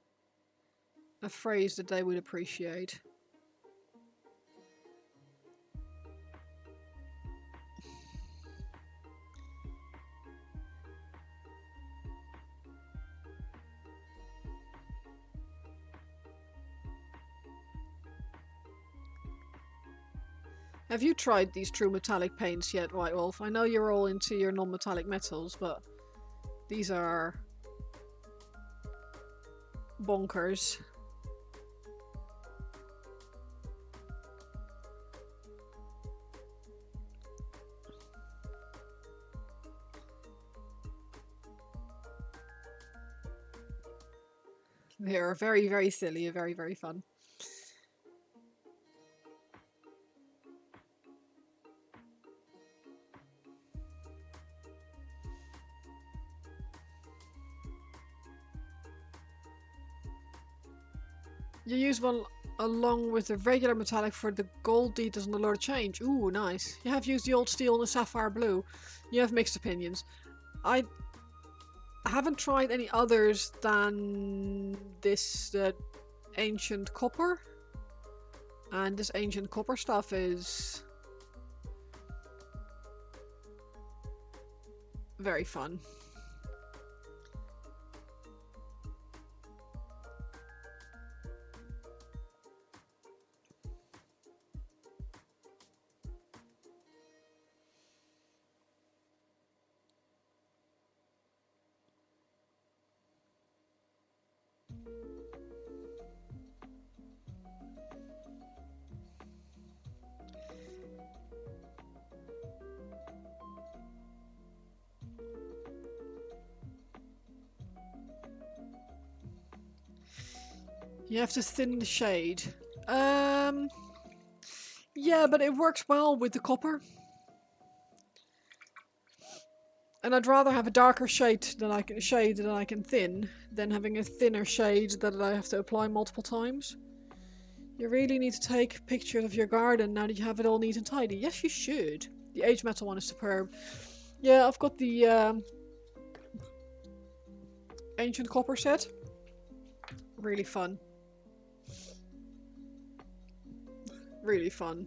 phrase that they would appreciate. Have you tried these true metallic paints yet, White Wolf? I know you're all into your non-metallic metals, but these are bonkers. They are very, very silly and very, very fun. You use one along with the regular metallic for the gold details on the lower change. Ooh, nice. You have used the old steel and the sapphire blue. You have mixed opinions. I haven't tried any others than this ancient copper. And this ancient copper stuff is very fun. You have to thin the shade. Yeah, but it works well with the copper. And I'd rather have a darker shade that I can thin than having a thinner shade that I have to apply multiple times. You really need to take pictures of your garden now that you have it all neat and tidy. Yes, you should. The aged metal one is superb. Yeah, I've got the ancient copper set. Really fun. Really fun.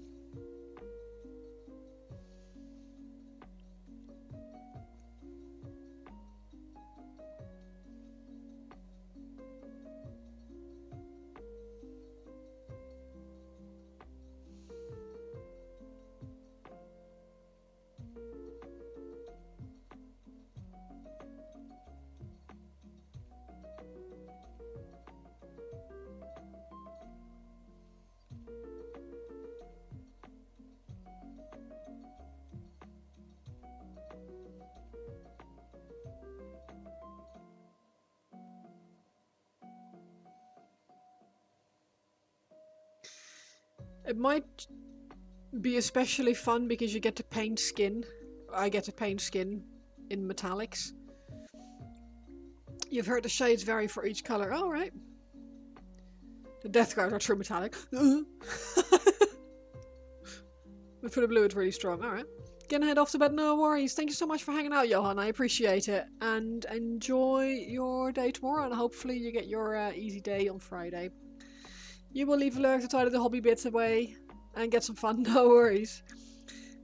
It might be especially fun because you get to paint skin. I get to paint skin in metallics. You've heard the shades vary for each colour. Oh, right. The death guards are true metallic. But for the blue it's really strong. Alright. Gonna head off to bed, no worries. Thank you so much for hanging out, Johan. I appreciate it. And enjoy your day tomorrow, and hopefully you get your easy day on Friday. You will leave a lurk to tidy the hobby bits away and get some fun, no worries.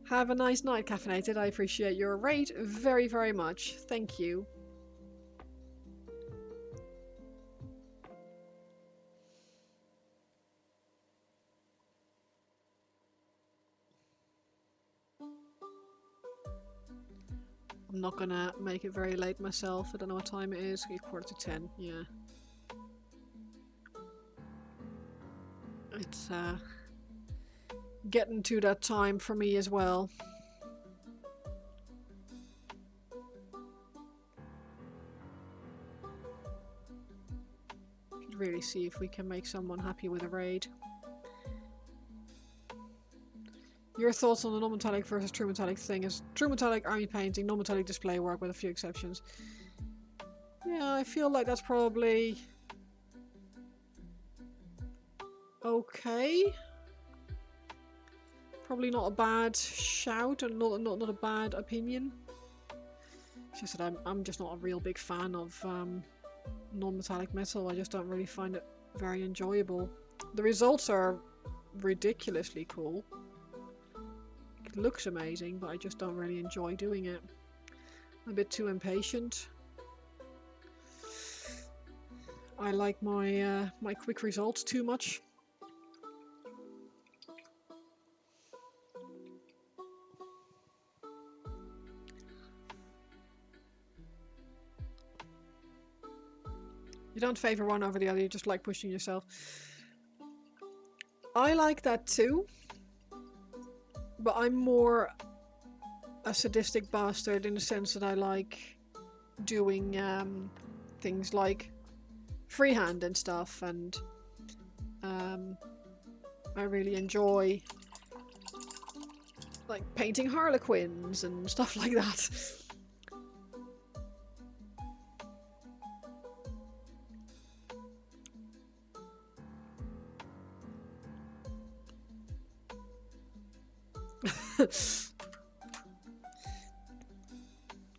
Have a nice night, Caffeinated. I appreciate your raid very, very much. Thank you. I'm not gonna make it very late myself. I don't know what time it is. It's 9:45, yeah. It's getting to that time for me as well. Should really see if we can make someone happy with a raid. Your thoughts on the non-metallic versus true metallic thing is true metallic army painting, non-metallic display work with a few exceptions. Yeah, I feel like that's probably okay. Probably not a bad shout and not a bad opinion. It's just that I'm just not a real big fan of non-metallic metal. I just don't really find it very enjoyable. The results are ridiculously cool. It looks amazing, but I just don't really enjoy doing it. I'm a bit too impatient. I like my my quick results too much. You don't favour one over the other, you just like pushing yourself. I like that too, but I'm more a sadistic bastard in the sense that I like doing things like freehand and stuff, and I really enjoy like painting harlequins and stuff like that.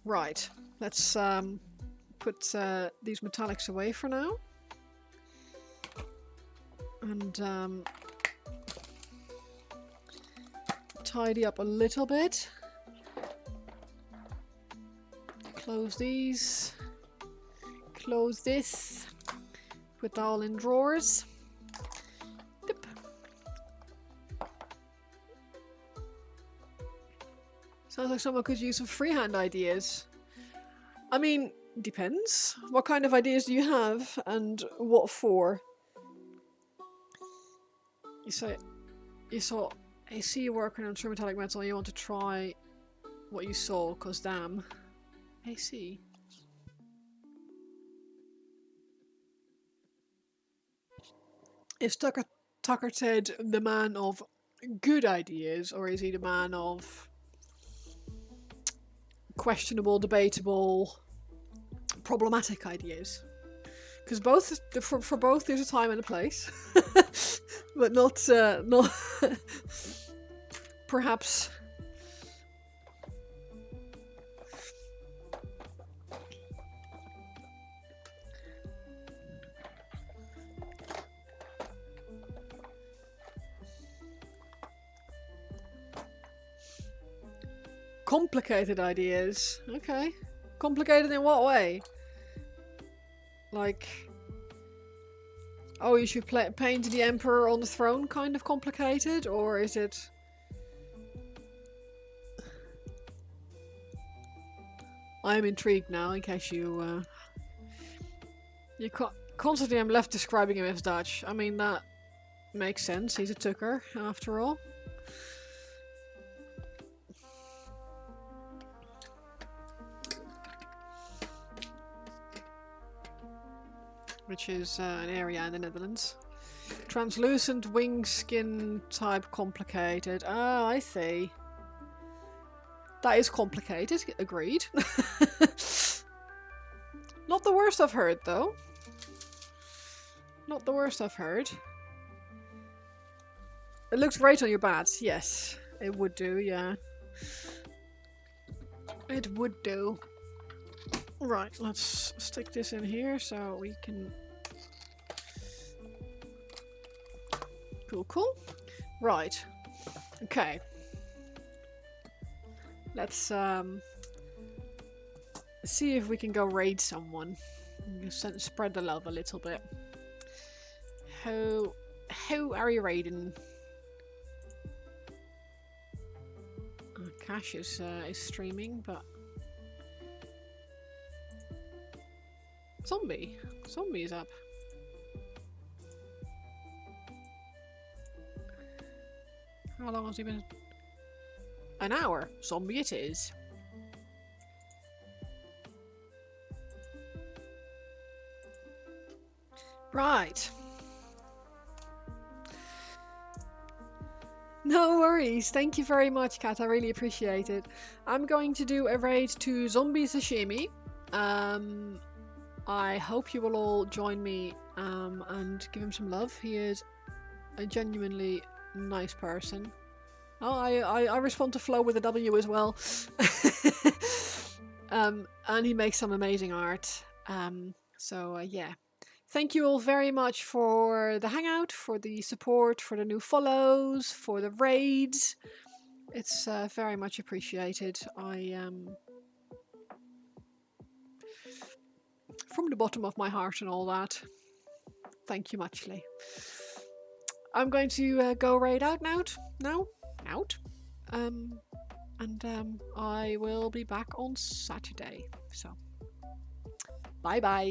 Right, let's put these metallics away for now, and tidy up a little bit. Close these. Close this. Put that all in drawers. Dip. Sounds like someone could use some freehand ideas. I mean, depends. What kind of ideas do you have and what for? You saw AC working on true metallic metal and you want to try what you saw, cause damn. AC. Is Tucker Ted the man of good ideas, or is he the man of questionable, debatable, problematic ideas? Because both, for both, there's a time and a place, but not perhaps. Complicated ideas. Okay. Complicated in what way? Like, oh, you should paint the emperor on the throne kind of complicated? Or is it... I'm intrigued now, in case you... constantly I'm left describing him as Dutch. I mean, that makes sense. He's a Tucker, after all. Which is an area in the Netherlands. Translucent wing skin type complicated. Oh, I see. That is complicated, agreed. Not the worst I've heard, though. Not the worst I've heard. It looks great on your bats, yes. It would do, yeah. It would do. Right, let's stick this in here so we can... Cool, cool. Right. Okay. Let's see if we can go raid someone. Spread the love a little bit. Who are you raiding? Cash is streaming, but... Zombie is up. How long has he been? An hour. Zombie it is. Right. No worries. Thank you very much, Kat. I really appreciate it. I'm going to do a raid to Zombie Sashimi. I hope you will all join me and give him some love. He is a genuinely nice person. Oh, I respond to Flo with a W as well. And he makes some amazing art. Yeah. Thank you all very much for the hangout, for the support, for the new follows, for the raids. It's very much appreciated. From the bottom of my heart and all that. Thank you muchly. I'm going to go raid out now. I will be back on Saturday. So, bye bye.